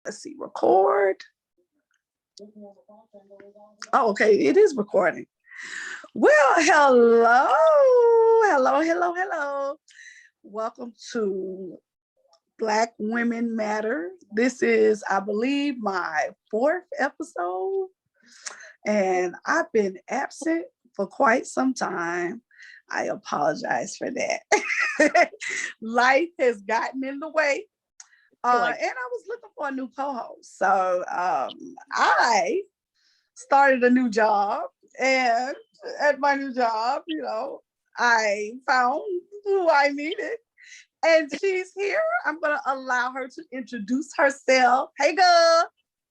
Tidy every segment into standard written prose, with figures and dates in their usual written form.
Let's see, record. Oh, okay, it is recording. Well, hello. Welcome to Black Women Matter. This is, I believe, my 4th episode, and I've been absent for quite some time. I apologize for that. Life has gotten in the way. And I was looking for a new co-host. So I started a new job, and at my new job, I found who I needed, and she's here. I'm going to allow her to introduce herself. Hey, girl.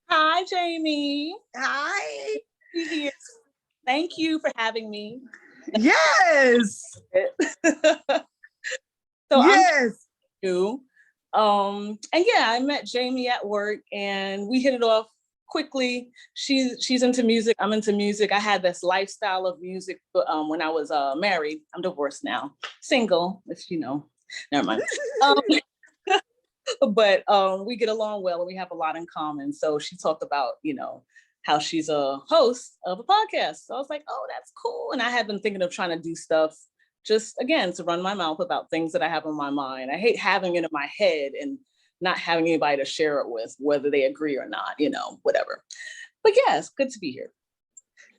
Hi, Jamie. Hi. Here. Thank you for having me. Yes. I'm new. And yeah, I met Jamie at work and we hit it off quickly. She's into music. I'm into music. I had this lifestyle of music when I was married. I'm divorced now, single, if you know, never mind. But we get along well and we have a lot in common. So she talked about, how she's a host of a podcast. So I was like, oh, that's cool. And I had been thinking of trying to do stuff just, again, to run my mouth about things that I have on my mind. I hate having it in my head and not having anybody to share it with, whether they agree or not, whatever. But yes, good to be here.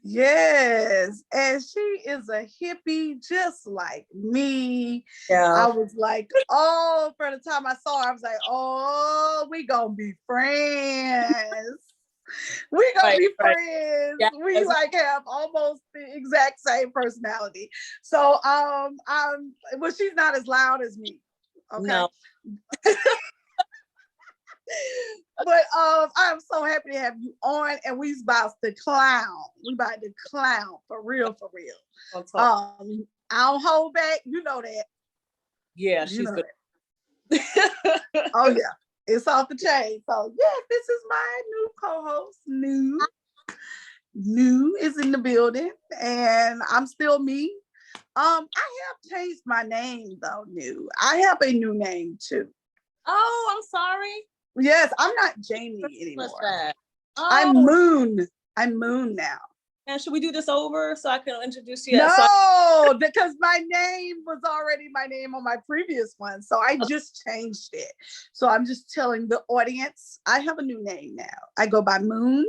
Yes, and she is a hippie just like me. Yeah. I was like, oh, for the time I saw her, I was like, oh, we gonna be friends. We gonna be friends. Yeah. We like have almost the exact same personality. So well, she's not as loud as me. Okay. No. But I'm so happy to have you on, and we about to clown. We about to clown for real. I don't hold back. You know that. Yeah, she's good. Oh yeah, it's off the chain. So yes, this is my new co-host. New is in the building, and I'm still me. I have changed my name though. New. I have a new name too. Oh, I'm sorry. Yes, I'm not Jamie anymore. What's that? Oh. I'm Moon. I'm Moon now. And should we do this over so I can introduce you? No, because my name was already my name on my previous one. So I just changed it. So I'm just telling the audience, I have a new name now. I go by Moon.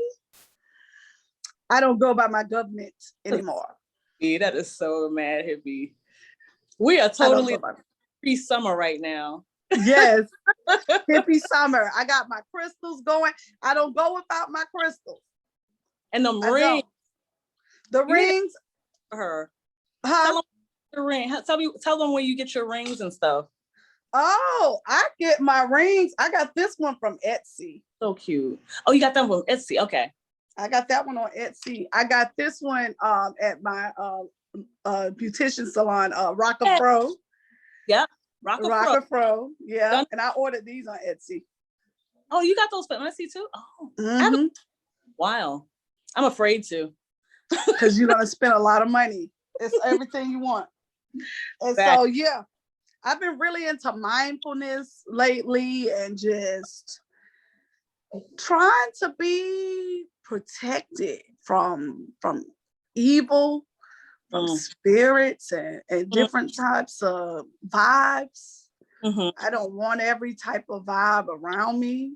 I don't go by my government anymore. Yeah, that is so mad hippie. We are totally pre-summer right now. Yes, hippie summer. I got my crystals going. I don't go without my crystals. And the rings. The rings. Her. Huh? Tell them the ring. Tell them where you get your rings and stuff. Oh, I get my rings. I got this one from Etsy. So cute. Oh, you got that from Etsy. Okay. I got that one on Etsy. I got this one at my beautician salon, Rockafro. Yeah. Rockafro. Yeah. And I ordered these on Etsy. Oh, you got those from Etsy too? Oh. Wow. I'm afraid to. Because you're going to spend a lot of money. It's everything you want. And so, yeah, I've been really into mindfulness lately and just trying to be protected from evil, from spirits and different types of vibes. I don't want every type of vibe around me.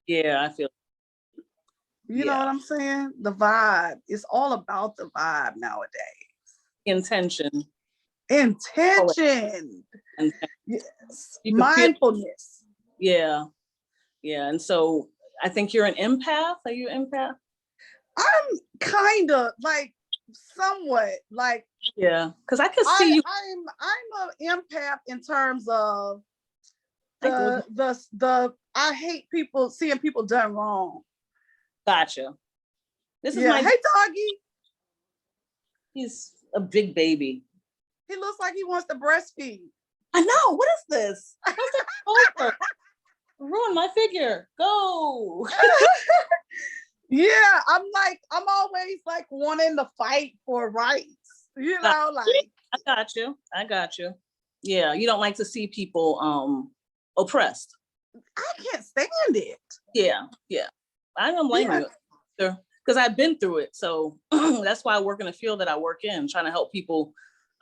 Yeah, I feel. You know what I'm saying? The vibe. It's all about the vibe nowadays. Intention. Yes. Mindfulness. Yeah. Yeah. And so I think you're an empath. Are you an empath? I'm kind of like somewhat like. Yeah. Because I can see you. I'm an empath in terms of the I hate seeing people done wrong. Gotcha. This is Hey, doggy. He's a big baby. He looks like he wants to breastfeed. I know. What is this? Ruin my figure. Go. Yeah, I'm always like wanting to fight for rights. I got you. Yeah, you don't like to see people oppressed. I can't stand it. Yeah. I don't blame Yeah. you, because I've been through it. So that's why I work in the field that I work in, trying to help people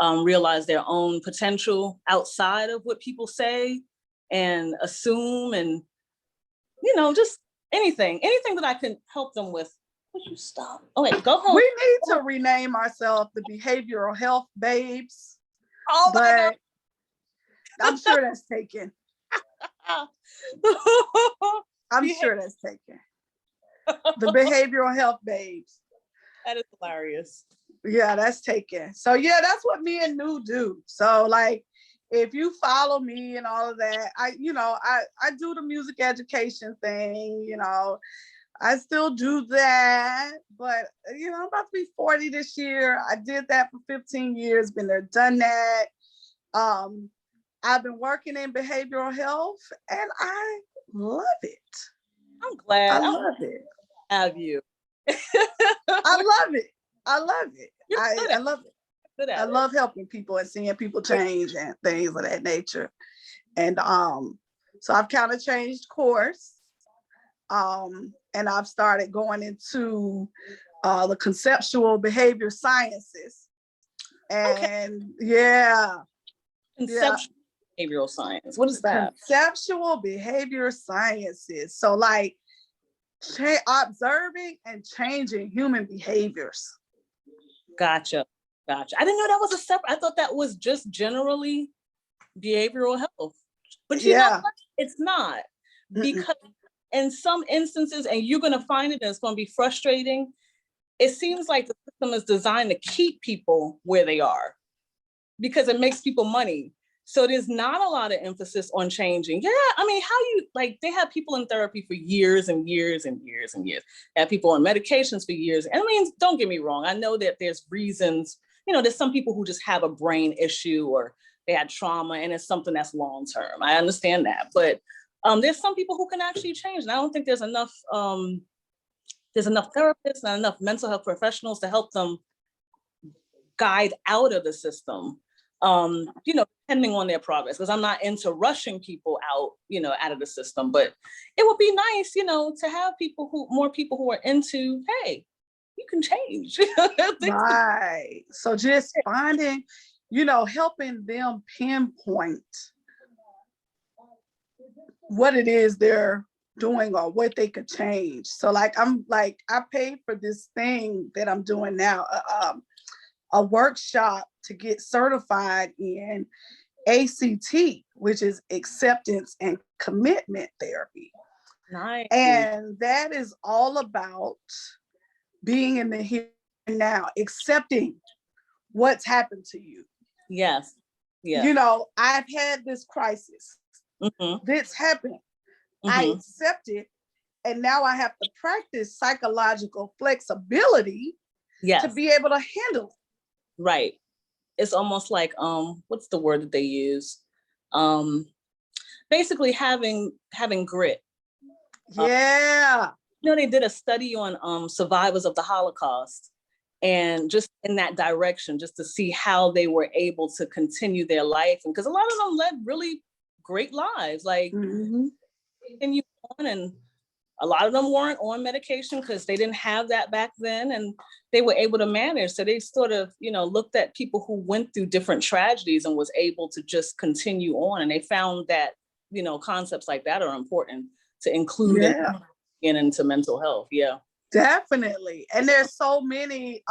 realize their own potential outside of what people say and assume, and just anything that I can help them with. Would you stop? Oh wait, go home. We need to rename ourselves the Behavioral Health Babes. Oh my God. But I'm sure that's taken. I'm sure that's taken. The Behavioral Health Babes. That is hilarious. Yeah, that's taken. So yeah, that's what me and New do. So like, if you follow me and all of that, I do the music education thing, I still do that, but I'm about to be 40 this year. I did that for 15 years, been there, done that. I've been working in behavioral health and I love it. I'm glad. I love it. Have you. I love it. I love it. I love it. I love helping people and seeing people change and things of that nature. And so I've kind of changed course. And I've started going into the conceptual behavior sciences. And Conceptual behavioral science. What is that? Conceptual behavior sciences. So like observing and changing human behaviors. Gotcha. I didn't know that was a separate. I thought that was just generally behavioral health. But you know what? It's not. Because in some instances, and you're going to find it and it's going to be frustrating, it seems like the system is designed to keep people where they are because it makes people money. So there's not a lot of emphasis on changing. Yeah, I mean, they have people in therapy for years and years and years and years. They have people on medications for years. And I mean, don't get me wrong. I know that there's reasons, there's some people who just have a brain issue or they had trauma and it's something that's long-term. I understand that. But there's some people who can actually change. And I don't think there's enough therapists and enough mental health professionals to help them guide out of the system. Depending on their progress, because I'm not into rushing people out of the system, but it would be nice, to have more people who are into, hey, you can change. Right. So just finding, helping them pinpoint what it is they're doing or what they could change. So like, I paid for this thing that I'm doing now, a workshop to get certified in ACT, which is acceptance and commitment therapy. Nice. And that is all about being in the here and now, accepting what's happened to you. Yes. Yeah. I've had this crisis. Mm-hmm. This happened. Mm-hmm. I accept it. And now I have to practice psychological flexibility to be able to handle it. Right. It's almost like, what's the word that they use? Basically having grit. Yeah. They did a study on survivors of the Holocaust, and just in that direction, just to see how they were able to continue their life. And because a lot of them led really great lives, like, continue on, and a lot of them weren't on medication because they didn't have that back then, and they were able to manage. So they sort of, looked at people who went through different tragedies and was able to just continue on. And they found that, concepts like that are important to include into mental health. Yeah, definitely. And there's so many,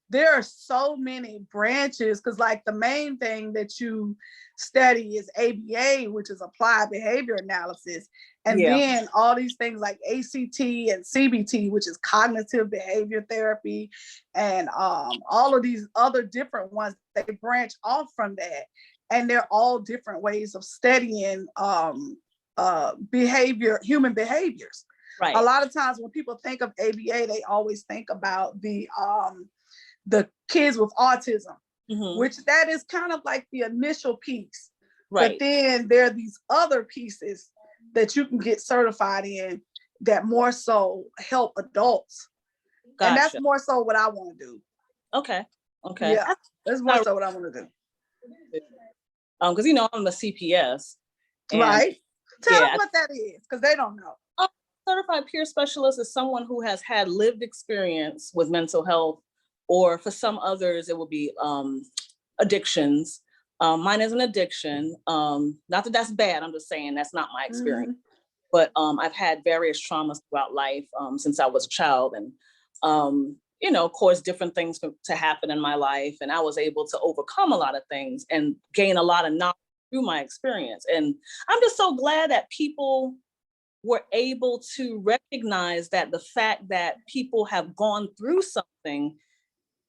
there are so many branches, because like the main thing that you study is ABA, which is applied behavior analysis. And then all these things like ACT and CBT, which is cognitive behavior therapy, and all of these other different ones, they branch off from that. And they're all different ways of studying human behaviors. Right. A lot of times when people think of ABA, they always think about the kids with autism, which that is kind of like the initial piece. Right. But then there are these other pieces that you can get certified in that more so help adults. Gotcha. And that's more so what I want to do. Okay. Yeah, that's more so what I want to do. Because I'm a CPS. Right. Tell them Yeah. what that is, because they don't know. Certified peer specialist is someone who has had lived experience with mental health, or for some others, it will be addictions. Mine is an addiction. Not that that's bad. I'm just saying that's not my experience. Mhm. But I've had various traumas throughout life since I was a child, and of course, different things to happen in my life, and I was able to overcome a lot of things and gain a lot of knowledge through my experience. And I'm just so glad that people were able to recognize that the fact that people have gone through something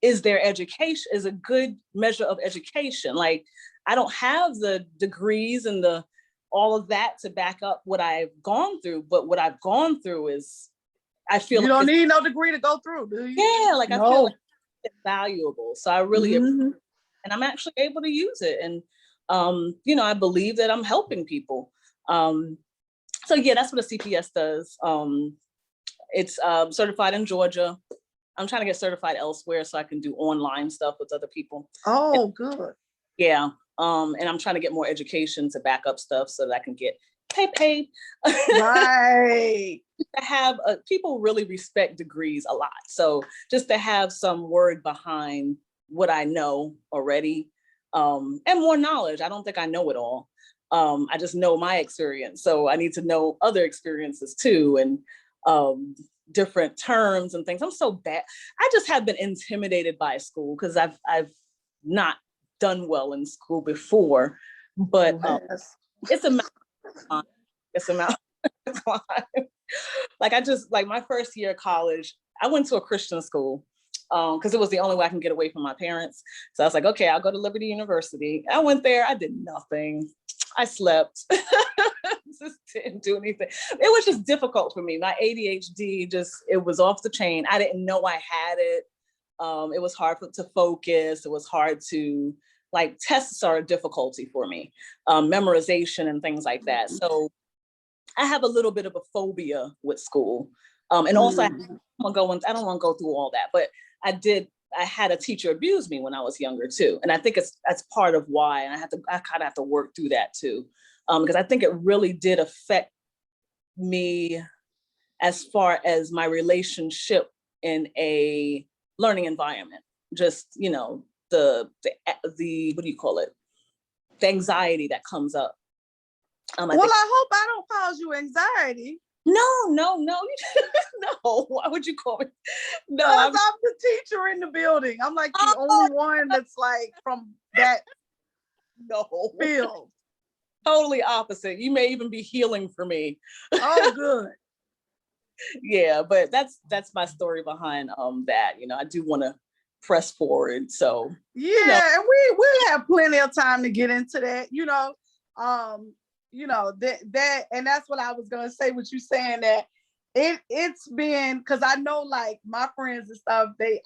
is their education, is a good measure of education. Like, I don't have the degrees and all of that to back up what I've gone through, but what I've gone through is, I feel You like don't need no degree to go through, do you? yeah, like I feel like it's valuable. So I really, Mhm. and I'm actually able to use it. And I believe that I'm helping people. So yeah, that's what a CPS does. It's certified in Georgia. I'm trying to get certified elsewhere so I can do online stuff with other people. Oh, good. Yeah. And I'm trying to get more education to back up stuff so that I can get paid. Right. To have people really respect degrees a lot. So just to have some word behind what I know already, and more knowledge. I don't think I know it all. I just know my experience. So I need to know other experiences too, and different terms and things. I'm so bad. I just have been intimidated by school because I've not done well in school before, but it's a mountain climb. It's a mountain climb. Like my first year of college, I went to a Christian school because it was the only way I can get away from my parents. So I was like, okay, I'll go to Liberty University. I went there, I did nothing. I slept. Just didn't do anything. It was just difficult for me. My ADHD it was off the chain. I didn't know I had it. It was hard to focus. It was hard to, like, tests are a difficulty for me, memorization and things like that. So I have a little bit of a phobia with school. And also, I don't want to go through all that, but I had a teacher abuse me when I was younger too. And I think that's part of why, and I kind of have to work through that too. Because I think it really did affect me as far as my relationship in a learning environment. Just, the what do you call it? The anxiety that comes up. I hope I don't cause you anxiety. No, no. Why would you call me? No, I'm the teacher in the building. I'm like the only one that's like from that field. Totally opposite. You may even be healing for me. Oh, good. Yeah, but that's my story behind that. I do want to press forward. So yeah, and we have plenty of time to get into that. That and that's what I was gonna say with you saying that it's been, because I know, like, my friends and stuff, the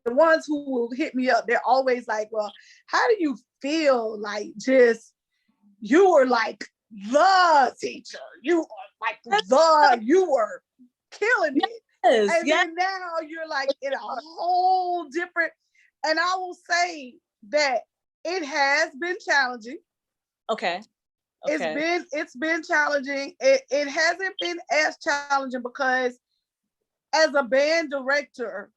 ones who will hit me up, they're always like, well, how do you feel? Like, just, you were like the teacher, you are like you were killing it. Yes, and then now you're like in a whole different, and I will say that it has been challenging. Okay. It's been challenging. It hasn't been as challenging because as a band director,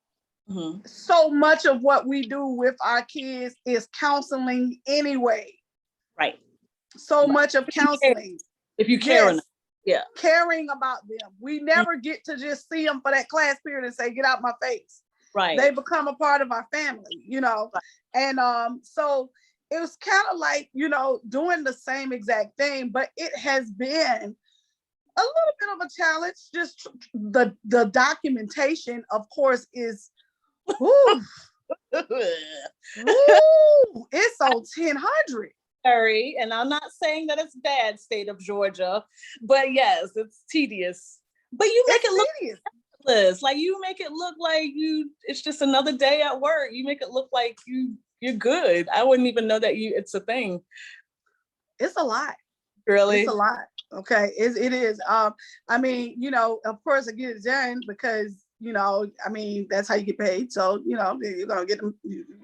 so much of what we do with our kids is counseling anyway. Right. So much of counseling. If you care enough. Yeah. Caring about them. We never get to just see them for that class period and say, get out my face. Right. They become a part of our family, Right. And so it was kind of like, doing the same exact thing, but it has been a little bit of a challenge. Just the documentation, of course, is woo, it's on 1000. And I'm not saying that it's bad, state of Georgia, but yes, it's tedious. But you make it look tedious. Like, you make it look like it's just another day at work. You make it look like you're good. I wouldn't even know that it's a thing. It's a lot. Really? It's a lot. Okay. It is. I mean, of course I get it done because, I mean, that's how you get paid. So, you're gonna get them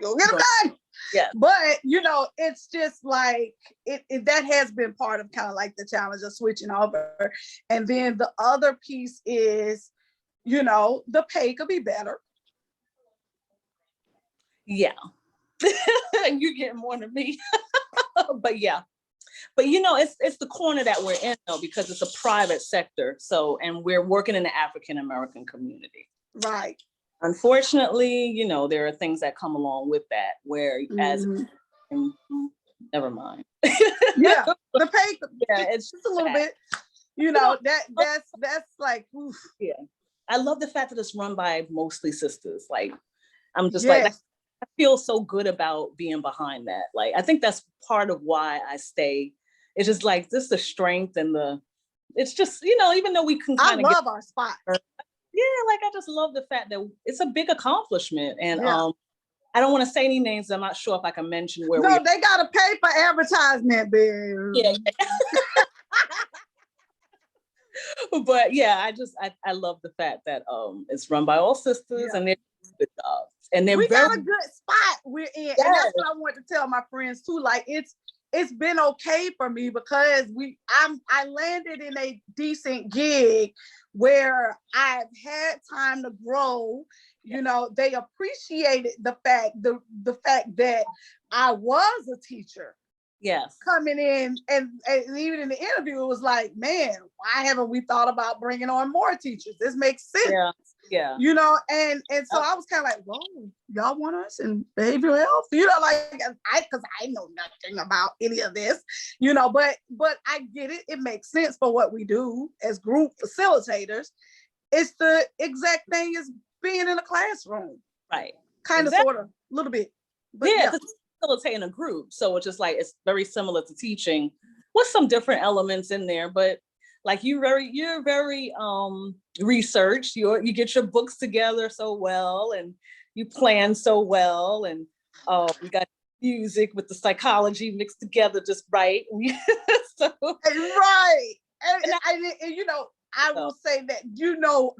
done. Yeah. But it's just like that has been part of kind of like the challenge of switching over. And then the other piece is, the pay could be better. Yeah. You get more than me. But yeah. But it's the corner that we're in though, because it's a private sector. So, and we're working in the African American community. Right. Unfortunately, there are things that come along with that where never mind. Yeah, the pay, yeah, it's just a little bit. That's like, oof. Yeah. I love the fact that it's run by mostly sisters. Like, I'm just like, I feel so good about being behind that. Like, I think that's part of why I stay. It's just like this, the strength and it's just, even though we can kind of love our spot. Yeah, like I just love the fact that it's a big accomplishment. And I don't want to say any names. I'm not sure if I can mention where they gotta pay for advertisement, babe. Yeah. But yeah, I love the fact that it's run by all sisters and they're good jobs. And we got a good spot we're in. And that's what I want to tell my friends too. Like it's been okay for me because I landed in a decent gig where I've had time to grow. They appreciated the fact that I was a teacher. Yes. Coming in and even in the interview, it was like, man, why haven't we thought about bringing on more teachers? This makes sense. Yeah. And so I was kind of like, whoa, y'all want us in behavioral health? Because I know nothing about any of this, but I get it. It makes sense for what we do as group facilitators. It's the exact thing as being in a classroom. Right. Kind of, sort of, a little bit. But yeah. Facilitating a group. So it's just like, it's very similar to teaching with some different elements in there, but like you're very researched. You get your books together so well and you plan so well. And we got music with the psychology mixed together just right. Right. And I will say that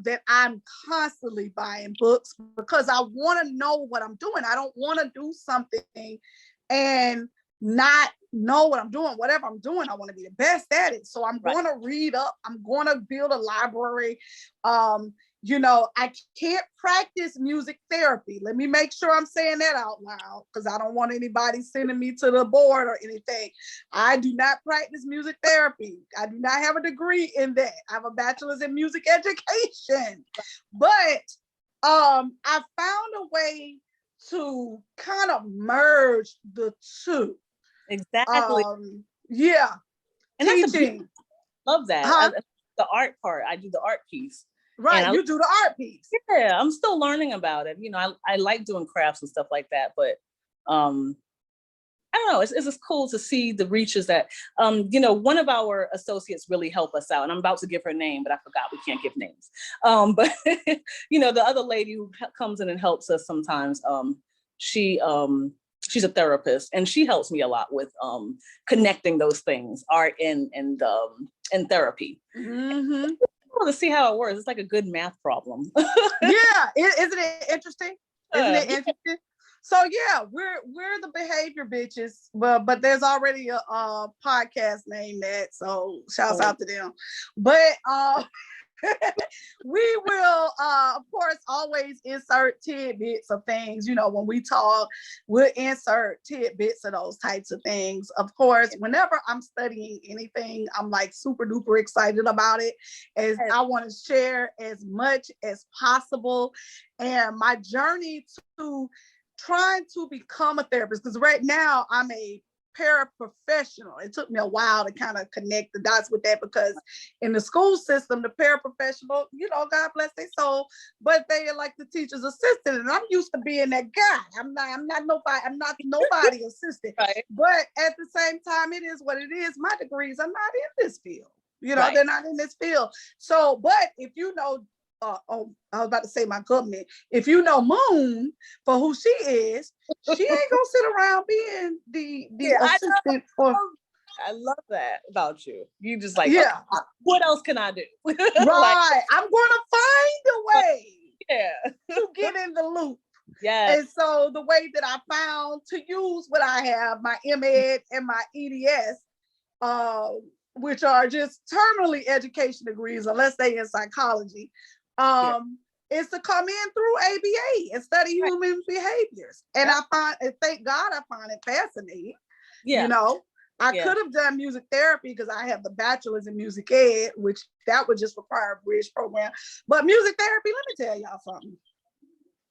that I'm constantly buying books because I want to know what I'm doing. I don't want to do something and not know what I'm doing. Whatever I'm doing, I want to be the best at it. So I'm going to read up. I'm going to build a library. I can't practice music therapy. Let me make sure I'm saying that out loud because I don't want anybody sending me to the board or anything. I do not practice music therapy. I do not have a degree in that. I have a bachelor's in music education. But I found a way to kind of merge the two. Exactly. Yeah. And teaching. Love that. The art part. I do the art piece. Right, you do the art piece. Yeah, I'm still learning about it. I like doing crafts and stuff like that, but I don't know. It's just cool to see the reaches that one of our associates really helped us out, and I'm about to give her name, but I forgot we can't give names. But the other lady who comes in and helps us sometimes, she's a therapist, and she helps me a lot with connecting those things, art and therapy. Mm-hmm. To see how it works. It's like a good math problem. Yeah, isn't it interesting? So yeah, we're the behavior bitches, but there's already a podcast named that, so shouts out to them. But we will of course always insert tidbits of things. When we talk, we'll insert tidbits of those types of things. Of course, whenever I'm studying anything, I'm like super duper excited about it, as I want to share as much as possible. And my journey to trying to become a therapist, because right now I'm a paraprofessional. It took me a while to kind of connect the dots with that, because in the school system, the paraprofessional, God bless their soul, but they are like the teacher's assistant, and I'm used to being that guy. I'm not nobody assistant. Right. But at the same time, it is what it is. My degrees are not in this field. Right. They're not in this field. So, but if I was about to say my government. If Moon for who she is, she ain't gonna sit around being the assistant for. I love that about you. You just like, yeah. Okay, what else can I do? Right. I'm gonna find a way. Yeah. To get in the loop. Yes. And so the way that I found to use what I have, my MEd and my EDS, which are just terminally education degrees, unless they in psychology, is to come in through ABA and study human behaviors. And I find, and thank God I find it fascinating. You know, I could have done music therapy because I have the bachelor's in music ed, which that would just require a bridge program. But music therapy, let me tell y'all something.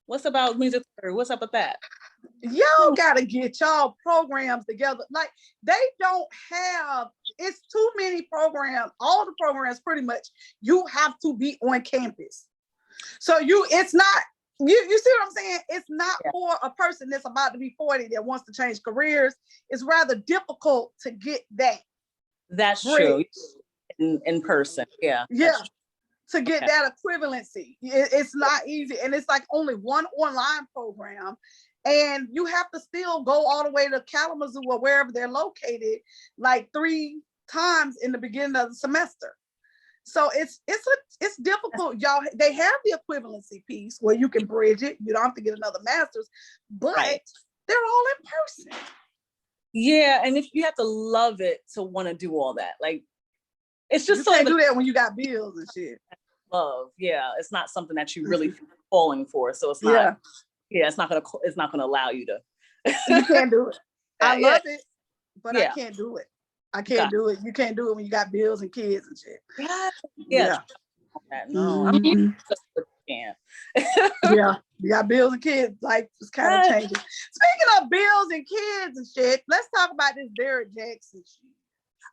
What's about music therapy? What's up with that? Y'all gotta get y'all programs together. Like they don't have, it's too many programs. All the programs pretty much you have to be on campus. So it's not, you see what I'm saying? It's not for a person that's about to be 40 that wants to change careers. It's rather difficult to get that. That's true. In person. Yeah. To get that equivalency. It's not easy. And it's like only one online program. And you have to still go all the way to Kalamazoo or wherever they're located, like 3 times in the beginning of the semester. So it's difficult, y'all. They have the equivalency piece where you can bridge it. You don't have to get another master's, but they're all in person. Yeah, and if you have to love it to want to do all that, like it's just you can't do that when you got bills and shit. Love, it's not something that you really falling for. So it's not. It's not gonna allow you to. You can't do it. I love it, but I can't do it. I can't do it. You can't do it when you got bills and kids and shit. No, I mean, you can't. You got bills and kids. Life is kind of changing. Speaking of bills and kids and shit, let's talk about this Derrick Jaxn shit.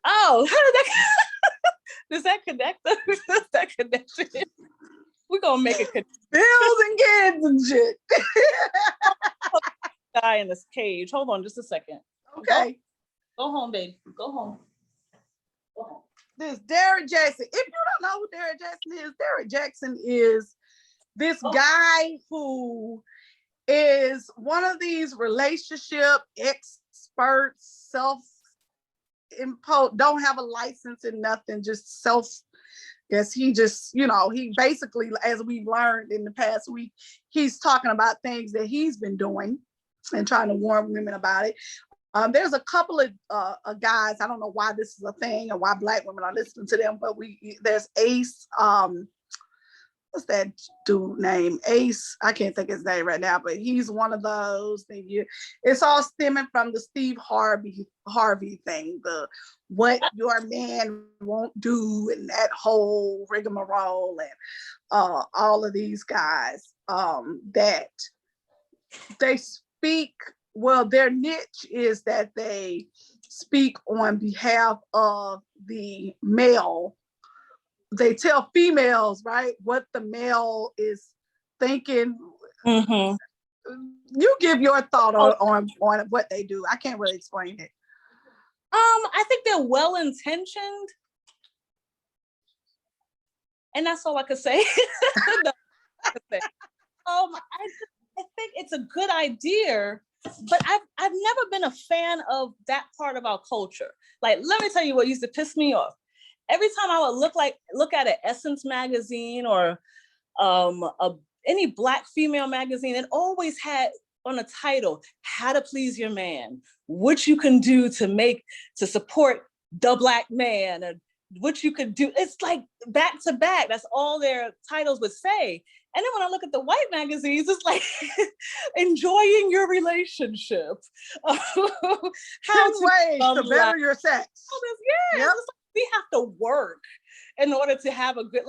Oh, how did that? Does that connect? Does that connection? We're gonna make it connect. Bills and kids and shit. Guy in this cage. Hold on, just a second. Okay. Go home, baby. Go home. This Derrick Jaxn. If you don't know who Derrick Jaxn is, Derrick Jaxn is this guy who is one of these relationship experts, self-imposed, don't have a license and nothing, just self. Yes, he just, he basically, as we've learned in the past week, he's talking about things that he's been doing and trying to warn women about it. There's a couple of guys, I don't know why this is a thing or why Black women are listening to them, but there's Ace, what's that dude name? Ace, I can't think his name right now, but he's one of those that it's all stemming from the Steve Harvey thing, the what your man won't do and that whole rigmarole and all of these guys that they speak, well, their niche is that they speak on behalf of the male. They tell females, right, what the male is thinking. Mm-hmm. You give your thought on what they do. I can't really explain it. I think they're well-intentioned. And that's all I could say. I think it's a good idea, but I've never been a fan of that part of our culture. Like, let me tell you what used to piss me off. Every time I would look at an Essence magazine or any Black female magazine, it always had on a title, "How to Please Your Man," what you can do to support the Black man, and what you could do. It's like back to back. That's all their titles would say. And then when I look at the white magazines, it's like enjoying your relationship. How to better your sex. Yep. We have to work in order to have a good,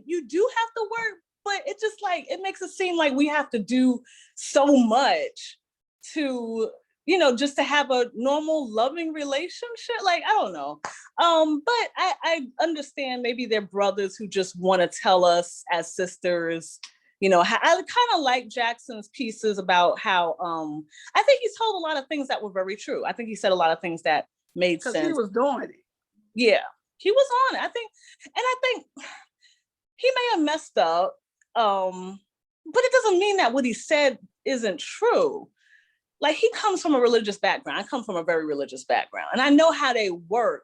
you do have to work, but it just it makes it seem like we have to do so much to, just to have a normal loving relationship. I don't know. But I understand maybe they're brothers who just want to tell us as sisters, I kind of like Jackson's pieces about how, I think he's told a lot of things that were very true. I think he said a lot of things that made sense. Because he was doing it. Yeah, he was on it. I think he may have messed up, but it doesn't mean that what he said isn't true. He comes from a religious background. I come from a very religious background, and I know how they work.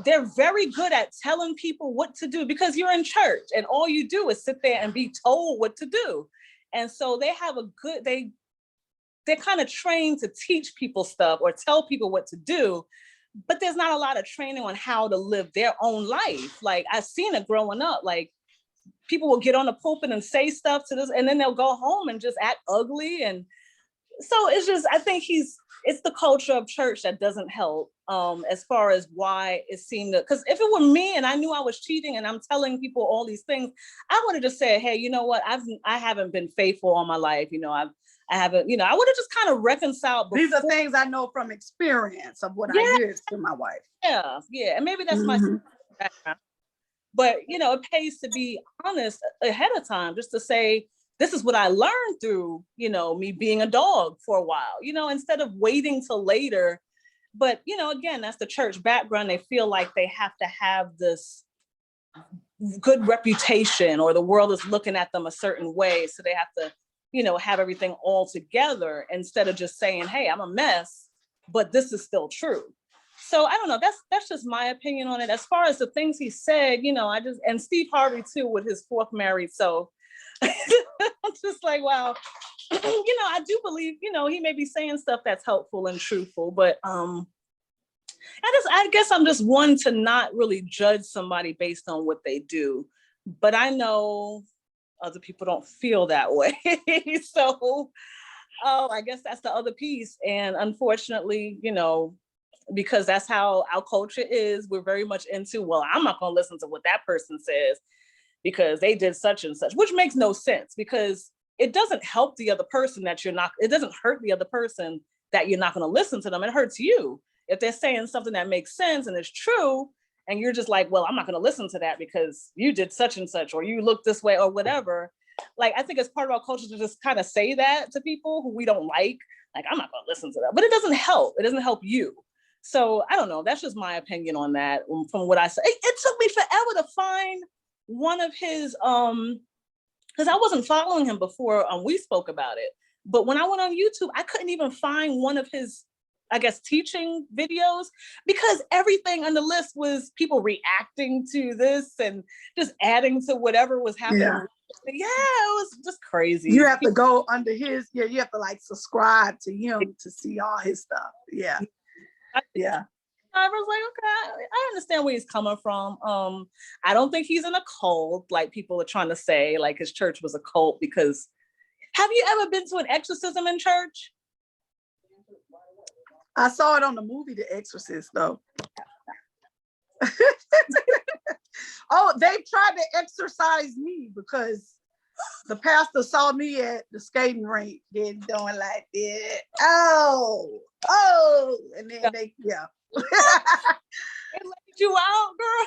They're very good at telling people what to do because you're in church, and all you do is sit there and be told what to do. And so they have they're kind of trained to teach people stuff or tell people what to do, but there's not a lot of training on how to live their own life. Like I've seen it growing up, like people will get on the pulpit and say stuff to this, and then they'll go home and just act ugly. And so it's just, I think it's the culture of church that doesn't help, as far as why it seemed to, because if it were me and I knew I was cheating and I'm telling people all these things, I would have just said, hey, you know what, I haven't been faithful all my life, I haven't, I would have just kind of reconciled before. These are things I know from experience of what I did to my wife. Yeah, and maybe that's my background. But it pays to be honest ahead of time, just to say, this is what I learned through, me being a dog for a while, instead of waiting till later. But, again, that's the church background. They feel like they have to have this good reputation, or the world is looking at them a certain way. So they have to, have everything all together, instead of just saying, hey, I'm a mess, but this is still true. So I don't know, that's just my opinion on it. As far as the things he said, and Steve Harvey too, with his fourth married. So I'm just like, wow, I do believe, he may be saying stuff that's helpful and truthful, but I guess I'm just one to not really judge somebody based on what they do. But I know other people don't feel that way. So I guess that's the other piece. And unfortunately, because that's how our culture is, we're very much into, well, I'm not going to listen to what that person says because they did such and such, which makes no sense, because it doesn't help the other person it doesn't hurt the other person that you're not going to listen to them. It hurts you. If they're saying something that makes sense and is true, and you're just like, well, I'm not going to listen to that because you did such and such, or you look this way, or whatever. Like, I think it's part of our culture to just kind of say that to people who we don't like. Like, I'm not going to listen to that, but it doesn't help. It doesn't help you. So I don't know. That's just my opinion on that. From what I said, it took me forever to find one of his, because I wasn't following him before we spoke about it. But when I went on YouTube, I couldn't even find one of his, I guess, teaching videos, because everything on the list was people reacting to this and just adding to whatever was happening. Yeah, it was just crazy. You have to go under his, you have to like subscribe to him to see all his stuff. Yeah. I was like, okay, I understand where he's coming from. I don't think he's in a cult, like people are trying to say, like his church was a cult. Because have you ever been to an exorcism in church? I saw it on the movie The Exorcist, though. Oh, they tried to exorcise me because the pastor saw me at the skating rink doing like that. Oh, and then they let you out, girl.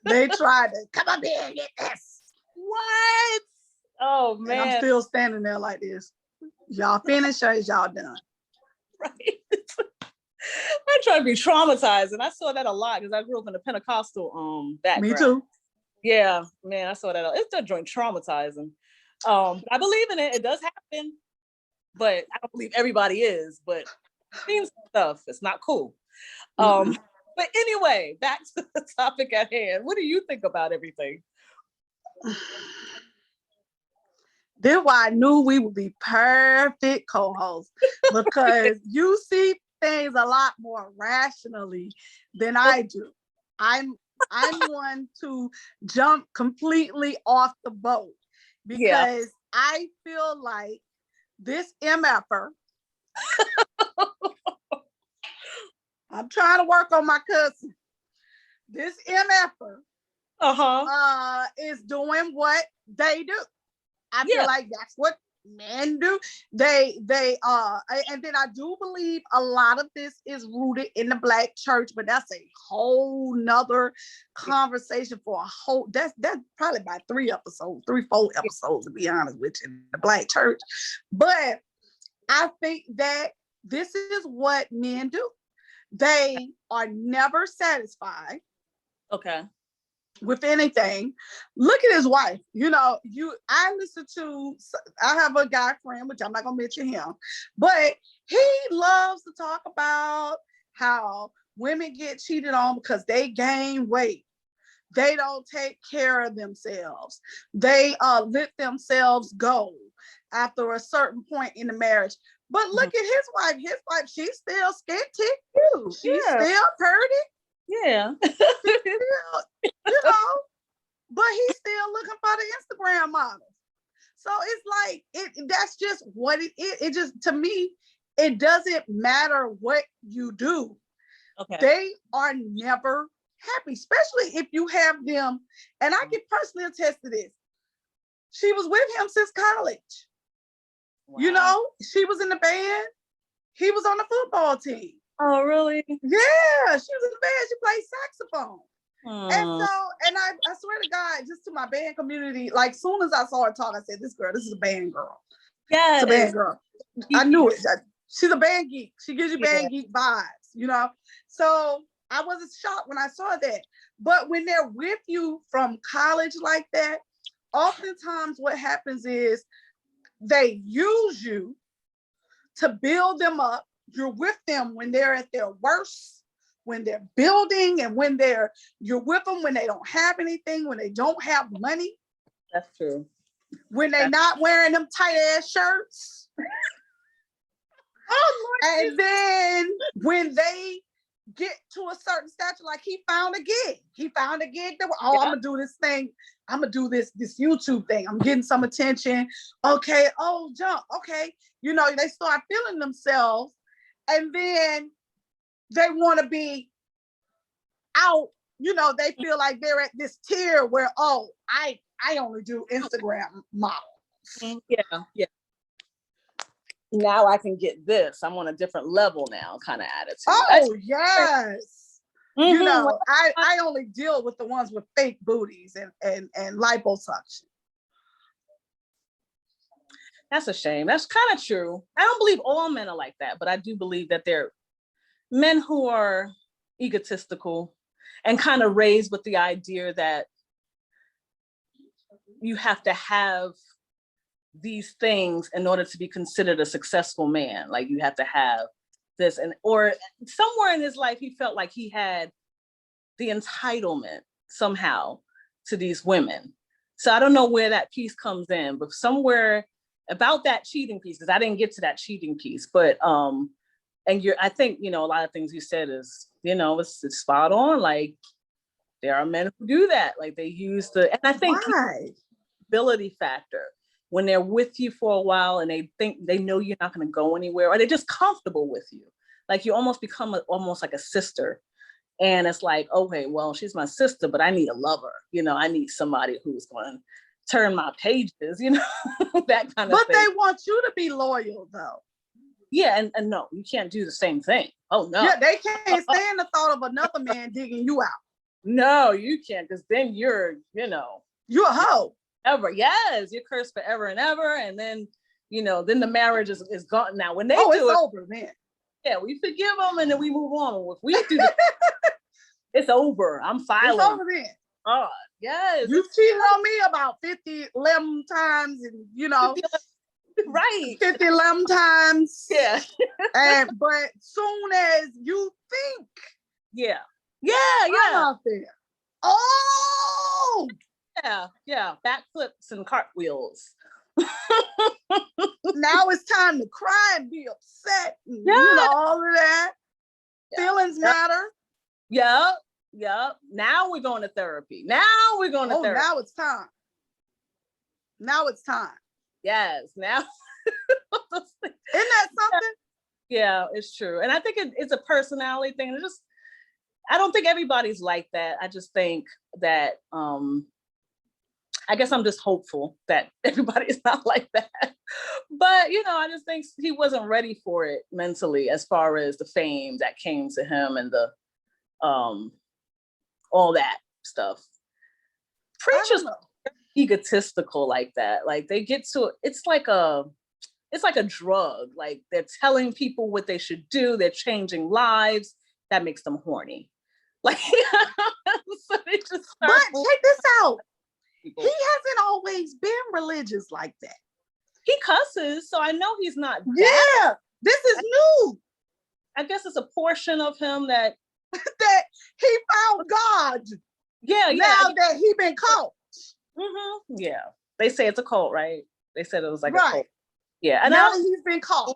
They tried to come up here and get this. What? Oh man! And I'm still standing there like this. Y'all finished, or is y'all done? Right. I try to be traumatized, and I saw that a lot because I grew up in a Pentecostal background. Me too. Yeah, man, I saw that. It's that joint traumatizing. I believe in it. It does happen, but I don't believe everybody is. But seems stuff. It's not cool. But anyway, back to the topic at hand. What do you think about everything? Then why I knew we would be perfect co-hosts, because you see things a lot more rationally than I do. I'm one to jump completely off the boat because I feel like this MFer, I'm trying to work on my cousin. This MFer is doing what they do. I feel like that's what men do. They and then I do believe a lot of this is rooted in the Black church, but that's a whole nother conversation for a whole, that's probably about 3, 4 episodes, to be honest with you, in the Black church. But I think that this is what men do. They are never satisfied. Okay. With anything. Look at his wife. I have a guy friend, which I'm not gonna mention him, but he loves to talk about how women get cheated on because they gain weight. They don't take care of themselves. They let themselves go. after a certain point in the marriage. But look at his wife. His wife, she's still skinty. She's still pretty. Yeah. Still, you know, but he's still looking for the Instagram model. So it's like that's just what it is. It just, to me, it doesn't matter what you do. Okay. They are never happy, especially if you have them. And I can personally attest to this. She was with him since college. Wow. You know, she was in the band. He was on the football team. Oh, really? Yeah, she was in the band. She played saxophone. And so, and I swear to God, just to my band community, like soon as I saw her talk, I said, this is a band girl. Yeah, it's a band girl. I knew it. She's a band geek. She gives you band geek vibes, you know? So I wasn't shocked when I saw that. But when they're with you from college like that, oftentimes what happens is they use you to build them up. You're with them when they're at their worst, when they're building, and when you're with them when they don't have anything, when they don't have money. That's true. When they're not wearing them tight ass shirts. And then when they get to a certain stature, like he found a gig. He found a gig that, I'm gonna do this thing. I'm gonna do this YouTube thing. I'm getting some attention. Okay, jump. Okay. You know, they start feeling themselves, and then they want to be out. You know, they feel like they're at this tier where, I only do Instagram models. Yeah. Now I can get this. I'm on a different level now, kind of attitude. Oh, yes. Mm-hmm. You know, I only deal with the ones with fake booties and liposuction. That's a shame. That's kind of true. I don't believe all men are like that, but I do believe that there are men who are egotistical and kind of raised with the idea that you have to have these things in order to be considered a successful man. Like you have to have this, or somewhere in his life, he felt like he had the entitlement somehow to these women. So I don't know where that piece comes in, but somewhere about that cheating piece, because I didn't get to that cheating piece, but I think, you know, a lot of things you said is, you know, it's spot on. Like there are men who do that. Like they use and I think ability factor, when they're with you for a while and they think they know you're not going to go anywhere, or they're just comfortable with you. Like you almost become almost like a sister. And it's like, okay, well, she's my sister, but I need a lover. You know, I need somebody who's going to turn my pages, you know, that kind of thing. But they want you to be loyal though. Yeah, and no, you can't do the same thing. Oh, no. Yeah, they can't stand the thought of another man digging you out. No, you can't, because then you're a hoe. Ever. Yes, you're cursed forever and ever. And then, you know, then the marriage is gone. Now, when they do it's over, man. Yeah, we forgive them and then we move on. If we do that, it's over. I'm filing. It's over then. Oh, yes. You cheated on me about 11 times, and you know, 11 times. Yeah. But soon as you think, I'm out there. Oh, yeah, backflips and cartwheels. Now it's time to cry and be upset, and, you know, all of that. Feelings matter. Yep. Now we're going to therapy. Now it's time. Yes. Now. Isn't that something? Yeah, it's true. And I think it's a personality thing. I don't think everybody's like that. I just think that, I guess I'm just hopeful that everybody is not like that. But, you know, I just think he wasn't ready for it mentally, as far as the fame that came to him and the, all that stuff. Preachers are egotistical like that. Like they get to, it's like a drug. Like they're telling people what they should do. They're changing lives. That makes them horny. Like, so they just but check this out. People. He hasn't always been religious like that. He cusses, so I know he's not. Yeah, this is new. I guess it's a portion of him that he found God. Yeah. Now that he been caught. Mm-hmm. Yeah, they say it's a cult, right? They said it was like a cult. Yeah, and now that he's been caught.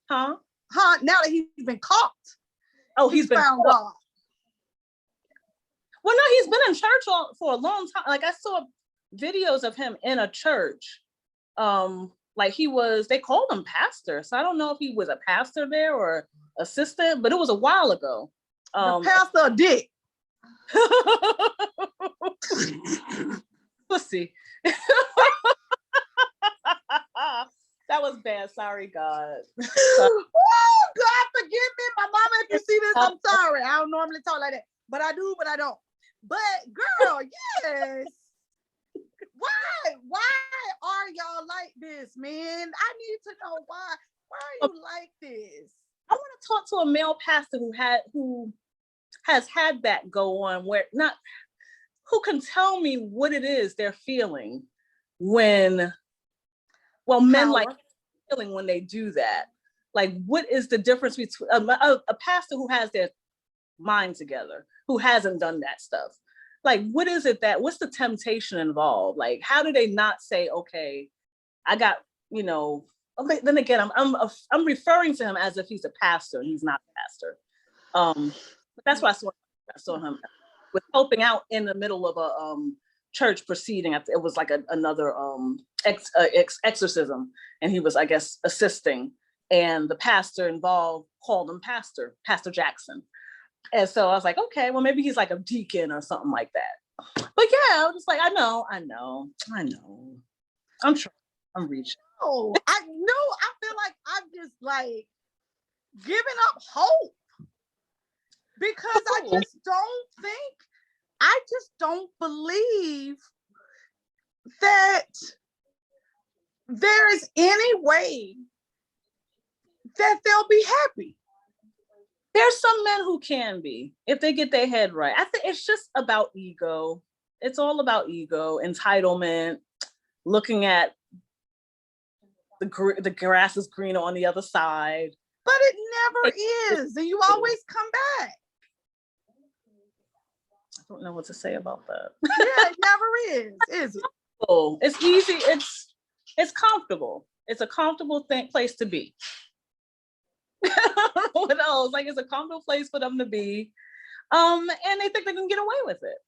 Huh? Now that he's been caught. Oh, he's been found caught. God. Well, no, he's been in church for a long time. Like I saw videos of him in a church. Like they called him pastor. So I don't know if he was a pastor there or assistant, but it was a while ago. The pastor of dick. Pussy. That was bad. Sorry, God. Oh, God, forgive me. My mama, if you see this, I'm sorry. I don't normally talk like that. But I do, but I don't. But girl, yes. Why are y'all like this, man? I need to know why. Why are you like this? I want to talk to a male pastor who has had that go on, who can tell me what it is they're feeling when, men like feeling when they do that. Like, what is the difference between a pastor who has their mind together, who hasn't done that stuff? Like, what's the temptation involved? Like, how do they not say, okay, I got, okay, then again, I'm referring to him as if he's a pastor and he's not a pastor. But that's why I saw him with helping out in the middle of a church proceeding. It was like another exorcism, and he was, I guess, assisting, and the pastor involved called him Pastor Jackson. And so I was like, okay, well, maybe he's like a deacon or something like that. But yeah, I was just like, I know. I'm trying. I'm reaching. Oh, I feel like I'm just like giving up hope because I just don't believe that there is any way that they'll be happy. There's some men who can be, if they get their head right. I think it's just about ego. It's all about ego, entitlement, looking at the grass is greener on the other side. But it never is, and you always come back. I don't know what to say about that. Yeah, it never is it? Oh, it's easy. It's comfortable. It's a comfortable place to be. What else? Like, it's a comfortable place for them to be. And they think they can get away with it.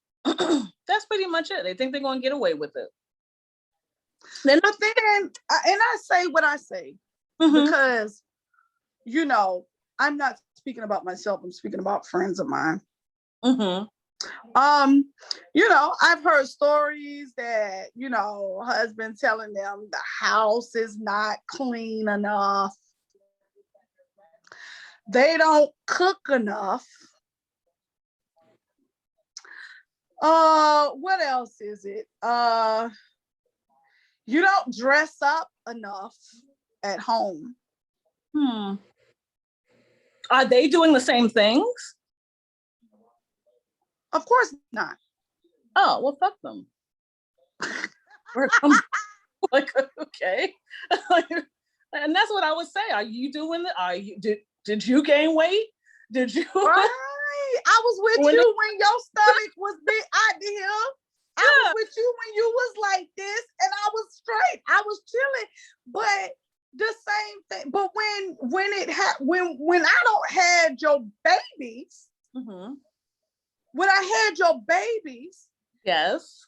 That's pretty much it. They think they're going to get away with it. But then, and I say what I say, because, I'm not speaking about myself. I'm speaking about friends of mine. I've heard stories that, husband telling them the house is not clean enough. They don't cook enough. What else is it? You don't dress up enough at home. Are they doing the same things? Of course not. Oh, well, fuck them. Like, okay. And that's what I would say. Are you doing it? Did you gain weight? Did you? Right. I was with you when your stomach was big out here. I was with you when you was like this, and I was straight. I was chilling. But the same thing. But when I don't had your babies, when I had your babies, yes.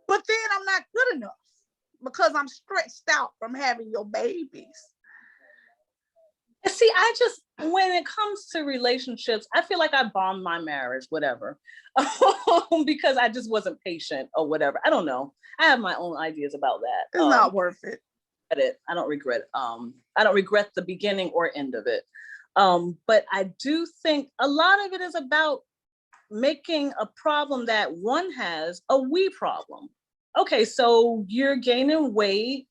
But then I'm not good enough because I'm stretched out from having your babies. See, when it comes to relationships, I feel like I bombed my marriage, whatever, because I just wasn't patient or whatever. I don't know. I have my own ideas about that. It's not worth it. I don't regret. I don't regret the beginning or end of it. But I do think a lot of it is about making a problem that one has a we problem. Okay, so you're gaining weight.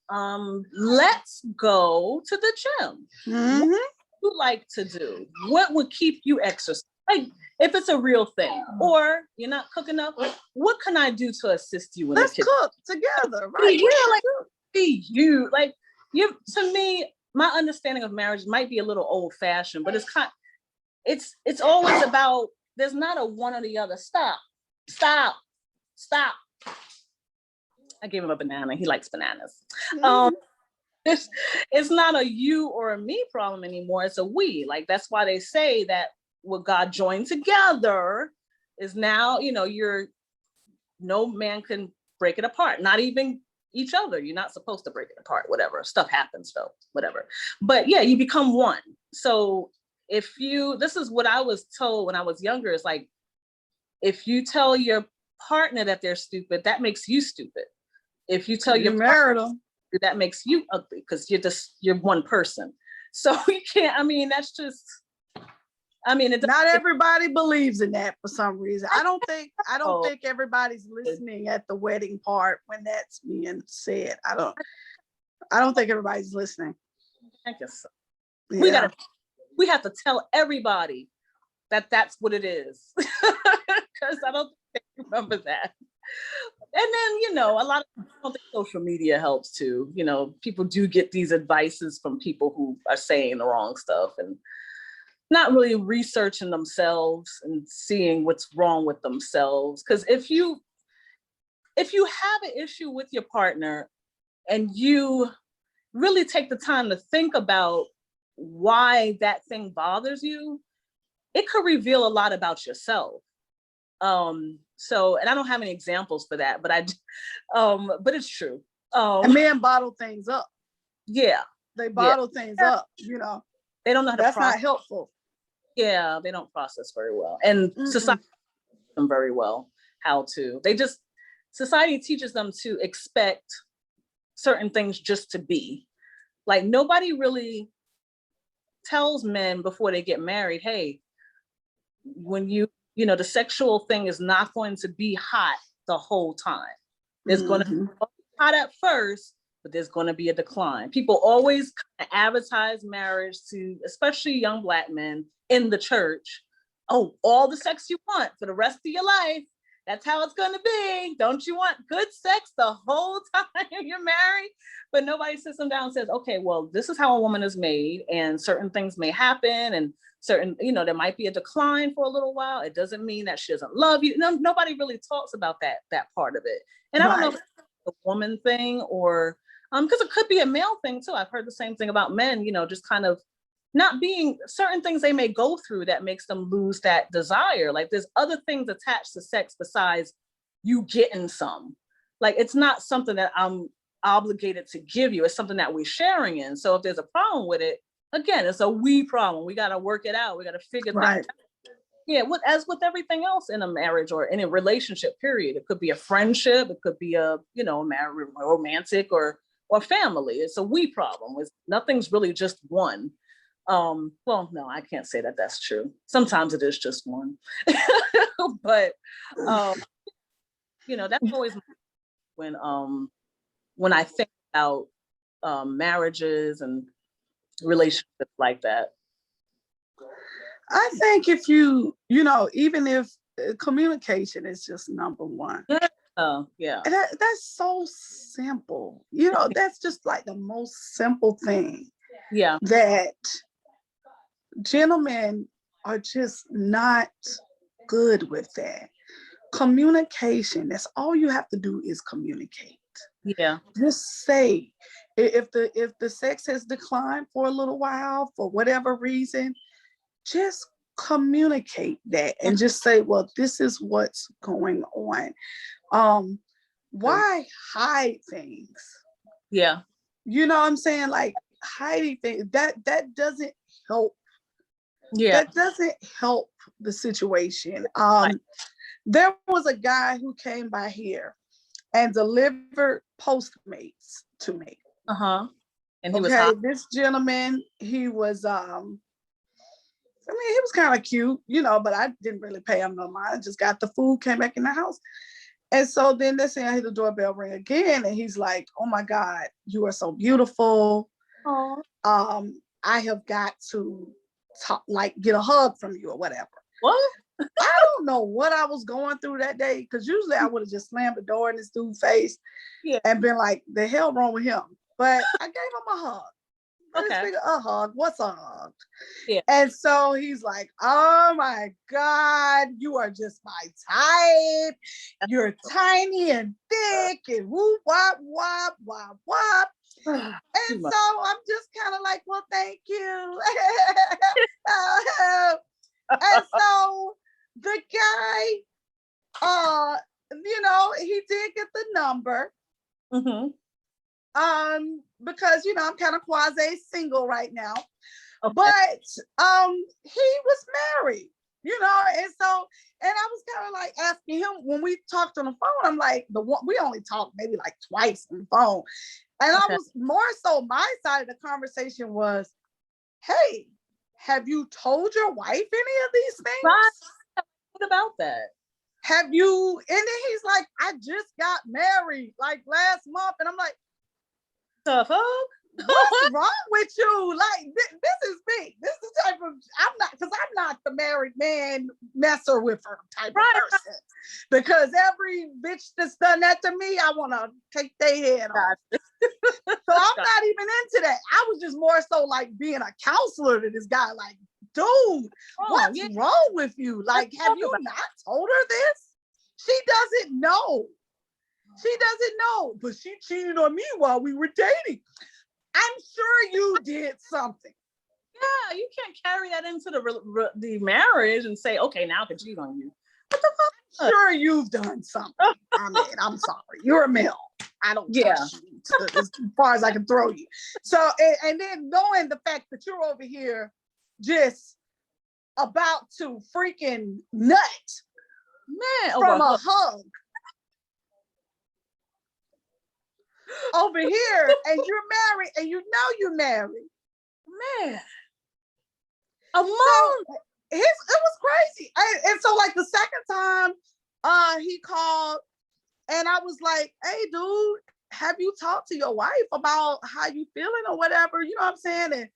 Let's go to the gym. What do you like to do? What would keep you exercising? Like, if it's a real thing, or you're not cooking enough, what can I do to assist you in the kitchen? Let's cook together, right? Yeah, like be you. Like, to me, my understanding of marriage might be a little old-fashioned, but it's always about, there's not a one or the other. Stop. I gave him a banana. He likes bananas. Mhm. It's not a you or a me problem anymore. It's a we. Like, that's why they say that what God joined together is now, no man can break it apart, not even each other. You're not supposed to break it apart, whatever. Stuff happens though, whatever. But yeah, you become one. So this is what I was told when I was younger, is like, if you tell your partner that they're stupid, that makes you stupid. If you tell You your married them. that makes you ugly, because you're one person. So you can't, that's just, Not everybody believes in that for some reason. I don't think Oh. everybody's listening at the wedding part when that's being said. I don't think everybody's listening. I guess so. Yeah. We have to tell everybody that that's what it is. Because I don't think they remember that. And then, I don't think social media helps too. People do get these advices from people who are saying the wrong stuff and not really researching themselves and seeing what's wrong with themselves. Because if you have an issue with your partner and you really take the time to think about why that thing bothers you, it could reveal a lot about yourself. And I don't have any examples for that, but but it's true. And men bottle things up. Yeah. They bottle things up, They don't know how to That's process. not helpful. Yeah, they don't process very well. And society teaches them very well how to. Society teaches them to expect certain things just to be. Like, nobody really tells men before they get married, hey, when the sexual thing is not going to be hot the whole time. There's going to be hot at first, but there's going to be a decline. People always advertise marriage to, especially young Black men in the church. Oh, all the sex you want for the rest of your life. That's how it's going to be. Don't you want good sex the whole time you're married? But nobody sits them down and says, okay, well, this is how a woman is made, and certain things may happen, and certain, there might be a decline for a little while. It doesn't mean that she doesn't love you. No, nobody really talks about that part of it. And I don't know if it's a woman thing or, because it could be a male thing too. I've heard the same thing about men, just kind of not being, certain things they may go through that makes them lose that desire. Like, there's other things attached to sex besides you getting some. Like, it's not something that I'm obligated to give you. It's something that we're sharing in. So if there's a problem with it, again, it's a we problem. We got to work it out. We got to figure that out. Yeah, as with everything else in a marriage or in a relationship, period. It could be a friendship. It could be a, romantic or family. It's a we problem. Nothing's really just one. Well, no, I can't say that that's true. Sometimes it is just one. But, that's always when I think about marriages and relationships like that. I think if even if communication is just number one. Yeah. And that's so simple. That's just like the most simple thing. Yeah. That gentlemen are just not good with that. Communication, that's all you have to do is communicate. Yeah. Just say, if the sex has declined for a little while, for whatever reason, just communicate that and just say, well, this is what's going on. Why hide things? Yeah. You know what I'm saying? Like, hiding things, that doesn't help. Yeah. That doesn't help the situation. There was a guy who came by here and delivered Postmates to me. And he was hot. This gentleman, he was he was kind of cute, but I didn't really pay him no mind. I just got the food, came back in the house. And so then they say I hear the doorbell ring again, and he's like, "Oh my God, you are so beautiful. I have got to get a hug from you or whatever." What? I don't know what I was going through that day, because usually I would have just slammed the door in this dude's face and been like, the hell wrong with him? But I gave him a hug. Okay. Speaking of a hug, what's a hug? Yeah. And so he's like, oh my God, you are just my type. You're tiny and thick and whoop, wop, wop, wop, wop. Too And much. so I'm just kind of like, well, thank you. And so the guy, he did get the number. Mhm. Because I'm kind of quasi single right now. Okay. But he was married, and so and I was kind of like asking him when we talked on the phone. I'm like, we only talked maybe like twice on the phone. And I Okay. was more so my side of the conversation was, hey, have you told your wife any of these things? Right. What about that? Have you? And then he's like, I just got married like last month. And I'm like, The fuck? what's wrong with you? Like, this is me. This is the type of, I'm not the married man messer with her type Right. of person. Because every bitch that's done that to me, I want to take their head off. So I'm not even into that. I was just more so like being a counselor to this guy. Like, dude, what's wrong with you? Like, have you not told her this? She doesn't know. She doesn't know, but she cheated on me while we were dating. I'm sure you did something. Yeah, you can't carry that into the marriage and say, okay, now I can cheat on you. What the fuck? Sure, you've done something. I mean, I'm sorry. You're a male. I don't trust you as far as I can throw you. So, and then knowing the fact that you're over here just about to freaking nut from a hug over here, and you're married, and you're married. Man. A month. So, it was crazy. And so like the second time he called, and I was like, hey dude, have you talked to your wife about how you feeling or whatever? You know what I'm saying? And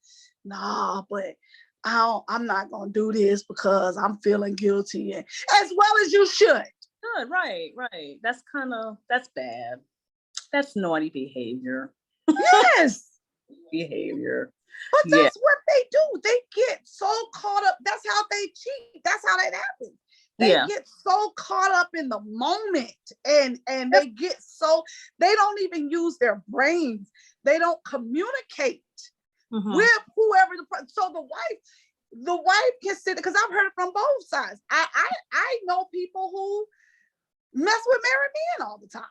nah, but I'm not gonna do this because I'm feeling guilty, and as well as you should. Good, right. That's bad. That's naughty behavior. Yes. Behavior. But that's what they do. They get so caught up. That's how they cheat. That's how that happens. They get so caught up in the moment, and they get so, they don't even use their brains. They don't communicate with whoever so the wife can sit, because I've heard it from both sides. I know people who mess with married men all the time.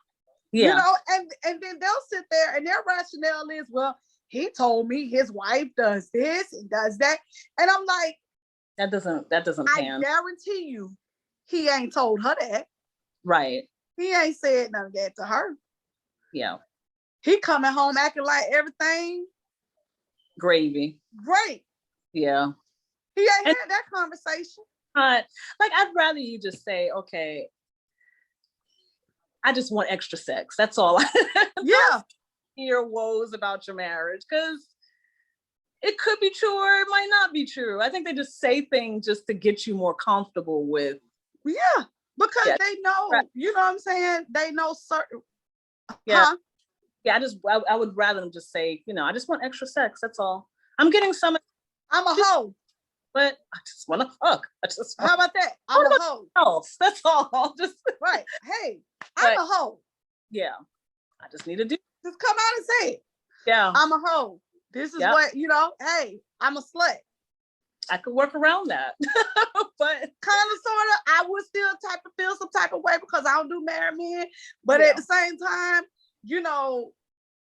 And then they'll sit there and their rationale is, well, he told me his wife does this and does that. And I'm like, that doesn't I guarantee you he ain't told her that. Right. He ain't said none of that to her. Yeah. He coming home acting like everything gravy. Great. Yeah. He ain't had that conversation. Like, I'd rather you just say, okay, I just want extra sex. That's all. Yeah. Hear woes about your marriage, because it could be true or it might not be true. I think they just say things just to get you more comfortable with. Yeah, because they know, you know what I'm saying? They know certain. Yeah. Huh? Yeah, I would rather them just say, I just want extra sex. That's all. I'm getting some. I'm a hoe. But I just want to fuck. How about that? I'm a hoe. Else. That's all. Just right. Hey, I'm a hoe. Yeah. I just need to do. Just come out and say it. Yeah. I'm a hoe. This is what, hey, I'm a slut. I could work around that. But kind of, sort of, I would still feel some type of way because I don't do married men. But at the same time,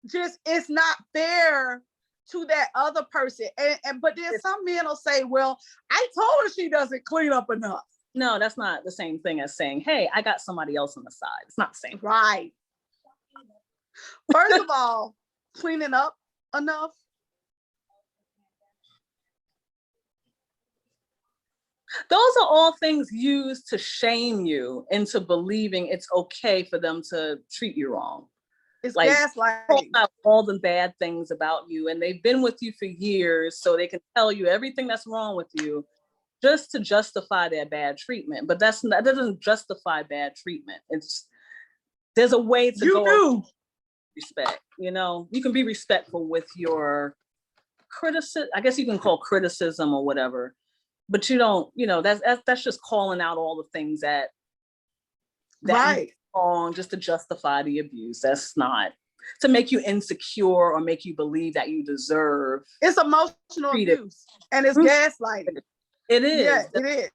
just it's not fair to that other person. But then some men will say, well, I told her she doesn't clean up enough. No, that's not the same thing as saying, hey, I got somebody else on the side. It's not the same. Right. First of all, cleaning up enough. Those are all things used to shame you into believing it's okay for them to treat you wrong. It's like gaslighting. All the bad things about you, and they've been with you for years, so they can tell you everything that's wrong with you just to justify their bad treatment. But that doesn't justify bad treatment. There's a way to go. Do. Respect. You can be respectful with your criticism, I guess you can call criticism or whatever, but you don't, that's just calling out all the things that Right. wrong just to justify the abuse. That's not to make you insecure or make you believe that you deserve. It's emotional abuse and it's gaslighting. It is. Yeah, it is.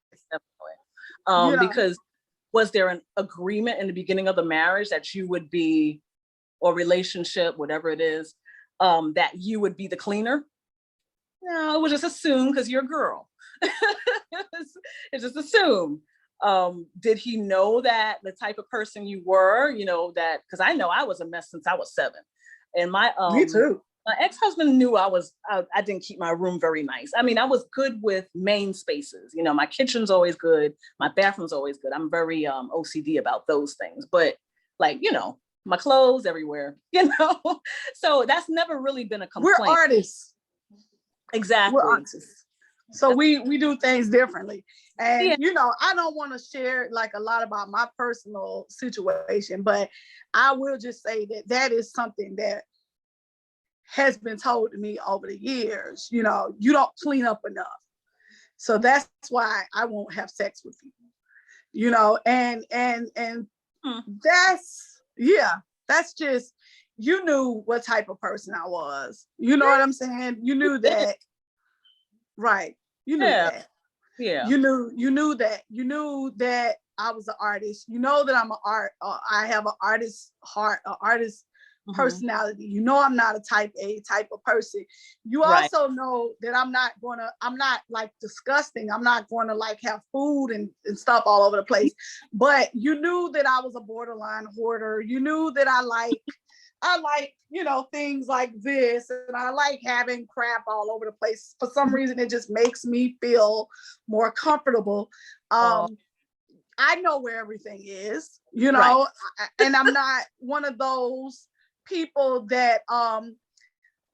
Definitely. Because was there an agreement in the beginning of the marriage that you would be, or relationship, whatever it is, that you would be the cleaner? No, it was just assumed because you're a girl. It's just assumed. Did he know that the type of person you were, that, because I know I was a mess since I was 7. And me too. My ex-husband knew I didn't keep my room very nice. I mean, I was good with main spaces. My kitchen's always good. My bathroom's always good. I'm very OCD about those things. But my clothes everywhere, So that's never really been a complaint. We're artists. Exactly. We're artists. So we do things differently. And, yeah. I don't want to share like a lot about my personal situation, but I will just say that is something that has been told to me over the years. You don't clean up enough. So that's why I won't have sex with you, and that's just, you knew what type of person I was. You know what I'm saying? You knew that. Right. You knew that. Yeah. You knew that I was an artist. You know that I'm I have an artist heart, an artist personality. I'm not a type A type of person. You also know that I'm not like disgusting. I'm not going to like have food and stuff all over the place. But you knew that I was a borderline hoarder. You knew that I like, things like this, and I like having crap all over the place. For some reason, it just makes me feel more comfortable. I know where everything is, and I'm not one of those people that I'm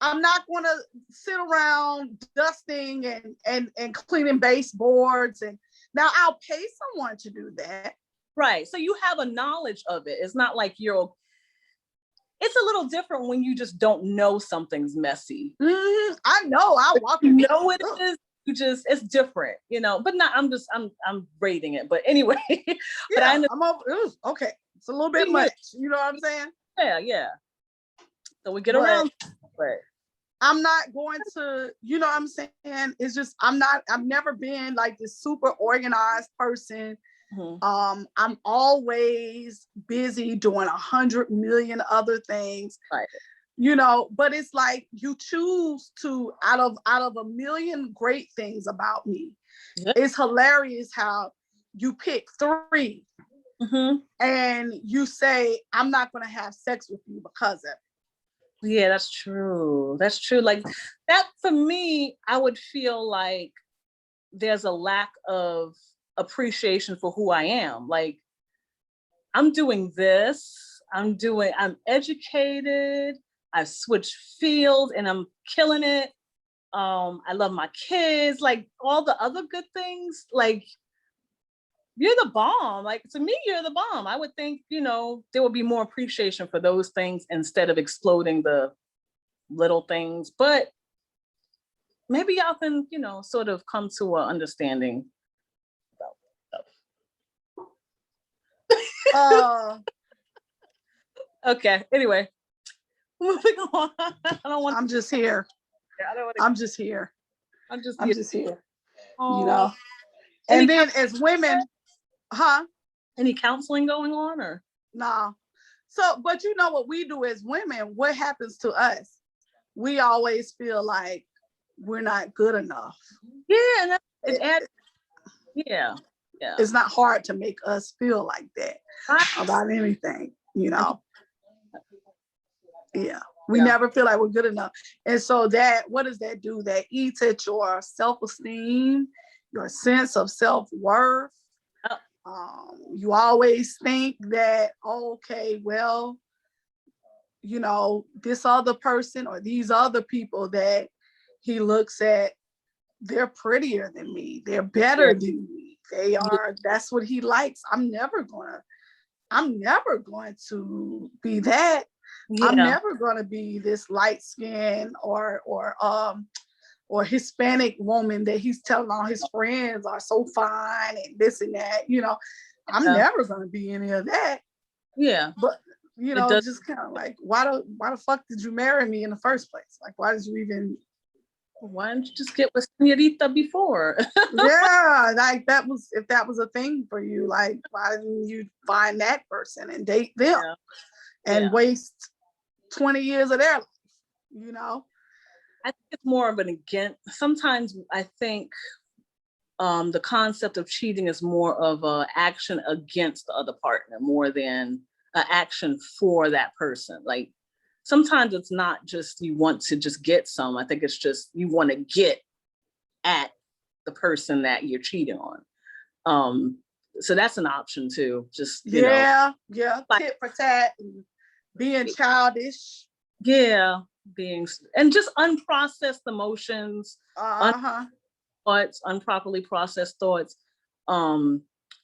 not going to sit around dusting and cleaning baseboards. And now I'll pay someone to do that. Right. So you have a knowledge of it. It's not like it's a little different when you just don't know something's messy. Mm-hmm. I know. I walk in. Know it is. It's different, but not. I'm rating it. But anyway, but okay. It's a little bit much. You know what I'm saying? Yeah. So we get around. But I'm not going to. You know what I'm saying? It's just I've never been like this super organized person. I'm always busy doing 100 million other things. Right. But it's like you choose to, out of a million great things about me. It's hilarious how you pick 3 and you say, I'm not going to have sex with you because of it. Yeah, that's true. That's true. Like that for me, I would feel like there's a lack of appreciation for who I am. Like I'm doing this, I'm educated, I've switched fields and I'm killing it. I love my kids, like all the other good things. Like you're the bomb. Like to me, you're the bomb. I would think, there would be more appreciation for those things instead of exploding the little things. But maybe y'all can, sort of come to an understanding about stuff. Okay. Anyway, moving on. I'm just here. I'm just here. And then as women, any counseling going on or? No. So, but you know what we do as women, what happens to us? We always feel like we're not good enough. Yeah. Yeah. It's not hard to make us feel like that about anything, Yeah. We never feel like we're good enough. And so what does that do? That eats at your self-esteem, your sense of self-worth. You always think that, okay, well, this other person or these other people that he looks at, they're prettier than me. They're better than me. That's what he likes. I'm never going to be that. Yeah. I'm never going to be this light skin or or Hispanic woman that he's telling all his friends are so fine and this and that, you know, I'm never gonna be any of that. Yeah. But you know, just kind of like, why the fuck did you marry me in the first place? Like, why did you even? Why didn't you just get with Senorita before? Yeah, like if that was a thing for you, like why didn't you find that person and date them and waste 20 years of their life, you know? I think it's more of an against. Sometimes I think the concept of cheating is more of an action against the other partner more than an action for that person. Like sometimes it's not just you want to just get some. I think it's just you want to get at the person that you're cheating on. So that's an option too. Just you know, tit for tat, and being childish. Yeah, and just unprocessed emotions, thoughts, improperly processed thoughts.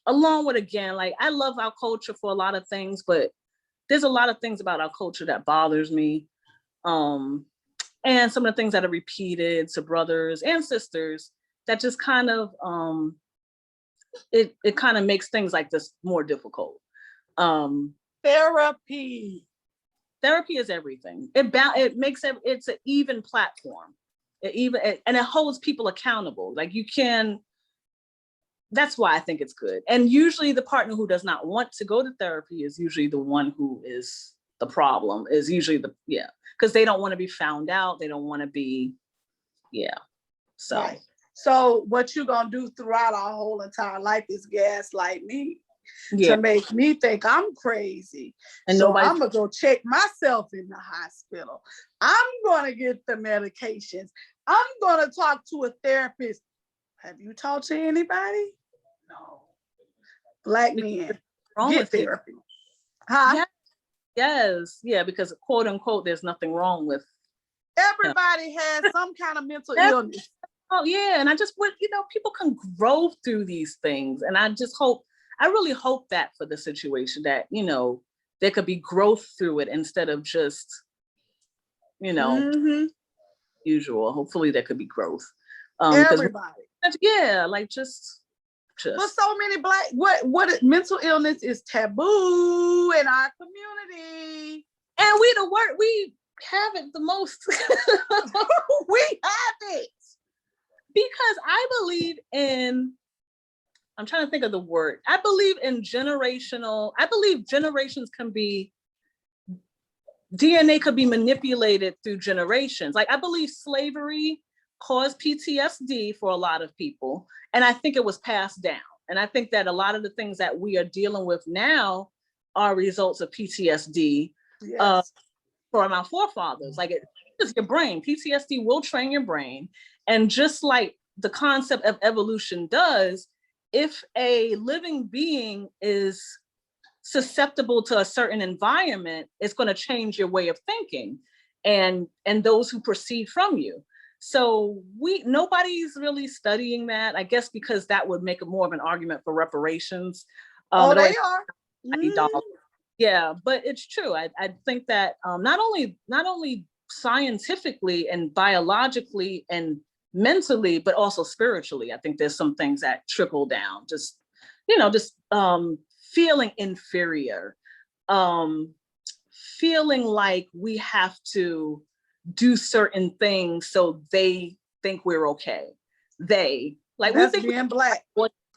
Along with, again, like I love our culture for a lot of things, but there's a lot of things about our culture that bothers me. And some of the things that are repeated to brothers and sisters that just kind of it kind of makes things like this more difficult. Therapy is everything. It makes it's an even platform. And it holds people accountable. Like you can. That's why I think it's good. And usually the partner who does not want to go to therapy is usually the one who is the problem. Is usually because they don't want to be found out. They don't want to be, So. Right. So what you gonna do throughout our whole entire life is gaslight me. To make me think I'm crazy. And so I'm gonna go check myself in the hospital. I'm gonna get the medications. I'm gonna talk to a therapist. Have you talked to anybody? No. Black men get therapy. Huh? Yes. Yeah, because quote unquote, there's nothing wrong with. Everybody has some kind of mental illness. Oh yeah, and I just would, people can grow through these things, and I really hope that for the situation that, there could be growth through it instead of just, usual. Hopefully there could be growth. Everybody. Yeah, like just. But so many what mental illness is taboo in our community. And we have it the most. We have it. Because I believe I'm trying to think of the word. I believe generations can be, DNA could be manipulated through generations. Like I believe slavery caused PTSD for a lot of people. And I think it was passed down. And I think that a lot of the things that we are dealing with now are results of PTSD from our forefathers. Like it's your brain. PTSD will train your brain. And just like the concept of evolution does, if a living being is susceptible to a certain environment, it's going to change your way of thinking and those who proceed from you. So nobody's really studying that, I guess, because that would make it more of an argument for reparations. They are. Yeah, but it's true. I think that not only scientifically and biologically and mentally, but also spiritually, I think there's some things that trickle down. Just feeling inferior, feeling like we have to do certain things so they think we're okay. We think being Black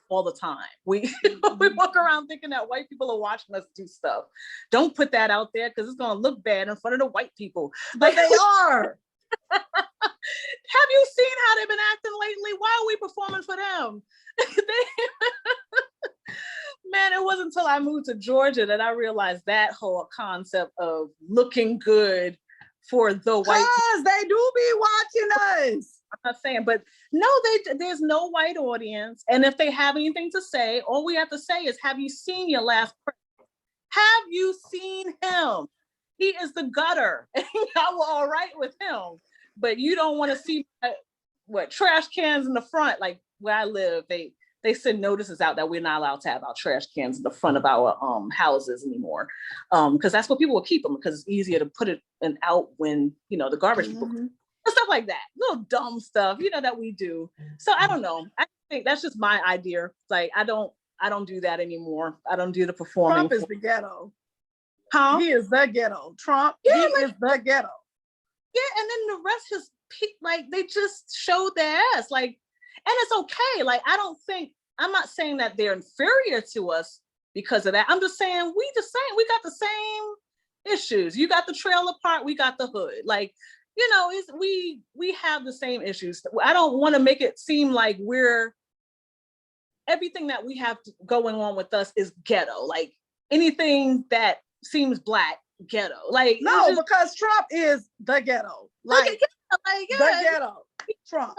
all the time. We walk around thinking that white people are watching us do stuff. Don't put that out there because it's gonna look bad in front of the white people. But they are. Have you seen how they've been acting lately? Why are we performing for them? Man, it wasn't until I moved to Georgia that I realized that whole concept of looking good for the white people. They do be watching us. I'm not saying, but no, there's no white audience. And if they have anything to say, all we have to say is, have you seen your last president? Have you seen him? He is the gutter. And y'all were all right with him. But you don't want to see trash cans in the front. Like where I live, they send notices out that we're not allowed to have our trash cans in the front of our houses anymore, because that's where people will keep them, because it's easier to put it out when the garbage people. stuff like that, little dumb stuff, that we do. So I don't know. I think that's just my idea. Like I don't do that anymore. I don't do the performing. Trump is the ghetto. Huh? He is the ghetto. Trump, yeah, he is the ghetto. Yeah, and then the rest is like they just showed their ass. Like, and it's okay. Like I'm not saying that they're inferior to us because of that. I'm just saying we we got the same issues. You got the trailer park, we got the hood. Like, we have the same issues. I don't want to make it seem like everything that we have going on with us is ghetto. Like anything that seems black, ghetto. Like no, because Trump is the ghetto. Like the ghetto. Trump.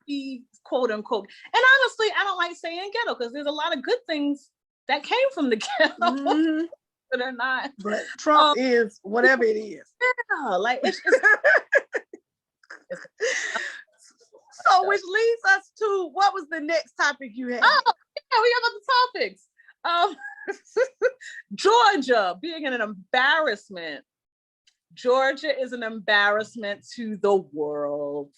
Be quote unquote. And honestly, I don't like saying ghetto because there's a lot of good things that came from the ghetto. Mm-hmm. But they're not. But Trump is whatever it is. Yeah, like it's so which leads us to what was the next topic you had? Oh, yeah, we have other topics. Georgia being an embarrassment. Georgia is an embarrassment to the world.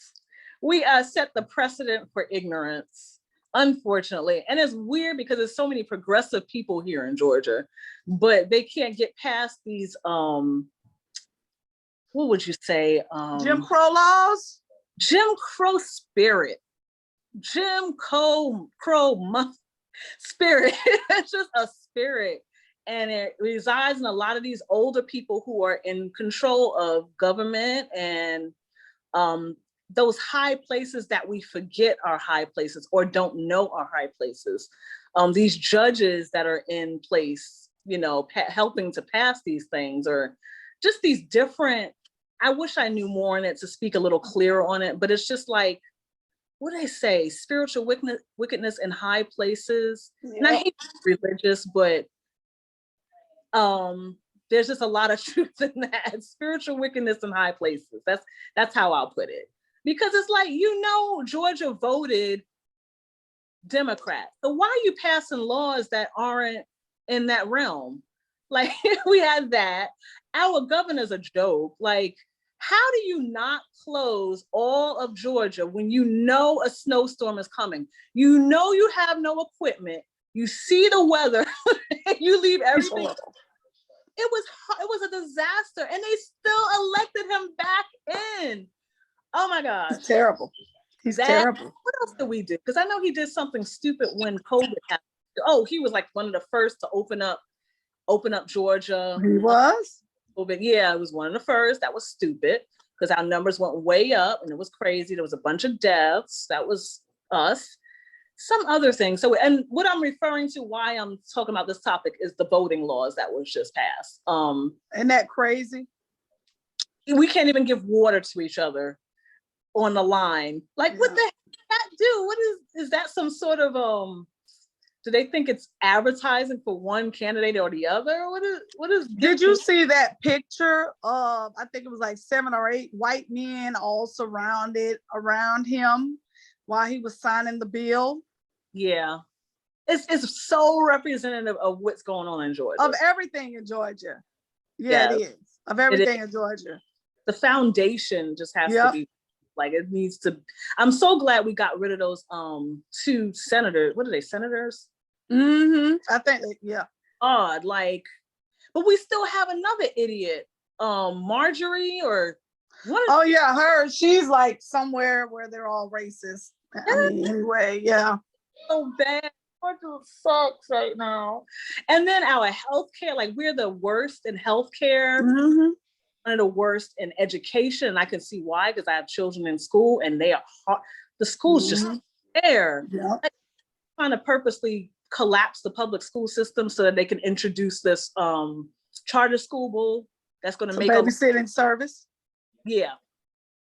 We set the precedent for ignorance, unfortunately. And it's weird because there's so many progressive people here in Georgia, but they can't get past these, what would you say? Jim Crow laws? Jim Crow spirit. Jim Crow spirit. It's just a spirit. And it resides in a lot of these older people who are in control of government and those high places that we forget are high places or don't know are high places. These judges that are in place, helping to pass these things, or just these different, I wish I knew more on it to speak a little clearer on it, but it's just like, what do they say? Spiritual wickedness in high places. Yeah. And I hate religious, but there's just a lot of truth in that. Spiritual wickedness in high places. That's how I'll put it. Because it's like, Georgia voted Democrat. So why are you passing laws that aren't in that realm? Like, we had that. Our governor's a joke. Like, how do you not close all of Georgia when you know a snowstorm is coming? You know you have no equipment. You see the weather. You leave everything. It was a disaster, and they still elected him back in. Oh my gosh. He's terrible. He's terrible. What else did we do? Because I know he did something stupid when COVID happened. Oh, he was like one of the first to open up Georgia. He was? Yeah, it was one of the first. That was stupid because our numbers went way up and it was crazy. There was a bunch of deaths. That was us. Some other things. So, and what I'm referring to, why I'm talking about this topic, is the voting laws that was just passed. Isn't that crazy? We can't even give water to each other on the line. Like, what the heck did that do? What is that some sort of do they think it's advertising for one candidate or the other? What is Did you see that picture of, I think it was like 7 or 8 white men all surrounded around him while he was signing the bill? Yeah. It's so representative of what's going on in Georgia. Of everything in Georgia. Yeah, yes. It is. Of everything in Georgia. The foundation just has to be, like, it needs to. I'm so glad we got rid of those 2 senators. What are they, senators? Mm-hmm. I think, yeah. Odd, like, but we still have another idiot, Marjorie, or what? Oh yeah, her. She's like somewhere where they're all racist. I mean, anyway, yeah. So bad. Georgia sucks right now. And then our healthcare, like, we're the worst in healthcare. Mm-hmm. One of the worst in education, and I can see why, because I have children in school and they are hard. The school's just there. Yeah. Like, trying to purposely collapse the public school system so that they can introduce this charter school bill that's going to make babysitting service. Yeah,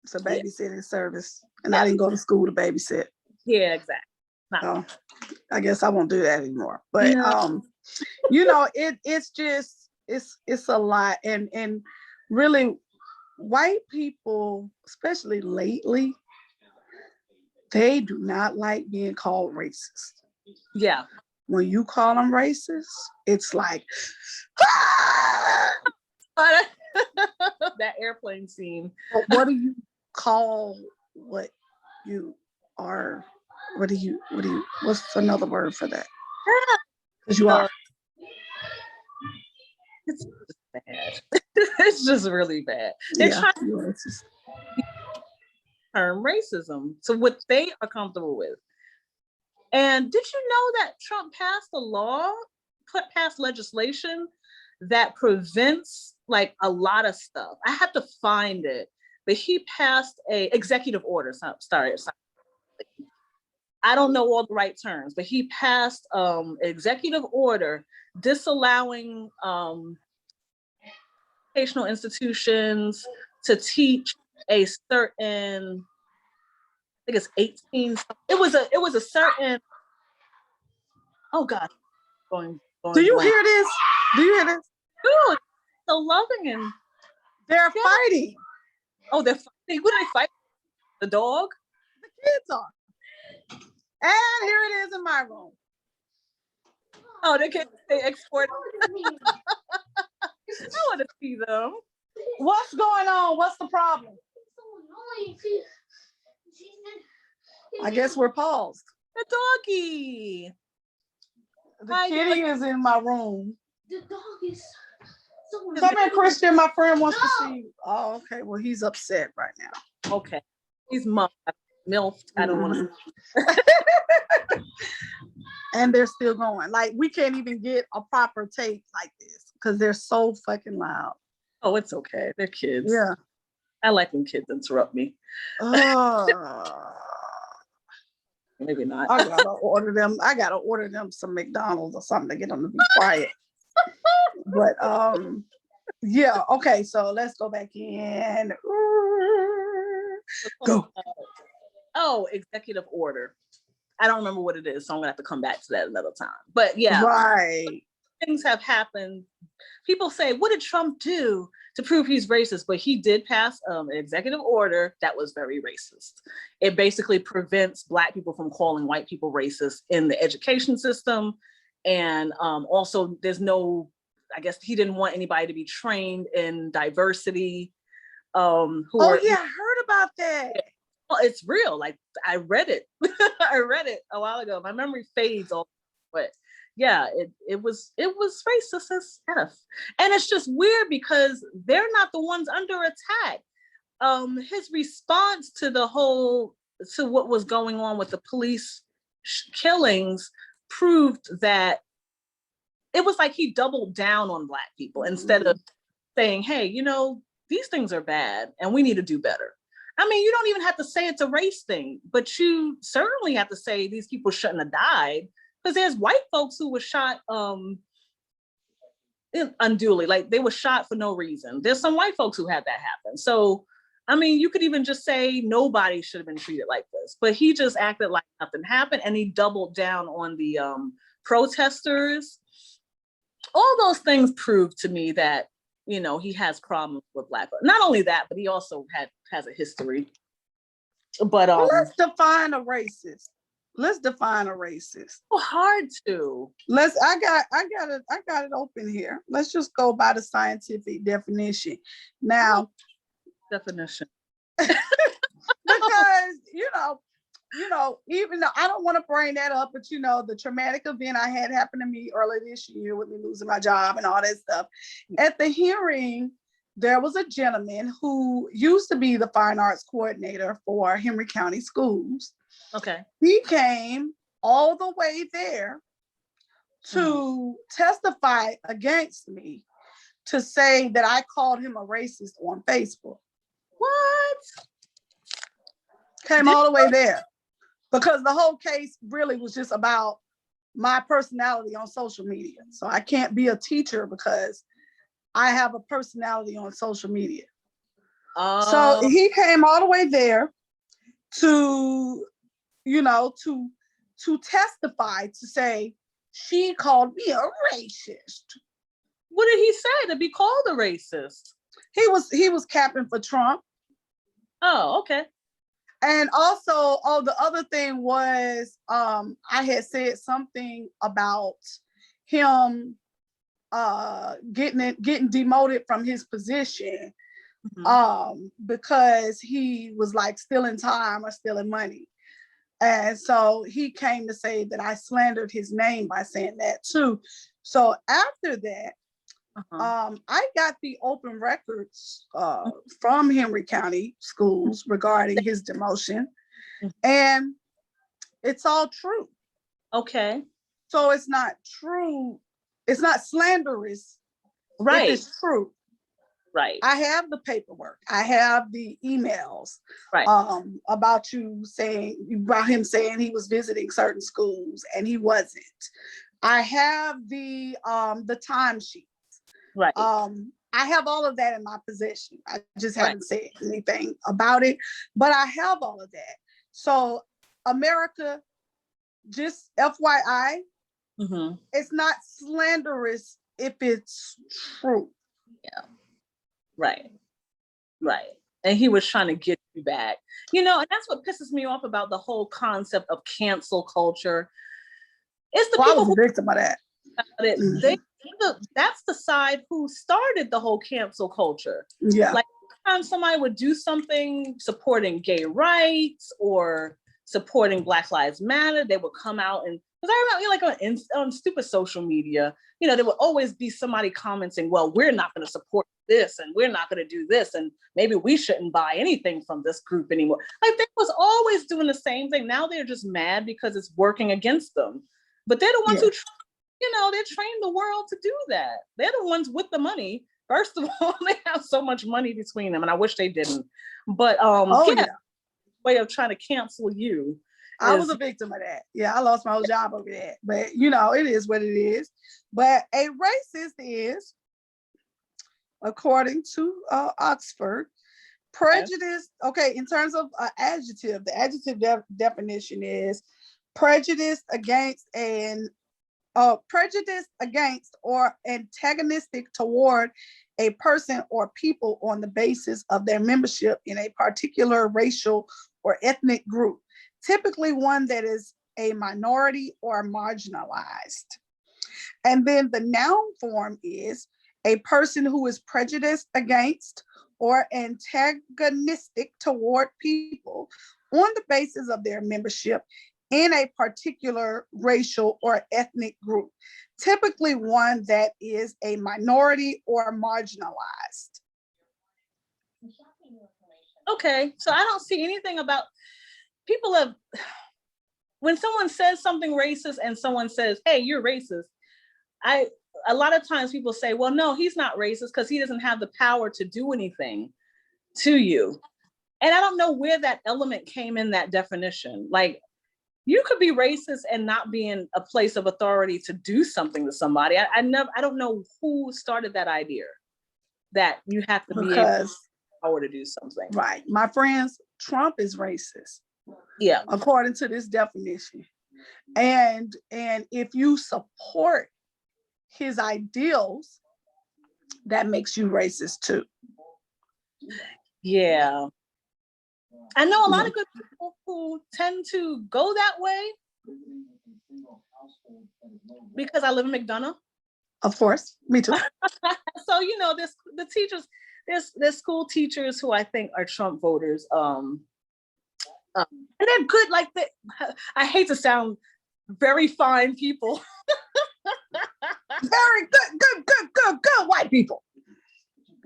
it's a babysitting service, and I didn't go to school to babysit. Yeah, exactly. So I guess I won't do that anymore. But it's just it's a lot, and really, white people, especially lately, they do not like being called racist. Yeah. When you call them racist, it's like, that airplane scene. What are you call what you are. What's another word for that? Because you are. It's just bad. It's just really bad. They're Yeah. trying to term racism to what they are comfortable with. And did you know that Trump passed legislation that prevents like a lot of stuff? I have to find it, but he passed a executive order. Sorry. I don't know all the right terms, but he passed an executive order disallowing educational institutions to teach a certain, I think it's 18. It was a certain, oh God, going Do you blank. hear this? Do you hear this? Dude, so loving and they're fighting. Oh, they're fighting. Who do they fight? The dog? The kids are. And here it is in my room. Oh, they export. I want to see them. What's going on? What's the problem? I guess we're paused. The doggy. The kitty is in my room. The dog is so Come here, Christian. My friend wants to see you. Oh, okay. Well, he's upset right now. Okay. He's milfed. I don't want to. And they're still going. Like, we can't even get a proper tape like this because they're so fucking loud. Oh, it's okay. They're kids. Yeah. I like when kids interrupt me. Maybe not. I gotta order them some McDonald's or something to get them to be quiet. But yeah, okay, so let's go back in. Go. Oh, executive order. I don't remember what it is, so I'm gonna have to come back to that another time. But yeah, right. Things have happened. People say, what did Trump do to prove he's racist? But he did pass an executive order that was very racist. It basically prevents Black people from calling white people racist in the education system. And also there's no, I guess he didn't want anybody to be trained in diversity. I heard about that. Well, it's real. Like, I read it. I read it a while ago. My memory fades all, but yeah, it was racist as F. And it's just weird because they're not the ones under attack. His response to what was going on with the police killings proved that it was like he doubled down on Black people instead of saying, hey, these things are bad and we need to do better. I mean, you don't even have to say it's a race thing, but you certainly have to say these people shouldn't have died, because there's white folks who were shot unduly, like they were shot for no reason. There's some white folks who had that happen. So, I mean, you could even just say nobody should have been treated like this, but he just acted like nothing happened, and he doubled down on the protesters. All those things proved to me that he has problems with Black folks. Not only that, but he also has a history. But let's define a racist. So hard to. I got it open here. Let's just go by the scientific definition. Now, definition. Because even though I don't want to bring that up, but the traumatic event I had happen to me earlier this year with me losing my job and all that stuff. At the hearing, there was a gentleman who used to be the fine arts coordinator for Henry County Schools. Okay. He came all the way there to testify against me, to say that I called him a racist on Facebook. What? Came all the way there. Because the whole case really was just about my personality on social media. So I can't be a teacher because I have a personality on social media. So he came all the way there to testify, to say she called me a racist. What did he say to be called a racist? He was capping for Trump. Oh, okay. And also, the other thing was, I had said something about him getting demoted from his position because he was like stealing time or stealing money. And so he came to say that I slandered his name by saying that too. So after that, I got the open records from Henry County Schools regarding his demotion, and it's all true. Okay. So it's not true. It's not slanderous. Right. If it's true. Right. I have the paperwork. I have the emails about him saying he was visiting certain schools and he wasn't. I have the timesheets. Right. I have all of that in my possession. I just haven't said anything about it, but I have all of that. So America, just FYI, it's not slanderous if it's true. Yeah. Right. Right. And he was trying to get you back. And that's what pisses me off about the whole concept of cancel culture. It's the people I was a victim of that. That's the side who started the whole cancel culture. Yeah. Like anytime somebody would do something supporting gay rights or supporting Black Lives Matter, they would come out and, because I remember like on stupid social media, there would always be somebody commenting, well, we're not going to support this and we're not going to do this and maybe we shouldn't buy anything from this group anymore. Like they was always doing the same thing. Now they're just mad because it's working against them. But they're the ones who, they trained the world to do that. They're the ones with the money. First of all, they have so much money between them, and I wish they didn't. But way of trying to cancel you. I was a victim of that. Yeah, I lost my whole job over that. But it is what it is. But a racist is, according to Oxford, prejudice. Okay, in terms of adjective, the adjective definition is prejudice against or antagonistic toward a person or people on the basis of their membership in a particular racial or ethnic group, typically one that is a minority or marginalized. And then the noun form is a person who is prejudiced against or antagonistic toward people on the basis of their membership in a particular racial or ethnic group, typically one that is a minority or marginalized. Okay, so I don't see anything about when someone says something racist and someone says, hey, you're racist, a lot of times people say, well, no, he's not racist because he doesn't have the power to do anything to you. And I don't know where that element came in that definition. Like, you could be racist and not be in a place of authority to do something to somebody. I don't know who started that idea that you have to be able power to do something. Right. My friends, Trump is racist. Yeah. According to this definition. And if you support his ideals, that makes you racist too. Yeah. I know a lot of good people who tend to go that way because I live in McDonough. Of course, me too. So, there's the teachers, there's school teachers who I think are Trump voters. And they're good, like I hate to sound very fine people. Very good white people.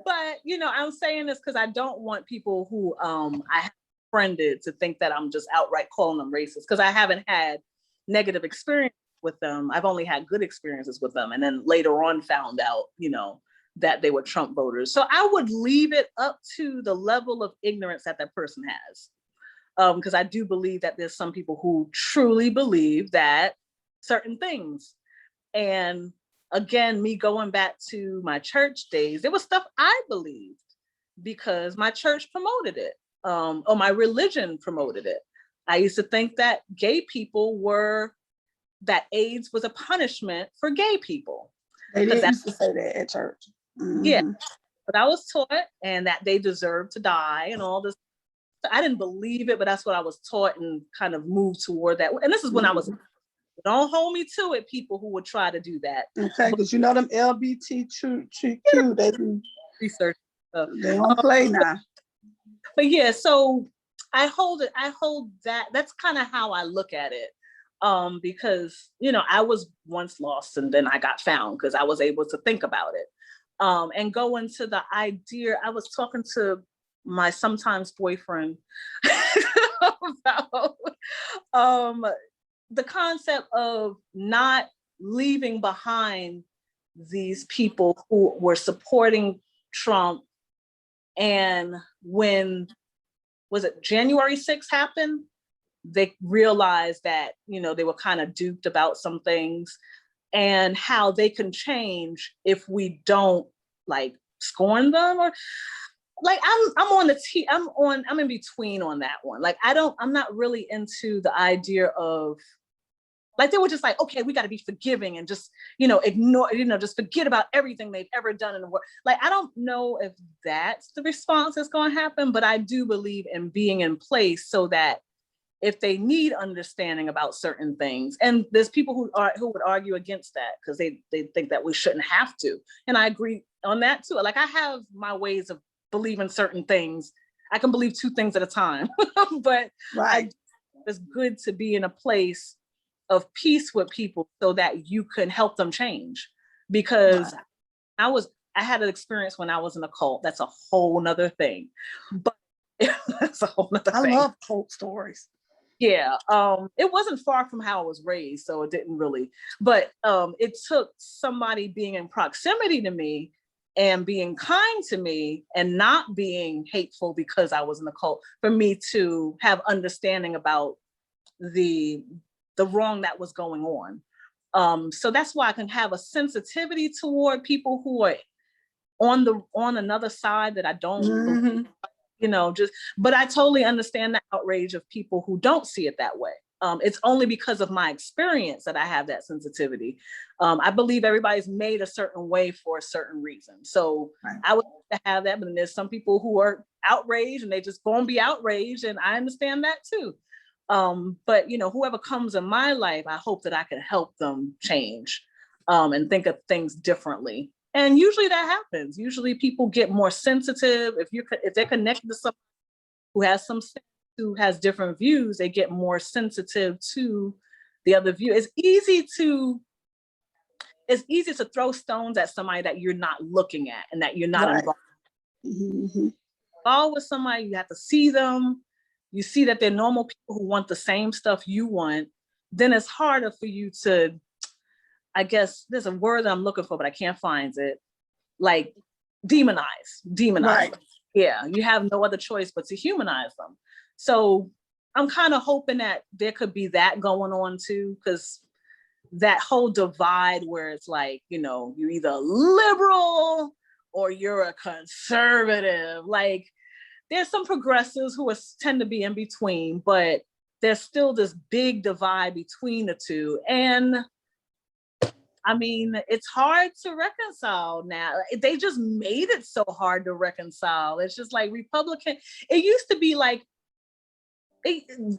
But, I'm saying this because I don't want people who I have befriended to think that I'm just outright calling them racist, because I haven't had negative experience with them. I've only had good experiences with them. And then later on found out, that they were Trump voters. So I would leave it up to the level of ignorance that person has. Because I do believe that there's some people who truly believe that certain things. And again, me going back to my church days, there was stuff I believed because my church promoted it, or my religion promoted it. I used to think that that AIDS was a punishment for gay people. They didn't used to say that at church. Mm-hmm. Yeah, but I was taught, and that they deserved to die and all this. I didn't believe it, but that's what I was taught and kind of moved toward that. And this is when I was, don't hold me to it, people who would try to do that. Okay, because them LGBTQ, they do research. They don't play now. But yeah, so I hold that. That's kind of how I look at it. Because I was once lost and then I got found because I was able to think about it. And go into the idea. I was talking to my sometimes boyfriend about the concept of not leaving behind these people who were supporting Trump. And when was it January 6th happened, they realized that, they were kind of duped about some things and how they can change if we don't like scorn them or like I'm in between on that one. Like I'm not really into the idea of like they were just like, okay, we got to be forgiving and just, ignore, just forget about everything they've ever done in the world. Like, I don't know if that's the response that's going to happen, but I do believe in being in place so that if they need understanding about certain things, and there's people who would argue against that because they think that we shouldn't have to. And I agree on that too. Like I have my ways of believing certain things. I can believe two things at a time, but Right. It's good to be in a place of peace with people so that you can help them change. Because right. I had an experience when I was in a cult. That's a whole nother thing. But that's a whole nother thing. I love cult stories. Yeah. It wasn't far from how I was raised, so it didn't really, but it took somebody being in proximity to me and being kind to me and not being hateful because I was in a cult for me to have understanding about the wrong that was going on. So that's why I can have a sensitivity toward people who are on another side that I don't believe, but I totally understand the outrage of people who don't see it that way. It's only because of my experience that I have that sensitivity. I believe everybody's made a certain way for a certain reason. So right. I would like to have that, but then there's some people who are outraged and they just gonna be outraged, and I understand that too. But whoever comes in my life, I hope that I can help them change and think of things differently. And usually that happens. Usually people get more sensitive. If they're connected to someone who has who has different views, they get more sensitive to the other view. It's easy to throw stones at somebody that you're not looking at and that you're not involved. Mm-hmm. Involved with somebody, you have to see them. You see that they're normal people who want the same stuff you want. Then it's harder for you to, I guess there's a word that I'm looking for, but I can't find it. Like demonize. Right. Yeah, you have no other choice but to humanize them. So I'm kind of hoping that there could be that going on too, because that whole divide where it's like, you're either liberal or you're a conservative. Like there's some progressives who tend to be in between, but there's still this big divide between the two. And I mean, it's hard to reconcile now. They just made it so hard to reconcile. It's just like Republican. It used to be like,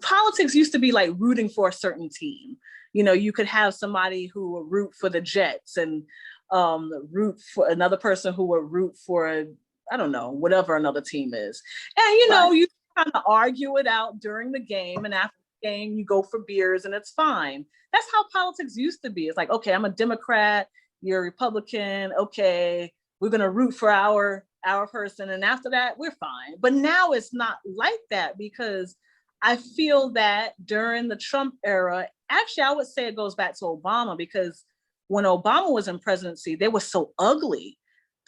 politics used to be like rooting for a certain team. You could have somebody who would root for the Jets and root for another person who would root for, I don't know, whatever another team is. And, you kind of argue it out during the game, and after the game, you go for beers and it's fine. That's how politics used to be. It's like, okay, I'm a Democrat, you're a Republican. Okay, we're going to root for our person. And after that, we're fine. But now it's not like that, because I feel that during the Trump era, actually, I would say it goes back to Obama, because when Obama was in presidency, they were so ugly.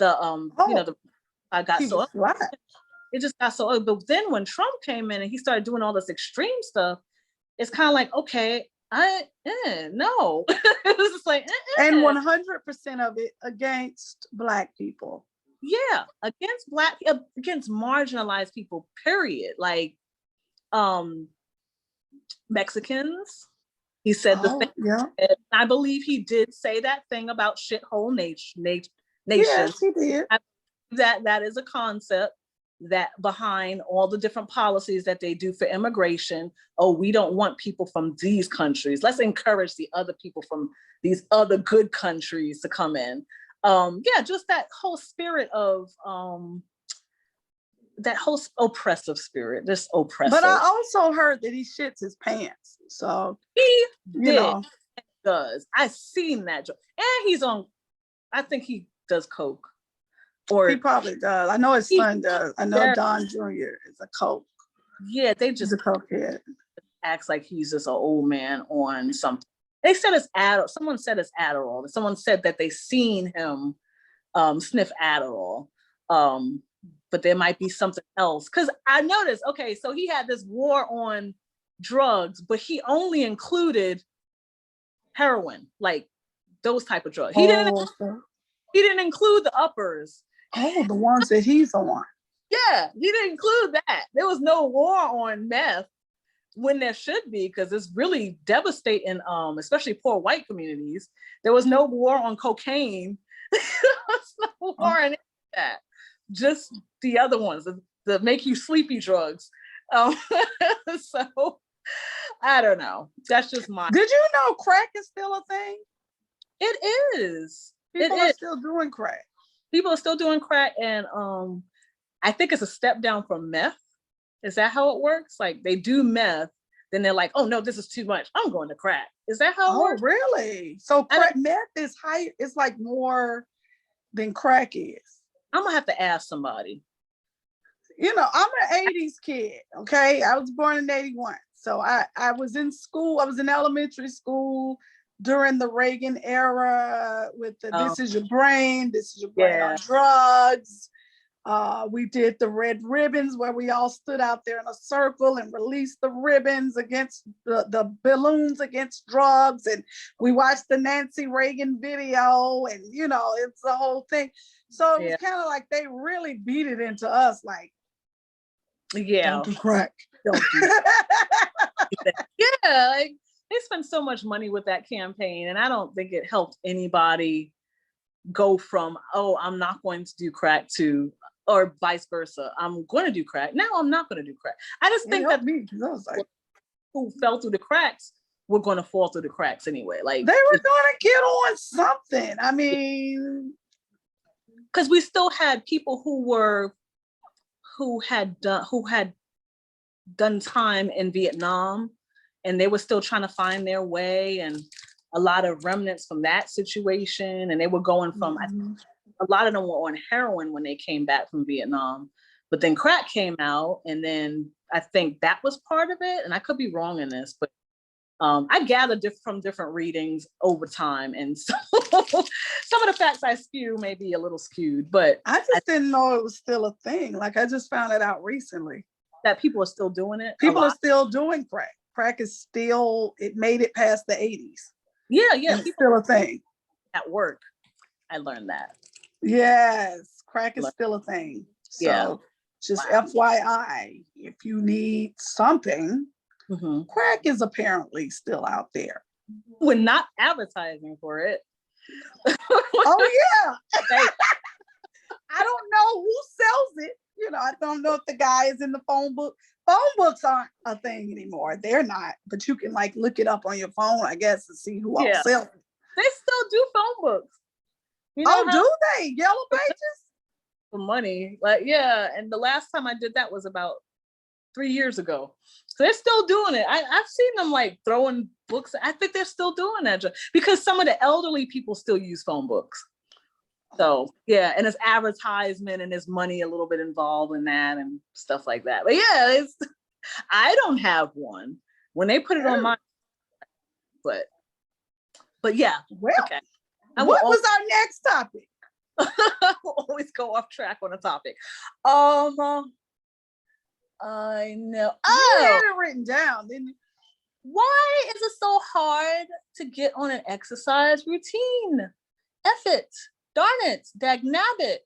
I got so ugly. It just got so ugly. But then when Trump came in and he started doing all this extreme stuff, it's kind of like, okay, no. It was just like, and 100% of it against Black people. Yeah, against marginalized people, period. Like Mexicans. He said the thing. Yeah. I believe he did say that thing about shithole nation. Yes, he did. That is a concept that behind all the different policies that they do for immigration. Oh, we don't want people from these countries. Let's encourage the other people from these other good countries to come in. Just that whole spirit of that whole oppressive spirit, just oppressive. But I also heard that he shits his pants. So he you know, does. I seen that, and he's on. I think he does coke, or he probably does. I know his son does. I know Don Jr. is a coke. Yeah, they He's just a cokehead. acts like he's just an old man on something. They said it's Adderall. Someone said it's Adderall. Someone said that they seen him sniff Adderall. But there might be something else. Because I noticed, okay, so he had this war on drugs, but he only included heroin, like those type of drugs. He didn't include the uppers. Oh, the ones that he's on. Yeah, he didn't include that. There was no war on meth when there should be, because it's really devastating, especially poor white communities. There was no war on cocaine. There was no war on that. Just the other ones, the make you sleepy drugs. So I don't know. That's just my. Did you know crack is still a thing? It is. People are still doing crack. People are still doing crack, and I think it's a step down from meth. Is that how it works? Like they do meth, then they're like, oh no, this is too much. I'm going to crack. Is that how it works? Oh, really? So crack meth is high, it's like more than crack is. I'm gonna have to ask somebody. You know, I'm an 80s kid, okay? I was born in 81. So I was in school, I was in elementary school during the Reagan era with the This Is Your Brain on drugs. We did the red ribbons where we all stood out there in a circle and released the ribbons against the balloons against drugs. And we watched the Nancy Reagan video, and you know, it's the whole thing. So it was kind of like they really beat it into us, like, don't do crack. Don't do that. Yeah, like they spent so much money with that campaign, and I don't think it helped anybody go from, oh, I'm not going to do crack to, or vice versa. I'm going to do crack. Now I'm not going to do crack. I just think that who fell through the cracks were going to fall through the cracks anyway. Like they were going to get on something. I mean, because we still had people who had done time in Vietnam, and they were still trying to find their way, and a lot of remnants from that situation, and they were going from, a lot of them were on heroin when they came back from Vietnam, but then crack came out, and then I think that was part of it, and I could be wrong in this, but I gathered from different readings over time, and so some of the facts I spew may be a little skewed, but I just didn't know it was still a thing. Like I just found it out recently. That people are still doing it. People are still doing crack. Crack is still, it made it past the 80s. Yeah. It's still a thing. At work, I learned that. Yes, crack is still a thing. So just FYI, if you need something, crack is apparently still out there. We're not advertising for it. Oh yeah. I don't know who sells it. You know, I don't know if the guy is in the phone book. Phone books aren't a thing anymore. They're not, but you can like look it up on your phone, I guess, to see who else sells it. They still do phone books. You know do they? Yellow Pages? For money. Like, yeah. And the last time I did that was about 3 years ago. So they're still doing it. I've seen them like throwing books. I think they're still doing that because some of the elderly people still use phone books. So yeah, and it's advertisement and there's money a little bit involved in that and stuff like that. But yeah, I don't have one. When they put it on my, but yeah. Well, okay. What was our next topic? I will always go off track on a topic. I know. You had it written down, didn't you? Why is it so hard to get on an exercise routine? F it. Darn it. Dagnabbit.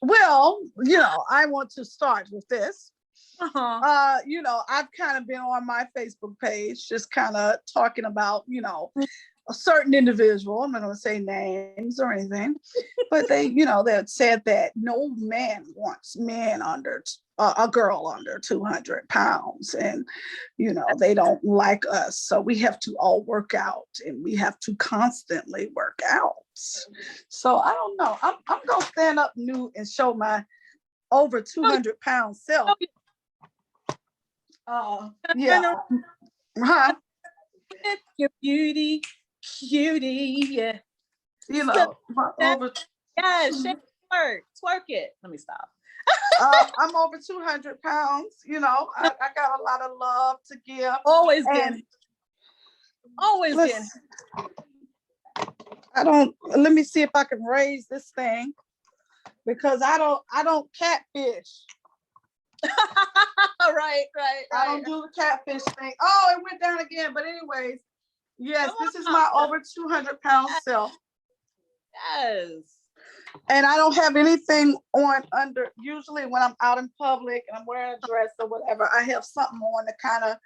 Well, you know, I want to start with this. You know, I've kind of been on my Facebook page, just kind of talking about, you know, a certain individual. I'm not going to say names or anything, but they, you know, they said that no man wants men under a girl under 200 pounds, and you know they don't like us, so we have to all work out, and we have to constantly work out. So I don't know. I'm gonna stand up nude and show my over 200 pounds self. Yeah. Huh? Your beauty, cutie, yeah. You know, over. Yeah, twerk it. Let me stop. I'm over 200 pounds. You know, I got a lot of love to give. Always And getting, always getting. Let me see if I can raise this thing because I don't catfish. Right. I don't do the catfish thing. Oh, it went down again. But anyways, yes, this is my over 200 pound self. Yes. And I don't have anything on under. Usually when I'm out in public and I'm wearing a dress or whatever, I have something on to kind of,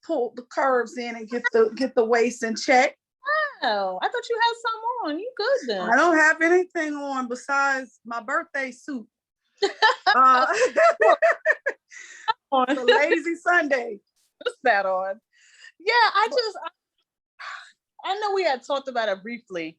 pull the curves in and get the waist in check. Oh, I thought you had something on. You good then? I don't have anything on besides my birthday suit. The lazy Sunday. What's that on? Yeah, I know we had talked about it briefly,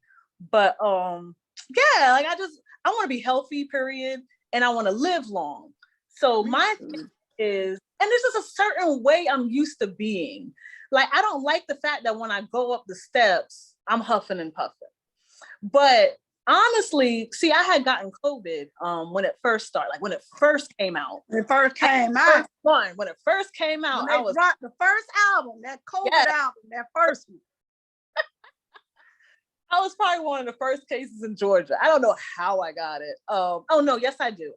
but yeah, like I want to be healthy, period, and I want to live long. So my thing is, and this is a certain way I'm used to being. Like I don't like the fact that when I go up the steps, I'm huffing and puffing. But honestly, see, I had gotten COVID when it first started, like when it first came out. When it first came out. When it first came out, when they dropped the first album, that COVID album, that first one. I was probably one of the first cases in Georgia. I don't know how I got it. Oh no, yes, I do.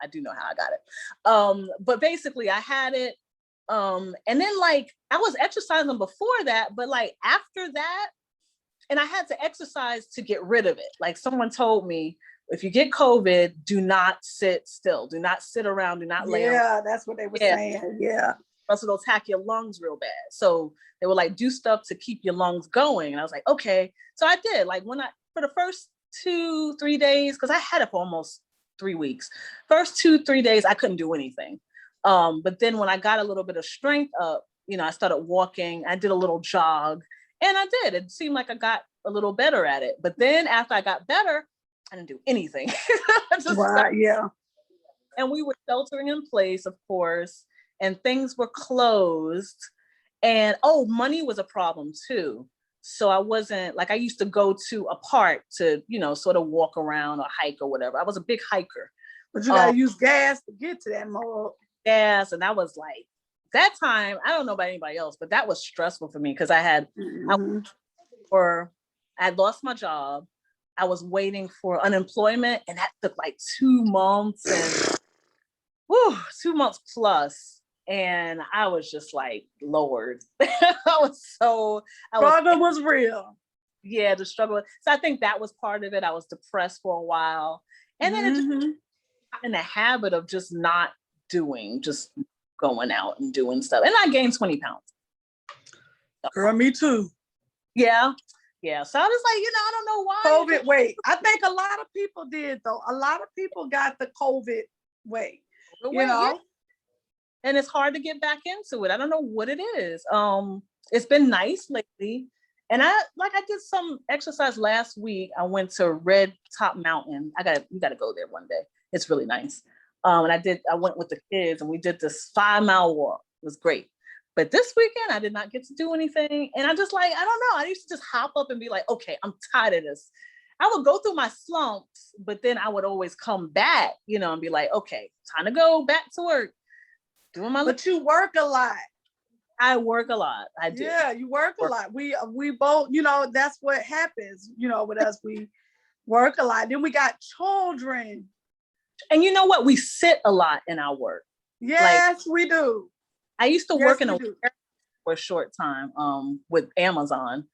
I do know how I got it. But basically I had it. And then like I was exercising before that, but like after that, and I had to exercise to get rid of it. Like someone told me, if you get COVID, do not sit still. Do not sit around. Do not lay around. Yeah, that's what they were saying. Yeah. Else it'll attack your lungs real bad. So they were like, do stuff to keep your lungs going. And I was like, okay. So I did. Like for the first 2-3 days, because I had it for almost 3 weeks. First 2-3 days, I couldn't do anything. But then when I got a little bit of strength up, I started walking. I did a little jog. And I did. It seemed like I got a little better at it. But then after I got better, I didn't do anything. Right, yeah. And we were sheltering in place, of course, and things were closed. And money was a problem too. So I wasn't like, I used to go to a park to, sort of walk around or hike or whatever. I was a big hiker. But you gotta use gas to get to that mall. Gas, and that was like, that time, I don't know about anybody else, but that was stressful for me because I had lost my job. I was waiting for unemployment, and that took like 2 months and 2 months plus. And I was just like, Lord, struggle was real. Yeah, the struggle. So I think that was part of it. I was depressed for a while. And then it just got in the habit of just not doing, just going out and doing stuff. And I gained 20 pounds. Girl, me too. Yeah. Yeah. So I was like, I don't know why. COVID weight. I think a lot of people did though. A lot of people got the COVID weight. Yeah. And it's hard to get back into it. I don't know what it is. It's been nice lately. And I did some exercise last week. I went to Red Top Mountain. You gotta go there one day. It's really nice. And I went with the kids and we did this 5-mile walk. It was great. But this weekend I did not get to do anything. And I just like, I don't know. I used to just hop up and be like, okay, I'm tired of this. I would go through my slumps, but then I would always come back, and be like, okay, time to go back to work. But you work a lot. I work a lot. I do. Yeah, you work a lot. We both, that's what happens, with us. We work a lot. Then we got children. And you know what? We sit a lot in our work. Yes, we do. I used to work in for a short time with Amazon.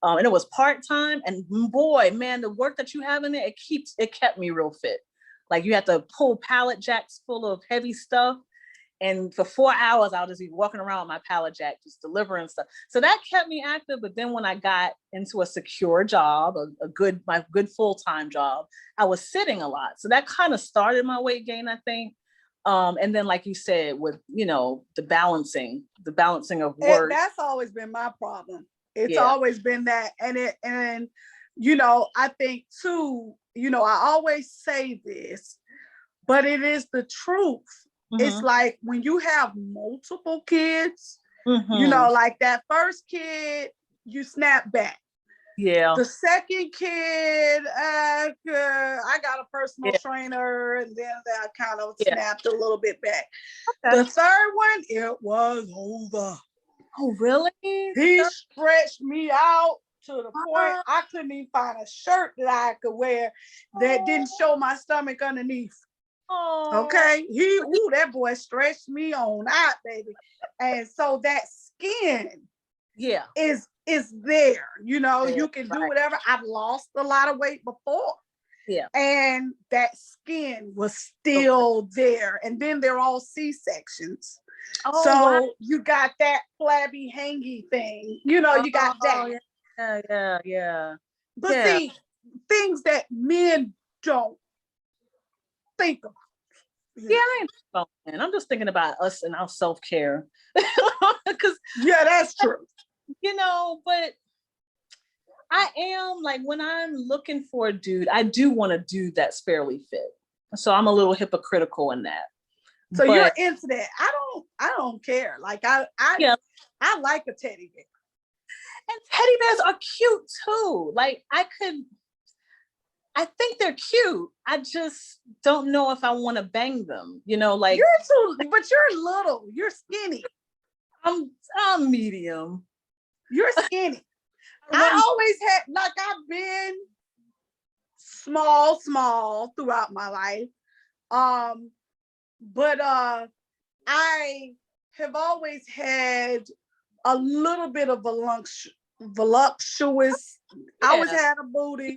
And it was part-time. And boy, man, the work that you have in there, it kept me real fit. Like you had to pull pallet jacks full of heavy stuff. And for 4 hours, I'll just be walking around with my pallet jack, just delivering stuff. So that kept me active. But then when I got into a secure job, my good full-time job, I was sitting a lot. So that kind of started my weight gain, I think. And then, like you said, with, the balancing of work. That's always been my problem. It's always been that. And I think too, I always say this, but it is the truth. It's Mhm. like when you have multiple kids, you Mhm. know, like that first kid, you snap back. Yeah. The second kid, I got a personal Yeah. trainer, and then I kind of Yeah. snapped a little bit back. Okay. The third one, it was over. Oh, really? He stretched me out to the point Uh, I couldn't even find a shirt that I could wear that didn't show my stomach underneath. Oh. Okay, that boy stretched me on out, baby. And so that skin Yeah. is there. You know, Yeah, you can do right. whatever. I've lost a lot of weight before, Yeah. and that skin was still there. And then they're all C-sections. Oh, So wow. you got that flabby, hangy thing. You know, you got that. Yeah. But Yeah. see, things that men don't think about. You Yeah, know? I ain't thinking about men. I'm just thinking about us and our self-care. Because, Yeah, that's true. but I am like, when I'm looking for a dude, I do want a dude that's fairly fit. So I'm a little hypocritical in that. So but you're into that. I don't care. Like yeah, I like a teddy bear. and teddy bears are cute too. Like I think they're cute. I just don't know if I want to bang them. Like But you're little. You're skinny. I'm medium. You're skinny. I run- I always had, like, I've been small throughout my life. But I have always had a little bit of voluptuous. I always yeah. had a booty.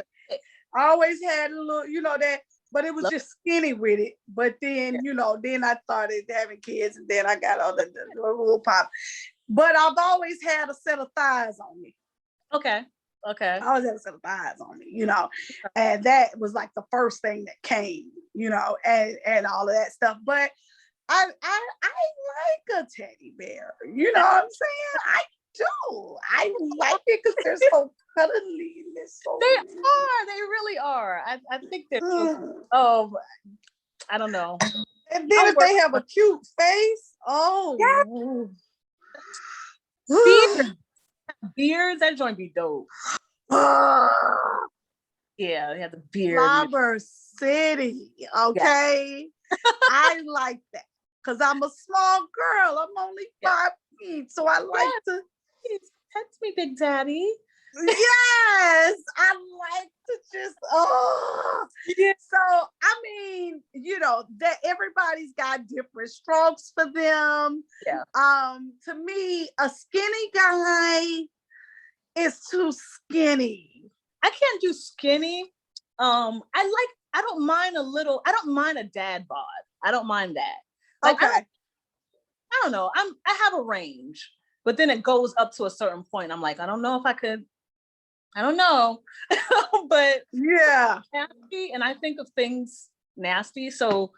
I always had a little, that, but it was just skinny with it. But then, then I started having kids, and then I got all the little pop. But I've always had a set of thighs on me. Okay. I always had a set of thighs on me, and that was like the first thing that came, and all of that stuff. But I like a teddy bear. You know what I'm saying? I do. I like it because they're so cuddly. They are. They really are. I think they're cute. Oh, I don't know. And then if they have a cute face, beards, that joint be dope. Yeah, they have the beard. Slobber City, okay? I like that because I'm a small girl. I'm only 5 feet, so I like to. Text me, Big Daddy. Yes, I like to just Yeah. So I mean, that everybody's got different strokes for them. Yeah. To me, a skinny guy is too skinny. I can't do skinny. I don't mind a dad bod. I don't mind that. Like, okay. I don't know. I have a range, but then it goes up to a certain point. I'm like, I don't know if I could. I don't know. But yeah, nasty, and I think of things nasty. So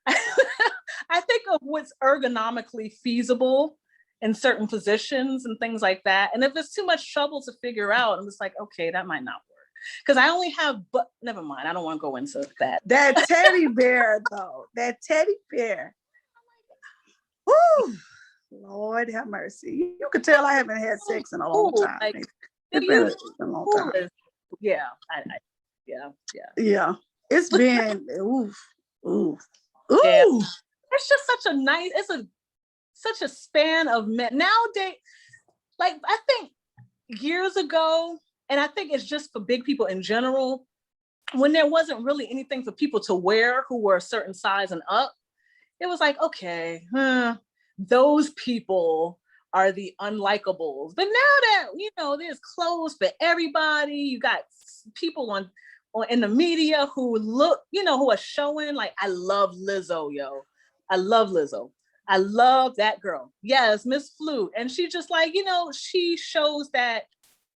I think of what's ergonomically feasible in certain positions and things like that. And if it's too much trouble to figure out, I'm just like, okay, that might not work. Because I only have, but never mind. I don't want to go into that. That teddy bear, though. That teddy bear. Woo! Lord have mercy. You could tell I haven't had sex in a long time. Like, it's been a long time. Yeah. Yeah. It's been oof. Yeah. It's just such a span of men nowadays. Like, I think years ago, and I think it's just for big people in general, when there wasn't really anything for people to wear who were a certain size and up, it was like, okay, those people are the unlikables. But now that, there's clothes for everybody, you got people on in the media who look, who are showing, like, I love Lizzo, yo. I love Lizzo. I love that girl. Yes, Miss Flute. And she just like, she shows that,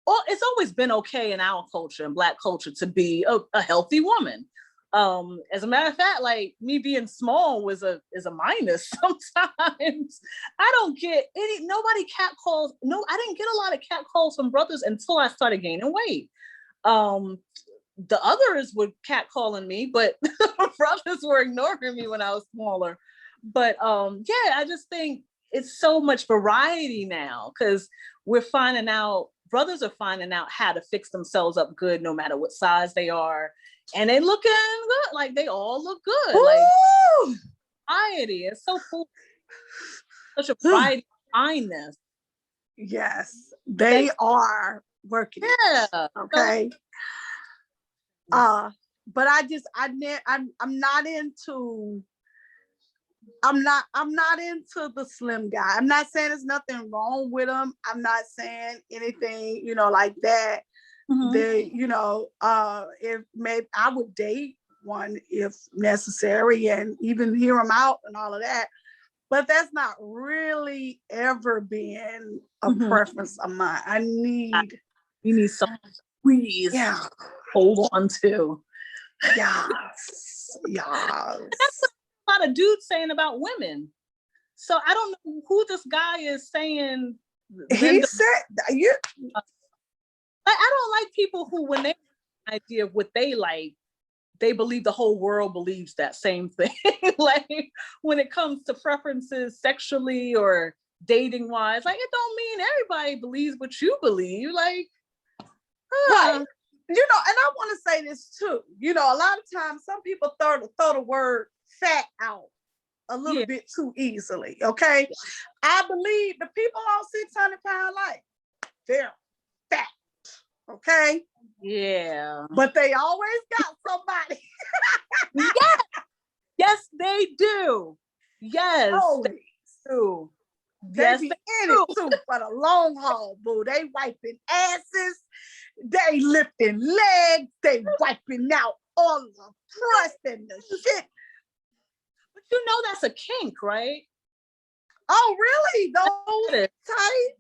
well, it's always been okay in our culture and Black culture to be a healthy woman. As a matter of fact, like, me being small is a minus sometimes. I don't get nobody cat calls. No, I didn't get a lot of cat calls from brothers until I started gaining weight. the others were catcalling me, but brothers were ignoring me when I was smaller. But yeah, I just think it's so much variety now because we're finding out, brothers are finding out how to fix themselves up good no matter what size they are. And they looking good, like they all look good. Ooh! Like variety. It's so cool. Such a variety of kindness. Yes, they are working. Yeah. Okay. But I'm not into I'm not into the slim guy. I'm not saying there's nothing wrong with him. I'm not saying anything, like that. Mhm. They, if maybe I would date one if necessary and even hear him out and all of that. But that's not really ever been a Mhm. preference of mine. I need, You need some squeeze. yeah, Hold on to. yes, yes. A lot of dudes saying about women. So I don't know who this guy is saying. He said, you. I don't like people who, when they have an idea of what they like, they believe the whole world believes that same thing. Like when it comes to preferences sexually or dating wise, like it don't mean everybody believes what you believe. Like, Right. And I want to say this too. A lot of times some people throw the word fat out a little bit too easily. Okay. I believe the people on 600-pound life, they're fat. Okay. Yeah. But they always got somebody. Yes. Yes, they do. Yes. Always. They do. They Yes, be they in do. it too for the long haul, boo. They wiping asses. They lifting legs. They wiping out all the crust and the shit. But that's a kink, right? Oh, really? Those type?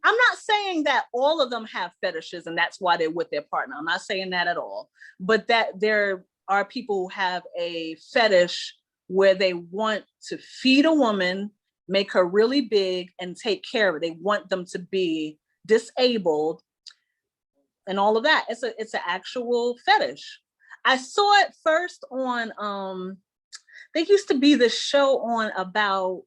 I'm not saying that all of them have fetishes and that's why they're with their partner. I'm not saying that at all. But that there are people who have a fetish where they want to feed a woman, make her really big, and take care of it. They want them to be disabled and all of that. It's an actual fetish. I saw it first on there used to be this show on about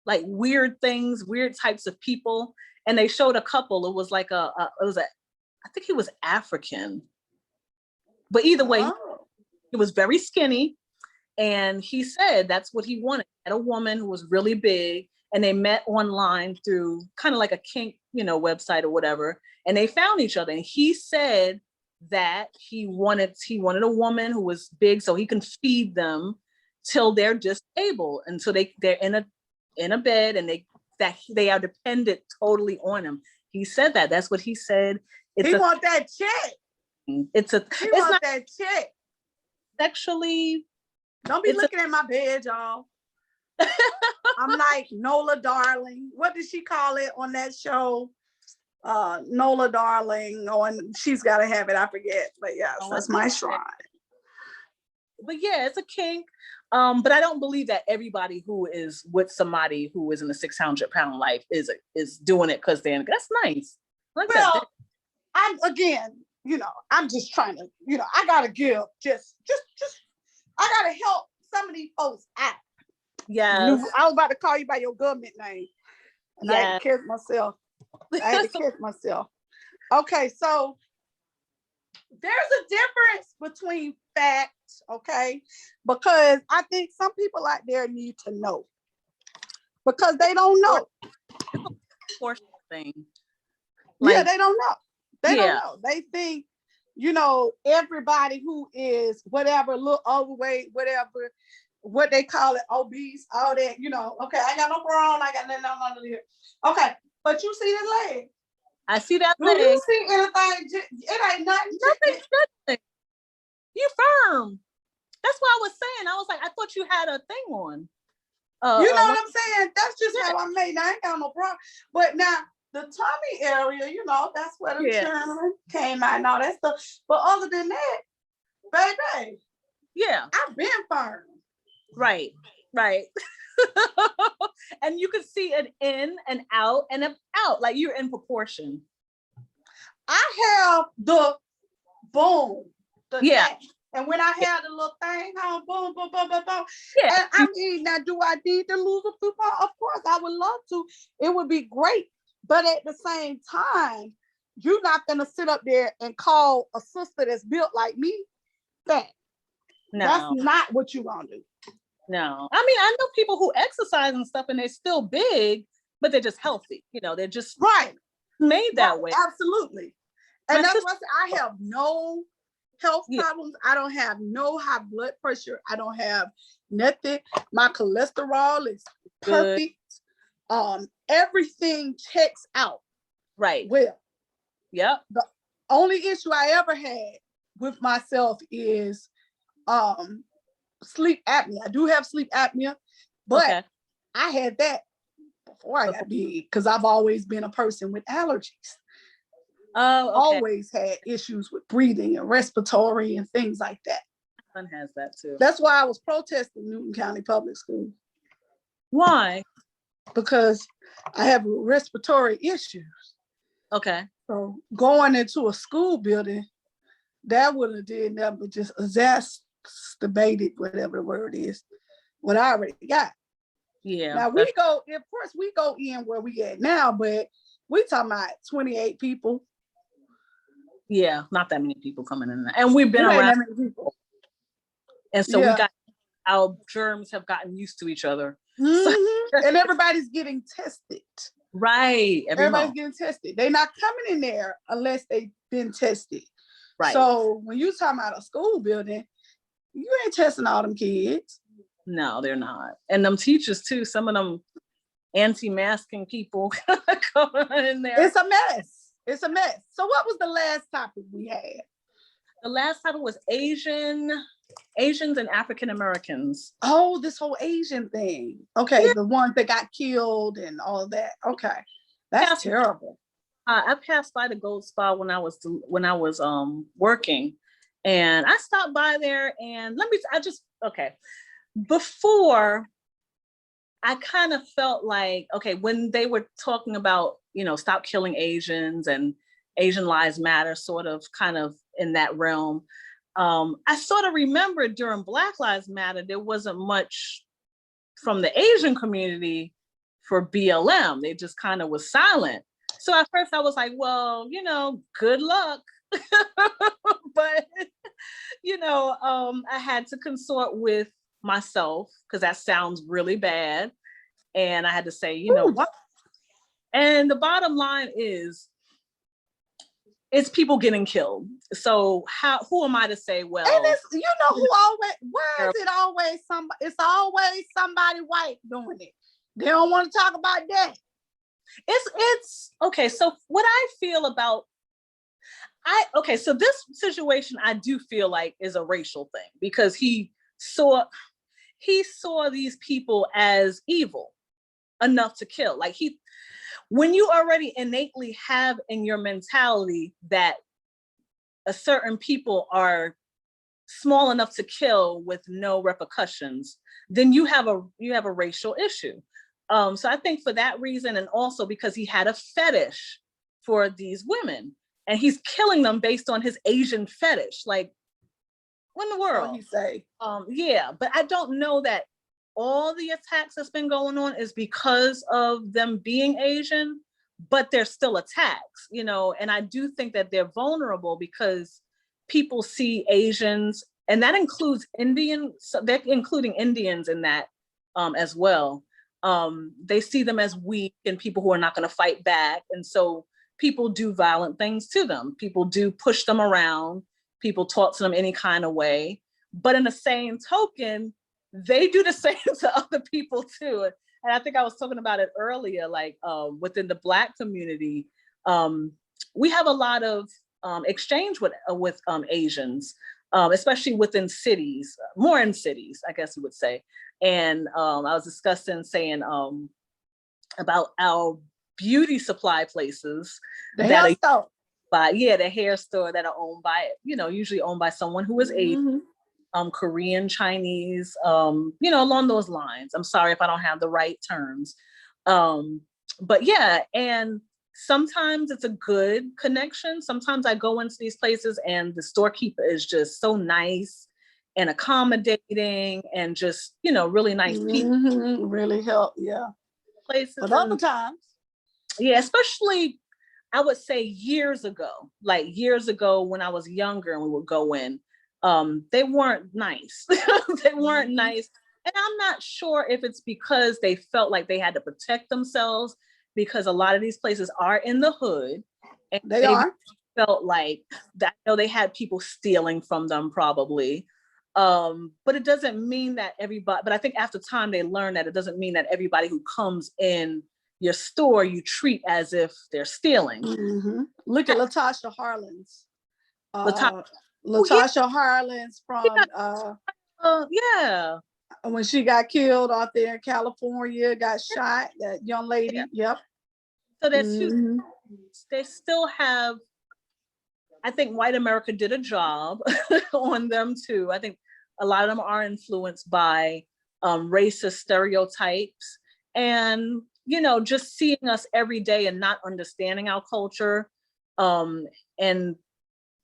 like weird things, weird types of people, and they showed a couple. It was like I think he was African, but either way, he was very skinny, and he said that's what he wanted. He had a woman who was really big, and they met online through kind of like a kink, website or whatever, and they found each other. And he said that he wanted a woman who was big so he can feed them till they're disabled, and so they're in a bed and they are dependent totally on him. He said that's what he said. He want that chick. It's not that chick. Sexually. Don't be looking at my bed, y'all. I'm like Nola Darling. What did she call it on that show? Nola Darling on She's Gotta Have It. I forget. But yes, that's my shrine. But yeah, it's a kink. But I don't believe that everybody who is with somebody who is in a 600-pound life is doing it because that's nice. I'm I'm just trying to, I gotta give just I gotta help some of these folks out. Yeah. I was about to call you by your government name. And I had to catch myself. Okay, so there's a difference between facts, okay? Because I think some people out there need to know. Because they don't know. Thing. They don't know. They don't know. They think, everybody who is whatever, a little overweight, whatever, what they call it, obese, all that, okay, I got no brawn, I got nothing under here. Okay, but you see the leg. I see that leg. Do you see anything? It ain't nothing. Nothing. You firm. That's what I was saying. I was like, I thought you had a thing on. You know what I'm saying? That's just how I'm made. I ain't got no problem. But now, the tummy area, that's where the children came out and all that stuff. But other than that, baby, I've been firm. Right. And you could see it in and out and out, like you're in proportion. I have the boom. Yeah. that. And when I had the little thing on, boom, boom, boom, boom, boom. Yeah. And I mean, now do I need to lose a few pounds? Of course, I would love to. It would be great. But at the same time, you're not gonna sit up there and call a sister that's built like me fat. No. That's not what you gonna do. No. I mean, I know people who exercise and stuff and they're still big, but they're just healthy. You know, they're just Right. made that Right. way. Absolutely. And My that's sister- what I have no health Yeah. problems. I don't have no high blood pressure. I don't have nothing. My cholesterol is perfect. Everything checks out Right. well. Yep. Only issue I ever had with myself is sleep apnea. I do have sleep apnea, but Okay. I had that before I got big because I've always been a person with allergies. Oh, okay. Always had issues with breathing and respiratory and things like that. My son has that too. That's why I was protesting Newton County Public School, Why? because I have respiratory issues. Okay. So going into a school building, that would have did nothing but just exacerbated whatever the word is, what I already got. Yeah. Now we go, of course, we go in where we at now, but we talking about 28 people. Yeah, not that many people coming in there. And we've been It ain't around, that many people. and so Yeah. we got our germs have gotten used to each other. Mhm. And everybody's getting tested. Right. Everybody's getting tested. They're not coming in there unless they've been tested. Right. So when you talking about a school building, you ain't testing all them kids. No, they're not. And them teachers too, some of them anti-masking people going in there. It's a mess. It's a mess. So what was the last topic we had? The last topic was Asians and African Americans. Oh, this whole Asian thing. Okay, Yeah. the ones that got killed and all of that. Okay. That's Yeah. terrible. I passed by the Gold Spa when I was working, and I stopped by there. And before I kind of felt like, okay, when they were talking about, stop killing Asians and Asian Lives Matter, sort of kind of in that realm, I sort of remembered during Black Lives Matter, there wasn't much from the Asian community for BLM. They just kind of was silent. So at first I was like, well, good luck. But, I had to consort with myself because that sounds really bad. And I had to say, what? And the bottom line is, it's people getting killed. So who am I to say, well, And it's, why is it always somebody, it's always somebody white doing it. They don't want to talk about that. It's okay. So what I feel about, so this situation I do feel like is a racial thing because he saw these people as evil enough to kill. Like when you already innately have in your mentality that a certain people are small enough to kill with no repercussions, then you have a racial issue. So I think for that reason, and also because he had a fetish for these women, and he's killing them based on his Asian fetish. Like, what in the world? What he say? Yeah, but I don't know that all the attacks that's been going on is because of them being Asian, but they're still attacks, and I do think that they're vulnerable because people see Asians, and that includes Indians, so they're including Indians in that as well. They see them as weak and people who are not going to fight back. And so people do violent things to them. People do push them around. People talk to them any kind of way. But in the same token, they do the same to other people too. And I think I was talking about it earlier, like within the Black community, we have a lot of exchange with Asians, especially within cities, more in cities, I guess you would say. And I was saying about our beauty supply places, The hair store. the hair store that are owned by, usually owned by someone who is Asian, Korean, Chinese, along those lines. I'm sorry if I don't have the right terms. But yeah, and sometimes it's a good connection. Sometimes I go into these places and the storekeeper is just so nice and accommodating and just, really nice people. Really help, yeah. Places. But other times, yeah, especially I would say years ago when I was younger and we would go in, they weren't nice. They weren't nice. And I'm not sure if it's because they felt like they had to protect themselves, because a lot of these places are in the hood and they are. felt like that. They had people stealing from them probably. But it doesn't mean that everybody, but I think after time they learn that it doesn't mean that everybody who comes in your store you treat as if they're stealing. Look at Latasha Harlins. Latasha Harlins from yeah. When she got killed out there in California, got shot, that young lady. Yeah. Yep. So there's they still have, I think white America did a job on them too. I think a lot of them are influenced by racist stereotypes and, just seeing us every day and not understanding our culture. And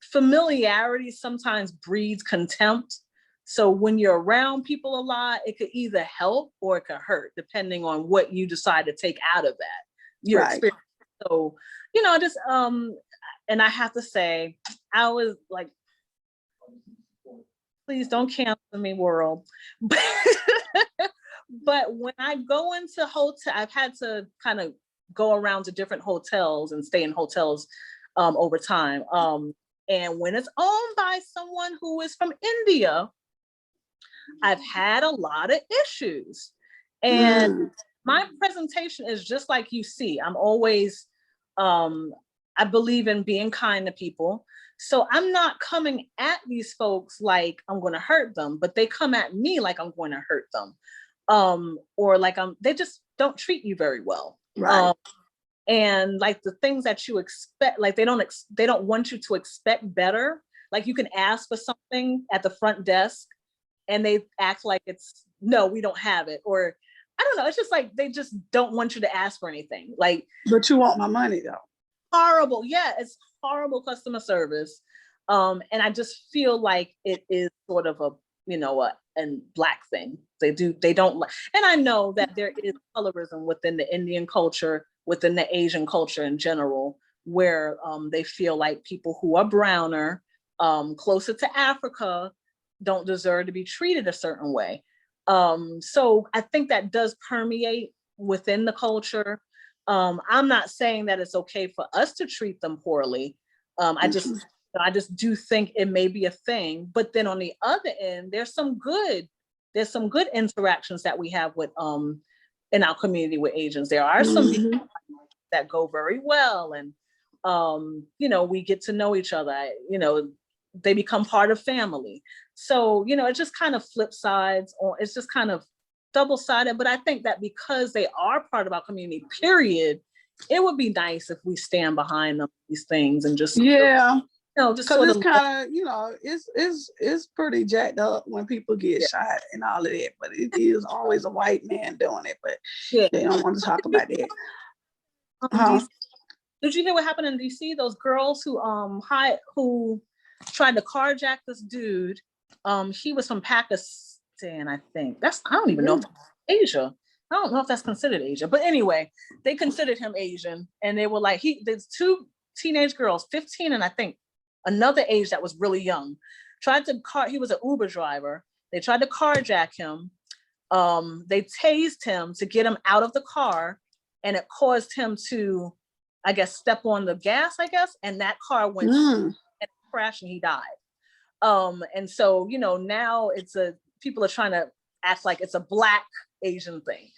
familiarity sometimes breeds contempt. So when you're around people a lot, it could either help or it could hurt, depending on what you decide to take out of that, your experience. So, just, and I have to say, I was like, please don't cancel me, world. But when I go into hotel, I've had to kind of go around to different hotels and stay in hotels over time. And when it's owned by someone who is from India, I've had a lot of issues. And my presentation is just like you see. I'm always, I believe in being kind to people. So I'm not coming at these folks like I'm going to hurt them, but they come at me like I'm going to hurt them. Or like they just don't treat you very well. Right. And like the things that you expect, like they don't want you to expect better. Like you can ask for something at the front desk and they act like no, we don't have it. Or I don't know. It's just like, they just don't want you to ask for anything. Like, but you want my money though. Horrible. Yeah. It's horrible customer service. And I just feel like it is sort of a Black thing. They don't like, and I know that there is colorism within the Indian culture, within the Asian culture in general, where they feel like people who are browner, closer to Africa, don't deserve to be treated a certain way. So I think that does permeate within the culture. I'm not saying that it's okay for us to treat them poorly. I just do think it may be a thing. But then on the other end, there's some good interactions that we have with in our community with Asians. There are some people that go very well, and we get to know each other. They become part of family. So it just kind of flip sides, or it's just kind of double-sided. But I think that because they are part of our community, period, it would be nice if we stand behind them, these things, and just just because it's kind of it's pretty jacked up when people get shot and all of that, but it is always a white man doing it, but they don't want to talk about that. Did you hear what happened in DC? Those girls who tried to carjack this dude. He was from Pakistan, I think. I don't even know if Asia. I don't know if that's considered Asia, but anyway, they considered him Asian, and they were like, there's two teenage girls, 15 and I think another age that was really young, he was an Uber driver. They tried to carjack him. They tased him to get him out of the car, and it caused him to, I guess, step on the gas, and that car went and crashed and he died. And so, now people are trying to act like it's a Black Asian thing.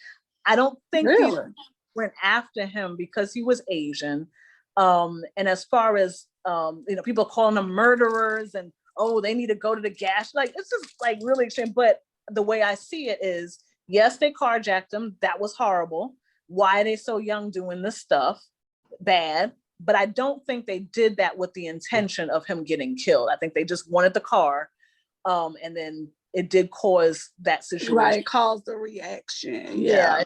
I don't think people went after him because he was Asian. And as far as, people calling them murderers and, they need to go to the gas. Like, it's just like really extreme. But the way I see it is, yes, they carjacked him. That was horrible. Why are they so young doing this stuff? Bad. But I don't think they did that with the intention of him getting killed. I think they just wanted the car. And then it did cause that situation. Right, caused the reaction. Yeah.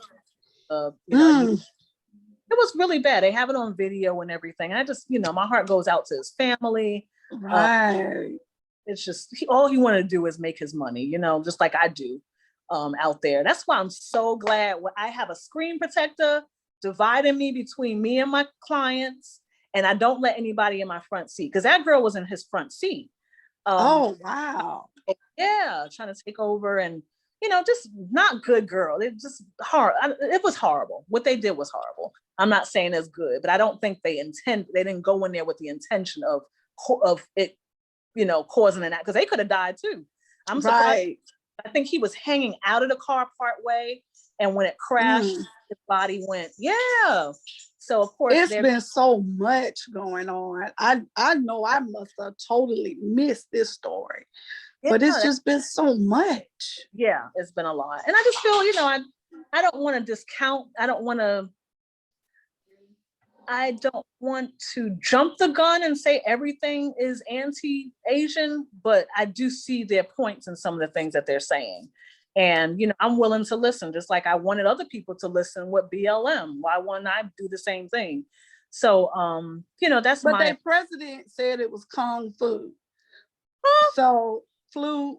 It was really bad. They have it on video and everything. I just, my heart goes out to his family. Right. It's just all he wanted to do is make his money, just like I do out there. That's why I'm so glad I have a screen protector dividing me between me and my clients, and I don't let anybody in my front seat, because that girl was in his front seat. Oh, wow. Yeah, trying to take over, and just not good girl. It just hard. It was horrible. What they did was horrible. I'm not saying it's good, but I don't think they didn't go in there with the intention of it, causing an accident, because they could have died too. I'm surprised. Right. I think he was hanging out of the car part way, and when it crashed, his body went. Yeah. So of course it's been so much going on. I know I must have totally missed this story, but it's just been so much. Yeah, it's been a lot, and I just feel, I don't want to discount. I don't want to jump the gun and say everything is anti-Asian, but I do see their points in some of the things that they're saying. And, I'm willing to listen, just like I wanted other people to listen with BLM. Why wouldn't I do the same thing? So, that's but their president said it was Kung Fu. So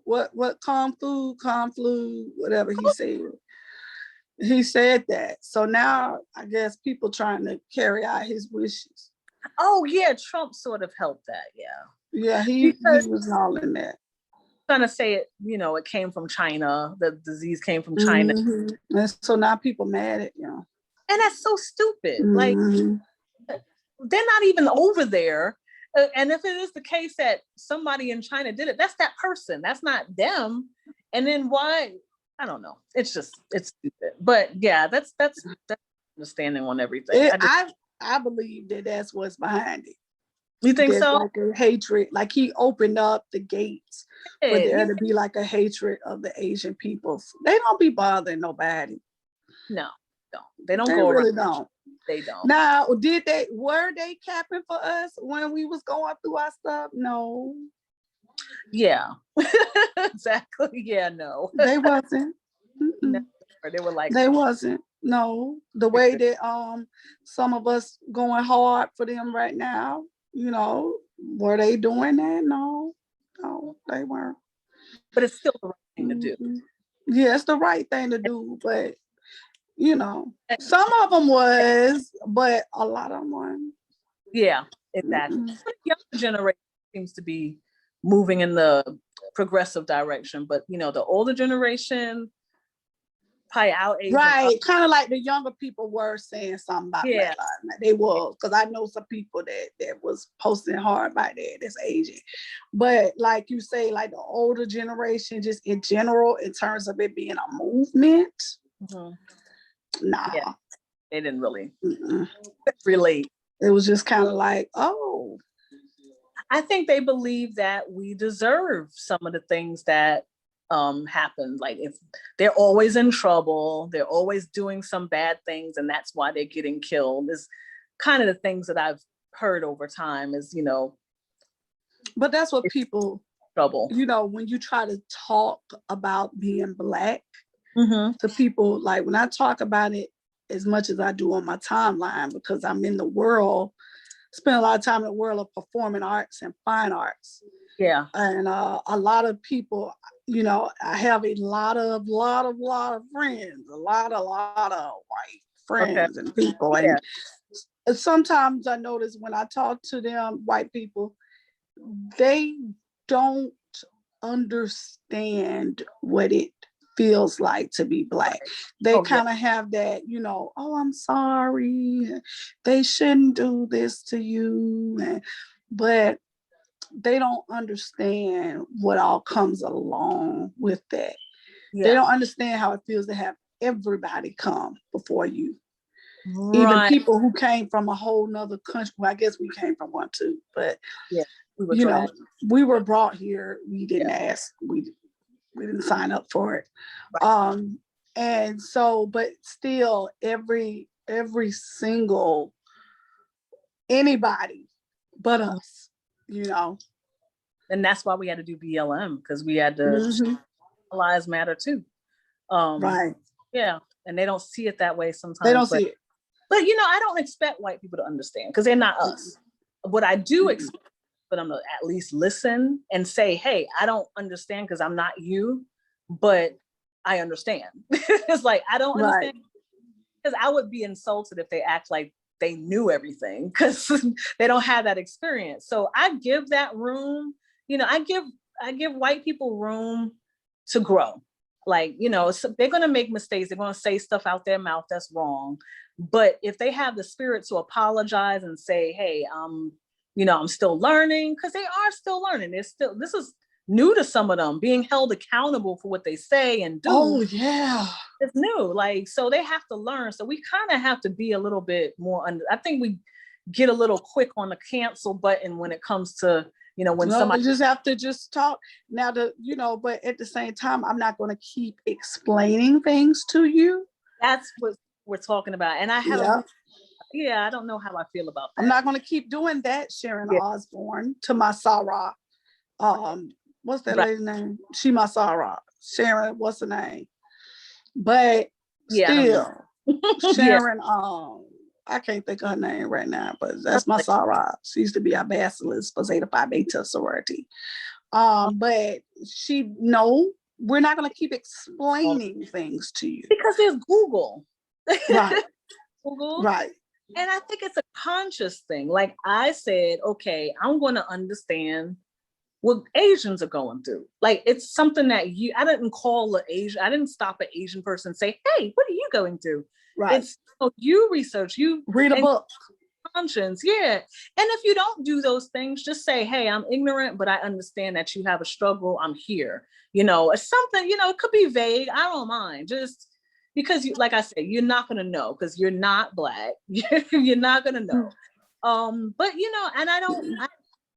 what Kung Flu, whatever he said. He said that. So now I guess people trying to carry out his wishes. Oh yeah, Trump sort of helped that. Yeah. Yeah, he was all in that. Trying to say it, it came from China. The disease came from China. Mm-hmm. And so now people mad at you. And that's so stupid. Like, they're not even over there. And if it is the case that somebody in China did it, that's that person. That's not them. And then why? I don't know. It's stupid. But yeah, that's understanding on everything. I believe that that's what's behind it. You think There's so? like a hatred, like he opened up the gates for there to be like a hatred of the Asian people. They don't be bothering nobody. No, they don't. They go really around. don't. They don't. Now, were they capping for us when we was going through our stuff? No. Yeah, exactly. Yeah, no. They wasn't. No, they were like, they wasn't. No, the way that some of us going hard for them right now, were they doing that? No, they weren't. But it's still the right thing to do. Yeah, it's the right thing to do, but some of them was, but a lot of them weren't. Yeah, exactly. The younger generation seems to be moving in the progressive direction, but the older generation, probably our age, right? Kind of like the younger people were saying something about that. They was, because I know some people that was posting hard by that's Asian, but like you say, like the older generation, just in general, in terms of it being a movement, nah, they didn't really relate. It was just kind of like, oh. I think they believe that we deserve some of the things that happen. Like, if they're always in trouble, they're always doing some bad things, and that's why they're getting killed. Is kind of the things that I've heard over time. Is But that's what people trouble. When you try to talk about being Black to people, like when I talk about it as much as I do on my timeline, because I'm in the world. Spend a lot of time in the world of performing arts and fine arts. Yeah. And a lot of people, I have a lot of friends, a lot of white friends and people. And sometimes I notice when I talk to them, white people, they don't understand what it feels like to be Black. They kind of have that, oh, I'm sorry, they shouldn't do this to you, but they don't understand what all comes along with that. They don't understand how it feels to have everybody come before you. Even people who came from a whole nother country. Well, I guess we came from one too, but we were brought here. We didn't ask. We didn't sign up for it. And so, but still every single anybody but us, And that's why we had to do BLM, because we had to lives matter too. Right. Yeah. And they don't see it that way sometimes. They don't see it. But I don't expect white people to understand because they're not us. What I do expect for them to at least listen and say, hey, I don't understand because I'm not you, but I understand. It's like, I don't understand because I would be insulted if they act like they knew everything because they don't have that experience. So I give that room, I give white people room to grow. Like, so they're going to make mistakes. They're going to say stuff out their mouth that's wrong. But if they have the spirit to apologize and say, hey, I'm still learning, because they are still learning. This is new to some of them, being held accountable for what they say and do. Oh, yeah. It's new. Like, so they have to learn. So we kind of have to be a little bit more I think we get a little quick on the cancel button when it comes to, when somebody just have to just talk now but at the same time, I'm not going to keep explaining things to you. That's what we're talking about. And I have I don't know how I feel about that. I'm not going to keep doing that, Sharon Osbourne, to my Sarah. What's that lady's name? She my Sarah. Sharon, what's her name? But still, Sharon, I can't think of her name right now, but that's my Sarah. She used to be our basilisk for Zeta Phi Beta sorority. But we're not going to keep explaining things to you. Because there's Google. Right. Google. Right. And I think it's a conscious thing. Like I said, okay, I'm going to understand what Asians are going through. Like, it's something that I didn't stop an Asian person and say, hey, what are you going through? Right. It's you research, you read a book. Conscience. Yeah. And if you don't do those things, just say, hey, I'm ignorant, but I understand that you have a struggle. I'm here. It's something, it could be vague. I don't mind. Just because like I said, you're not going to know because you're not Black. You're not going to know. But and I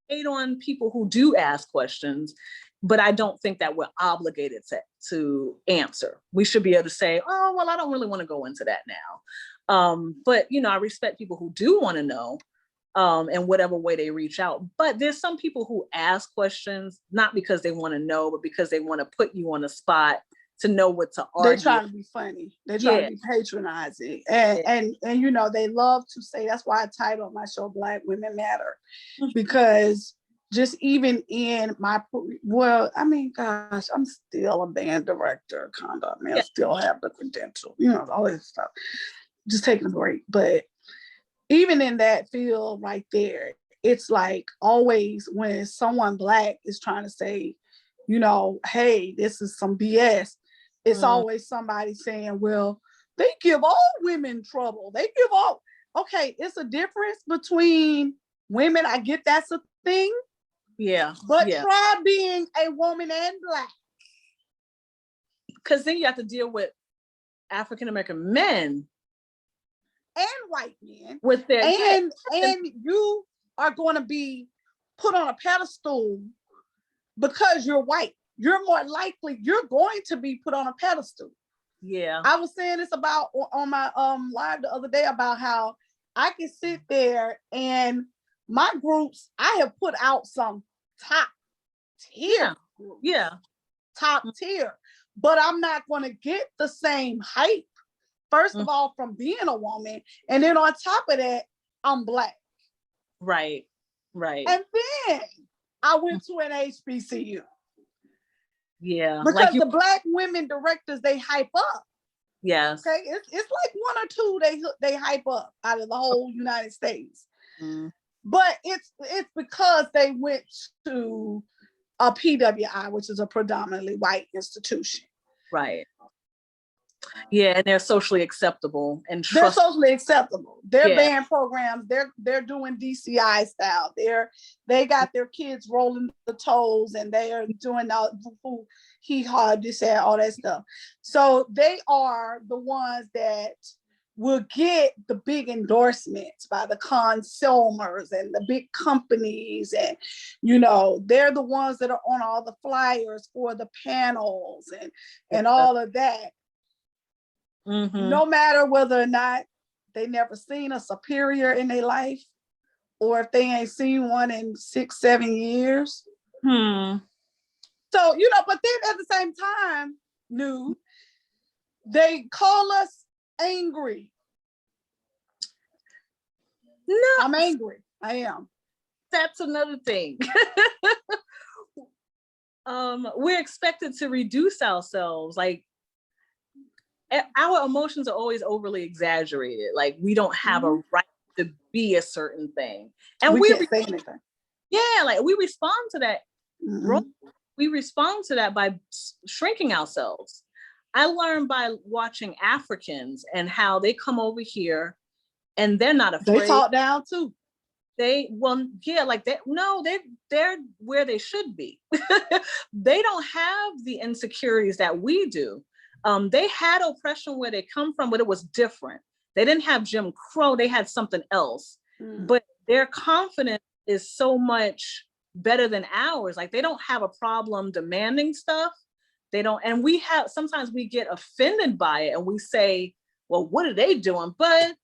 hate on people who do ask questions, but I don't think that we're obligated to answer. We should be able to say, oh, well, I don't really want to go into that now. But I respect people who do want to know, in whatever way they reach out. But there's some people who ask questions, not because they want to know, but because they want to put you on the spot to know what to argue. They're trying to be funny. They're trying to be patronizing. And they love to say, that's why I titled my show Black Women Matter. Because just even in gosh, I'm still a band director, kind of. I still have the credential, all this stuff. Just taking a break. But even in that field right there, it's like always when someone Black is trying to say, hey, this is some BS. It's always somebody saying, well, they give all women trouble. Okay, it's a difference between women. I get that's a thing. Yeah. But try being a woman and Black. Because then you have to deal with African-American men. And white men. With their and you are going to be put on a pedestal because you're white. You're more likely, you're going to be put on a pedestal. Yeah. I was saying this about on my live the other day about how I can sit there and my groups, I have put out some top tier. Yeah. Top tier. But I'm not going to get the same hype, first of all, from being a woman. And then on top of that, I'm Black. Right. And then I went to an HBCU. Yeah. Because the Black women directors, they hype up. Yes. Okay. It's like one or two they hype up out of the whole United States. But it's because they went to a PWI, which is a predominantly white institution. Right. Yeah, and they're socially acceptable and they're socially acceptable. Their band programs, they're doing DCI style. They got their kids rolling the toes and they are doing all hee haw, this and all that stuff. So they are the ones that will get the big endorsements by the consumers and the big companies, and they're the ones that are on all the flyers for the panels and all of that. No matter whether or not they never seen a superior in their life, or if they ain't seen one in 6-7 years. So, but then at the same time, they call us angry. No, I'm angry. I am. that's another thing. We're expected to reduce ourselves. Like our emotions are always overly exaggerated. Like we don't have a right to be a certain thing. And we can't say anything. Yeah, like we respond to that. Mhm. We respond to that by shrinking ourselves. I learned by watching Africans and how they come over here and they're not afraid. They talk down too. They're where they should be. They don't have the insecurities that we do. They had oppression where they come from, but it was different. They didn't have Jim Crow, they had something else. But their confidence is so much better than ours. Like they don't have a problem demanding stuff. They don't, and sometimes we get offended by it and we say, well, what are they doing? But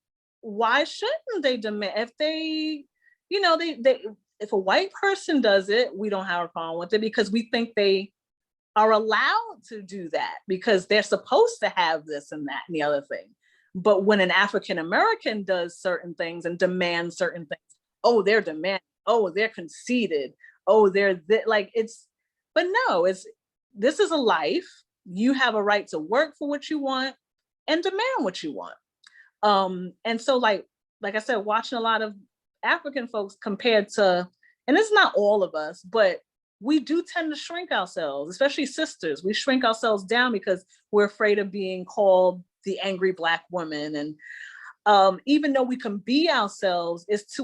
why shouldn't they demand? If they, if a white person does it, we don't have a problem with it because we think they are allowed to do that because they're supposed to have this and that and the other thing. But when an African American does certain things and demands certain things, oh, they're demanding, oh, they're conceited, oh, but no, this is a life. You have a right to work for what you want and demand what you want. And so like I said, watching a lot of African folks compared to, and it's not all of us, but we do tend to shrink ourselves, especially sisters. We shrink ourselves down because we're afraid of being called the angry Black woman. And even though we can be ourselves, it's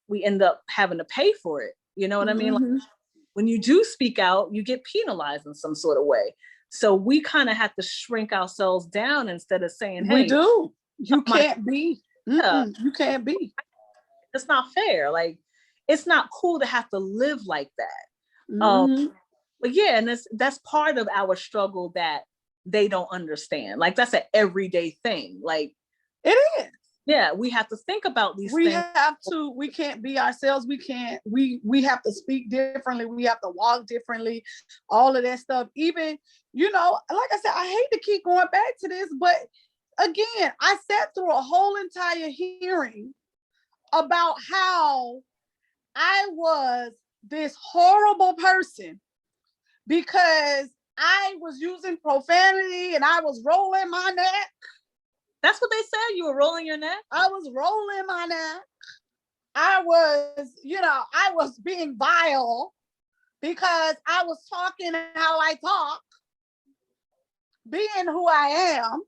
we end up having to pay for it. You know what I mean? Like, when you do speak out, you get penalized in some sort of way. So we kind of have to shrink ourselves down instead of saying, hey, we do. You can't be. You can't be. It's not fair. Like, it's not cool to have to live like that. But yeah, and that's part of our struggle that they don't understand. Like that's an everyday thing. Like it is. Yeah, we have to think about these things. We can't be ourselves. We have to speak differently. We have to walk differently. All of that stuff. Even, like I said, I hate to keep going back to this, but again, I sat through a whole entire hearing about how I was this horrible person because I was using profanity and I was rolling my neck. That's what they said. You were rolling your neck? I was rolling my neck. I was being vile because I was talking how I talk, being who I am.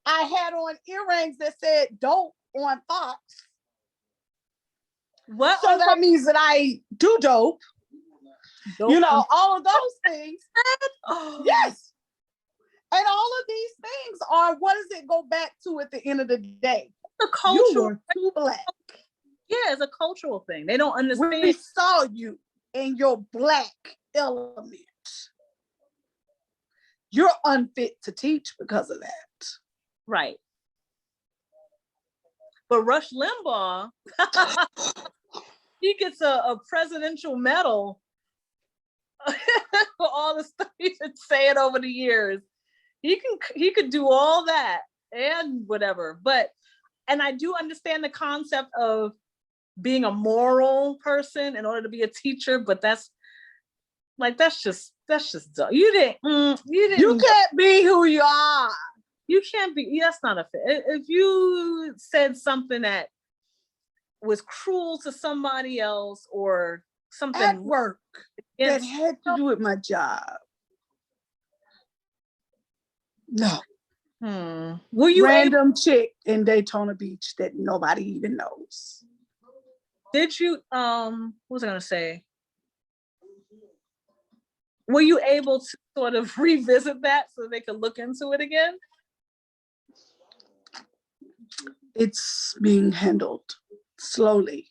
I had on earrings that said dope on thoughts. What? So that means that I do dope. All of those things. Yes. And all of these things are, what does it go back to at the end of the day? The culture. You were too Black. Yeah, it's a cultural thing. They don't understand. We saw you in your Black element. You're unfit to teach because of that. Right. But Rush Limbaugh, he gets a presidential medal for all the stuff he's been saying over the years. He could do all that and whatever, and I do understand the concept of being a moral person in order to be a teacher, but that's just dumb. You can't be who you are. You can't be. That's not a fit. If you said something that was cruel to somebody else or something at work that had to do with my job. No. Were you random chick in Daytona Beach that nobody even knows? Did you what was I gonna say? Were you able to sort of revisit that so they could look into it again? It's being handled slowly.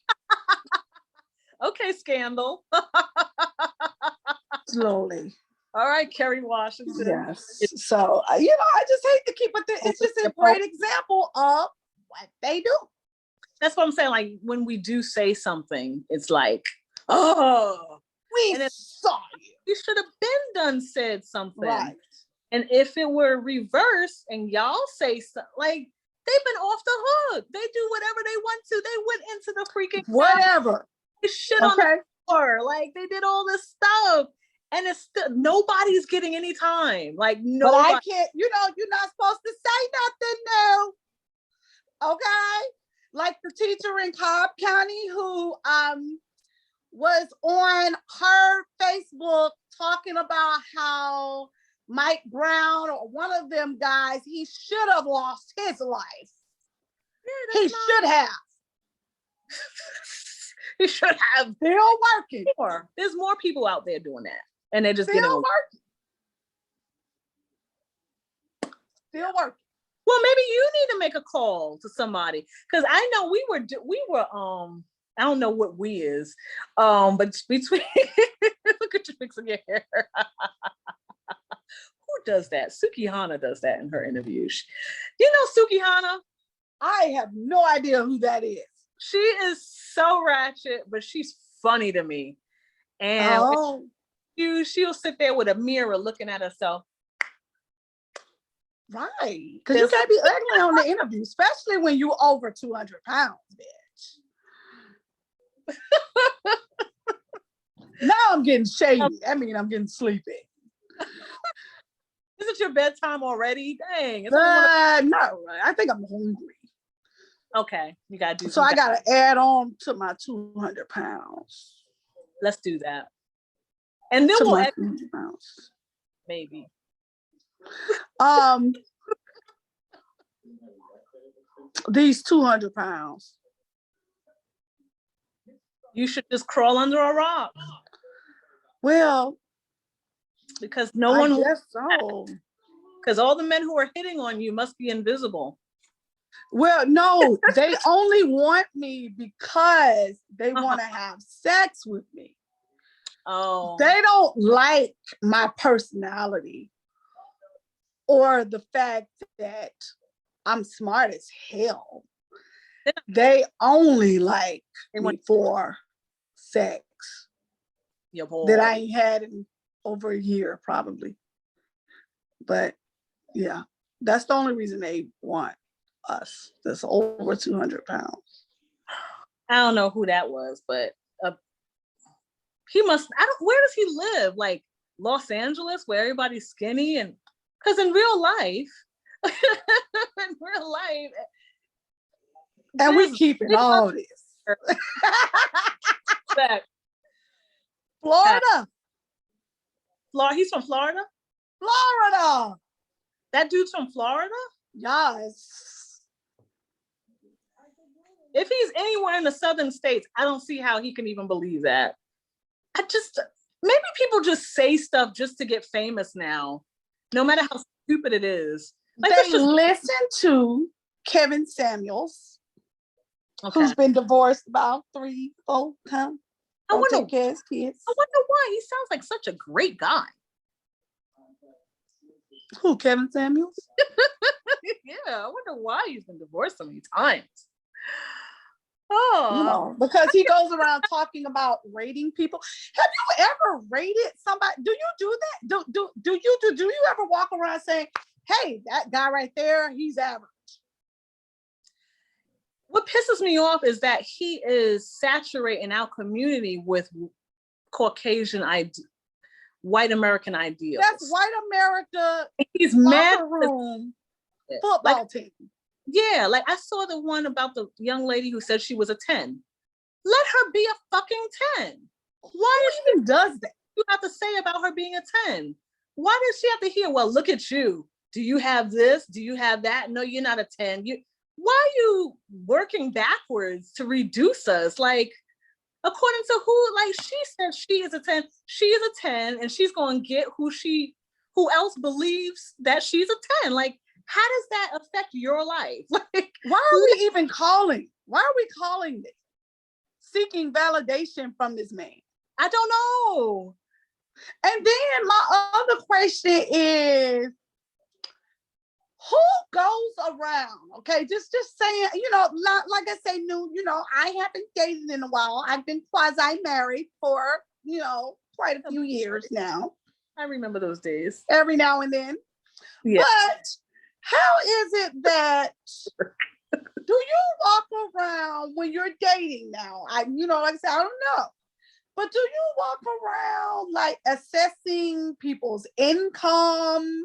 Okay, Scandal. Slowly. All right, Kerry Washington. Yes. So, I just hate to keep it there. It's just a great example of what they do. That's what I'm saying. Like, when we do say something, it's like, oh, we saw you. You should have said something. Right. And if it were reversed and y'all say something, like, they've been off the hook. They do whatever they want to. They went into the freaking Whatever. they shit on the floor. Like they did all this stuff. And it's still nobody's getting any time. Like But I nobody. can't, you're not supposed to say nothing new. Okay? Like the teacher in Cobb County who was on her Facebook talking about how Mike Brown or one of them guys, he should have lost his life. Yeah, He should have. He should have. Still working. More. There's more people out there doing that. And they're just Still getting working. Still working. well, maybe you need to make a call to somebody. Because I know we were I don't know what we is. But between look at you fixing your hair. Who does that? Suki Hana does that in her interviews. You know Suki Hana? I have no idea who that is. She is so ratchet, but she's funny to me. And she'll sit there with a mirror looking at herself. Right. Because you can't be ugly on the interview, especially when you're over 200 pounds, bitch. Now I'm getting shady. I mean, I'm getting sleepy. Is it your bedtime already? Dang. No, I think I'm hungry. Okay, you gotta do. So I gotta add on to my 200 pounds. Let's do that. And then we'll add, maybe. These 200 pounds. You should just crawl under a rock. Well, because no one. I guess so. Because all the men who are hitting on you must be invisible. Well, no, they only want me because they want to have sex with me. Oh. They don't like my personality or the fact that I'm smart as hell. They only like me for sex. Your boy. That I ain't had in over a year, probably. But yeah, that's the only reason they want us. That's over 200 pounds. I don't know who that was, but he must. Where does he live? Like Los Angeles, where everybody's skinny, and because in real life, and we keeping all this. Florida. He's from Florida. Florida. That dude's from Florida. Yes. If he's anywhere in the southern states, I don't see how he can even believe that. Maybe people just say stuff just to get famous now, no matter how stupid it is. Like, they listen to Kevin Samuels, who's been divorced about 3-4 times. I wonder take care of his kids. I wonder why. He sounds like such a great guy. Who, Kevin Samuels? Yeah, I wonder why he's been divorced so many times. Because he goes around talking about rating people. Have you ever rated somebody? Do you do that? Do you ever walk around saying, hey, that guy right there, he's average? What pisses me off is that he is saturating our community with Caucasian white American ideals. That's white America. He's mad room football team. Yeah, like I saw the one about the young lady who said she was a 10. Let her be a fucking 10. Why even does that? You have to say about her being a 10? Why does she have to hear, well, look at you. Do you have this? Do you have that? No, you're not a 10. Why are you working backwards to reduce us? Like, according to who? Like, she said she is a 10. She is a 10, and she's going to get who else believes that she's a 10. Like, how does that affect your life? Like, why are we even calling? Why are we calling this? Seeking validation from this man? I don't know. And then my other question is, who goes around? Okay, just saying, like I say, I haven't dated in a while. I've been quasi-married for, quite a few years now. I remember those days. Every now and then. Yeah. But How is it that do you walk around when you're dating now? Like I said, I don't know. But do you walk around like assessing people's income?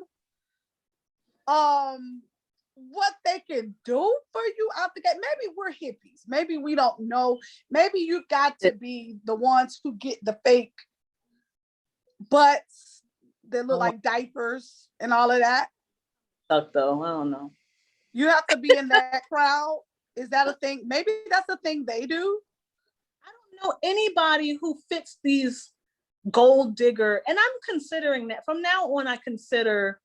What they can do for you out the gate? Maybe we're hippies. Maybe we don't know. Maybe you got to be the ones who get the fake butts that look like diapers and all of that. Suck though. I don't know. You have to be in that crowd. Is that a thing? Maybe that's a thing they do. I don't know anybody who fits these gold digger, and I'm considering that from now on. I consider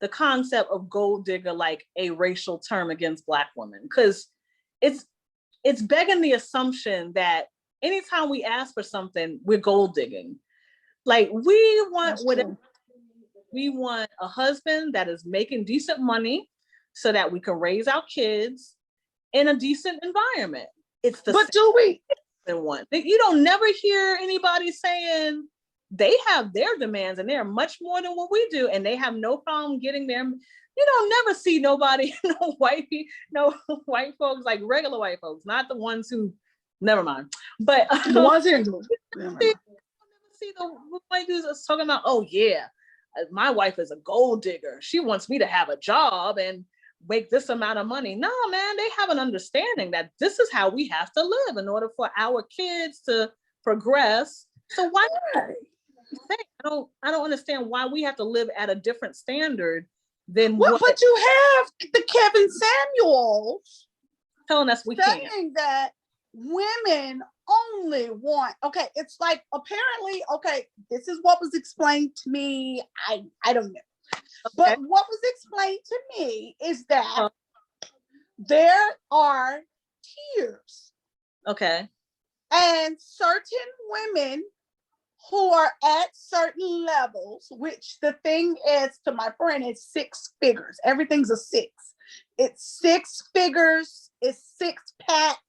the concept of gold digger like a racial term against Black women, because it's begging the assumption that anytime we ask for something, we're gold digging. Like we want whatever. We want a husband that is making decent money so that we can raise our kids in a decent environment. It's the but do we one. You don't never hear anybody saying they have their demands and they're much more than what we do, and they have no problem getting there. You don't never see nobody, no white folks, like regular white folks, not the ones who, never mind. But the ones in see the white dudes talking about, oh yeah, my wife is a gold digger. She wants me to have a job and make this amount of money. No, man, they have an understanding that this is how we have to live in order for our kids to progress. So why I don't understand why we have to live at a different standard than what. But you have the Kevin Samuels telling us we saying can't. that women only want, okay, it's like apparently, okay, this is what was explained to me. I don't know. Okay. But what was explained to me is that there are tiers. Okay. And certain women who are at certain levels, which the thing is, to my friend, is 6 figures. Everything's a 6. It's 6 figures. It's 6-pack.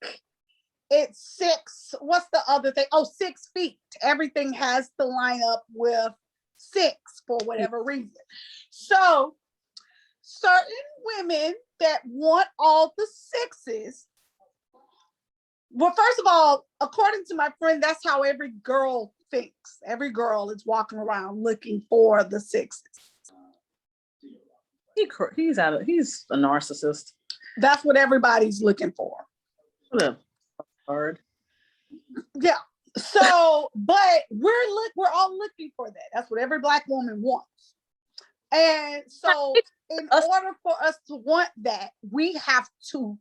It's 6. What's the other thing? Oh, 6 feet. Everything has to line up with 6 for whatever reason. So certain women that want all the 6s. Well, first of all, according to my friend, that's how every girl thinks. Every girl is walking around looking for the 6s. He's a narcissist. That's what everybody's looking for. Hard. Yeah. So, but we're all looking for that. That's what every Black woman wants. And so in order for us to want that, we have to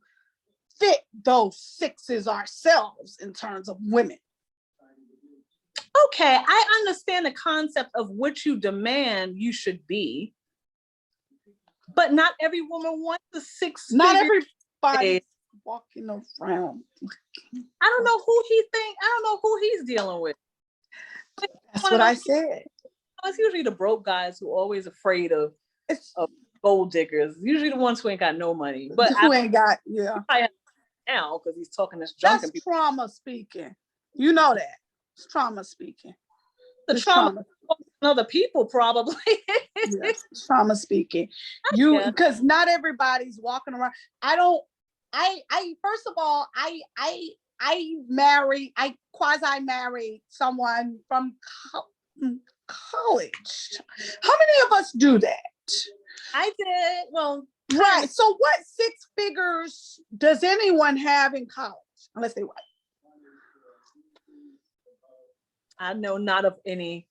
fit those 6s ourselves in terms of women. Okay, I understand the concept of what you demand you should be, but not every woman wants the 6 Not everybody walking around. I don't know who he's dealing with. That's what I said. It's usually the broke guys who are always afraid of gold diggers. Usually the ones who ain't got no money. But who ain't got, yeah. Now, because he's talking this junk. That's trauma speaking. You know that. It's trauma speaking. The trauma of other people, probably. Yes, trauma speaking. Because not everybody's walking around. First of all, I quasi married someone from college. How many of us do that? I did. Well, right. So what 6 figures does anyone have in college? Unless they white. I know not of any.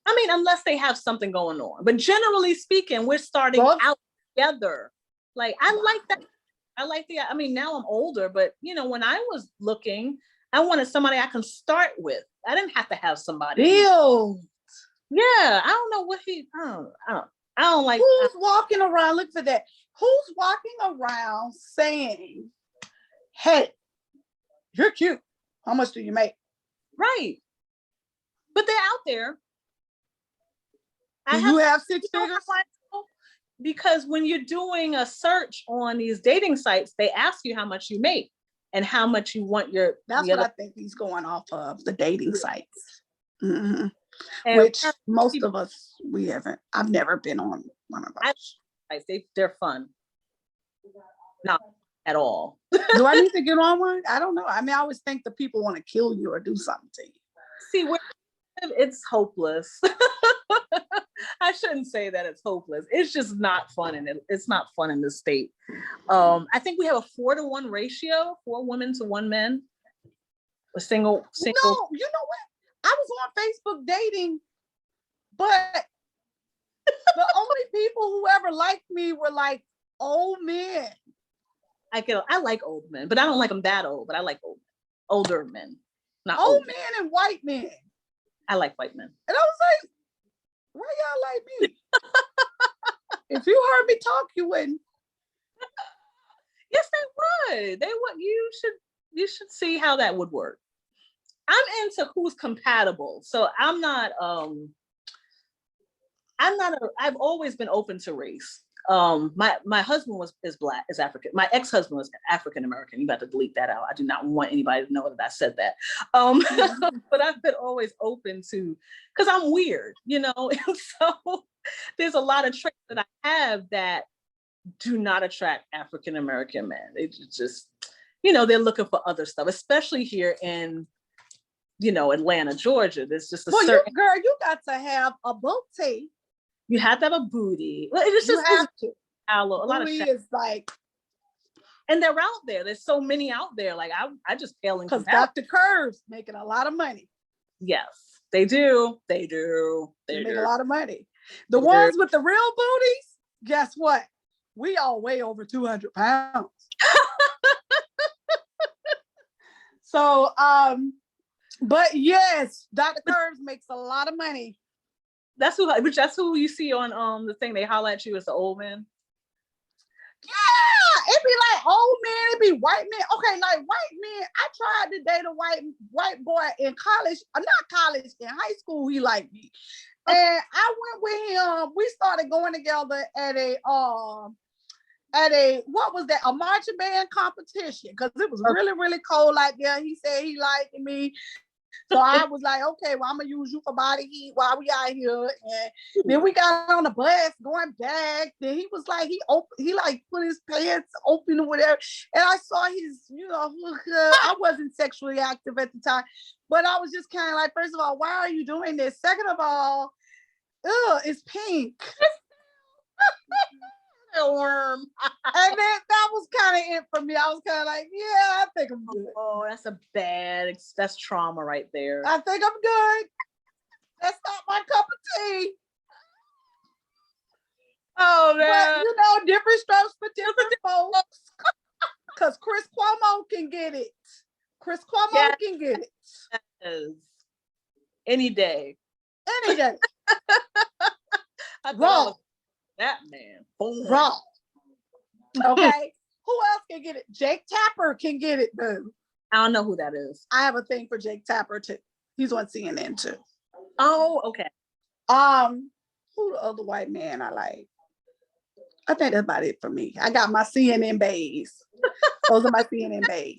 I mean, unless they have something going on. But generally speaking, we're starting out together. Like, I like that. I mean, now I'm older, but when I was looking, I wanted somebody I can start with. I didn't have to have somebody. Ew. Yeah, I don't know what I don't like. Who's walking around? Look for that. Who's walking around saying, "Hey, you're cute. How much do you make?" Right. But they're out there. Do you have 6 figures? Because when you're doing a search on these dating sites, they ask you how much you make and how much you want your. That's what I think he's going off of, the dating sites. Mm-hmm. And which most of us, we haven't. I've never been on one of those. They're fun. Not at all. Do I need to get on one? I don't know. I mean, I always think the people want to kill you or do something to you. See, it's hopeless. I shouldn't say that it's hopeless. It's just not fun, and it's not fun in this state. I think we have a 4-to-1 ratio, 4 women to 1 man. A single. No, you know what? I was on Facebook dating, but the only people who ever liked me were like old men. I like old men, but I don't like them that old. But I like older men, not Old old. men and white men. I like white men. And I was like, why y'all like me? If you heard me talk, you wouldn't. Yes, they would. They would. You should see how that would work. I'm into who's compatible. So I've always been open to race. My husband is African. My ex-husband was African American. You got to delete that out. I do not want anybody to know that I said that. But I've been always open to, because I'm weird, and so there's a lot of traits that I have that do not attract African American men. It's just, they're looking for other stuff, especially here in, Atlanta, Georgia. There's just you got to have a booty. You have to have a booty. Well, it's You just have to. a lot of Booty is like, and they're out there. There's so many out there. Like I just pale in because comparison. Dr. Curves making a lot of money. Yes, they do. They do. They They make do. a lot of money. The They ones do. with the real booties, guess what? We all weigh over 200 pounds. So, but yes, Dr. Curves makes a lot of money. That's who you see on the thing. They holler at you as the old man. Yeah, it be like old men, it be white men. Okay, like white men. I tried to date a white boy in college, not college, in high school. He liked me, and I went with him. We started going together at a what was that? A marching band competition, because it was really, really cold out there. He said he liked me. So I was like, okay, well, I'm gonna use you for body heat while we out here. And then we got on the bus going back. Then he was like, he like put his pants open or whatever. And I saw his, I wasn't sexually active at the time, but I was just kind of like, first of all, why are you doing this? Second of all, it's pink. A worm. And then that was kind of it for me. I was kind of like, yeah, I think I'm good. Oh, that's trauma right there. I think I'm good. That's not my cup of tea. Oh man. But different strokes for different folks. Because Chris Cuomo can get it. Chris Cuomo can get it. Yes. Any day. Any day. I thought I Raw. was that man. Boom. Raw. Okay. Who else can get it? Jake Tapper can get it, boo. I don't know who that is. I have a thing for Jake Tapper too. He's on CNN too. Oh, okay. Who the other white man I like? I think that's about it for me. I got my CNN bays. Those are my CNN bays.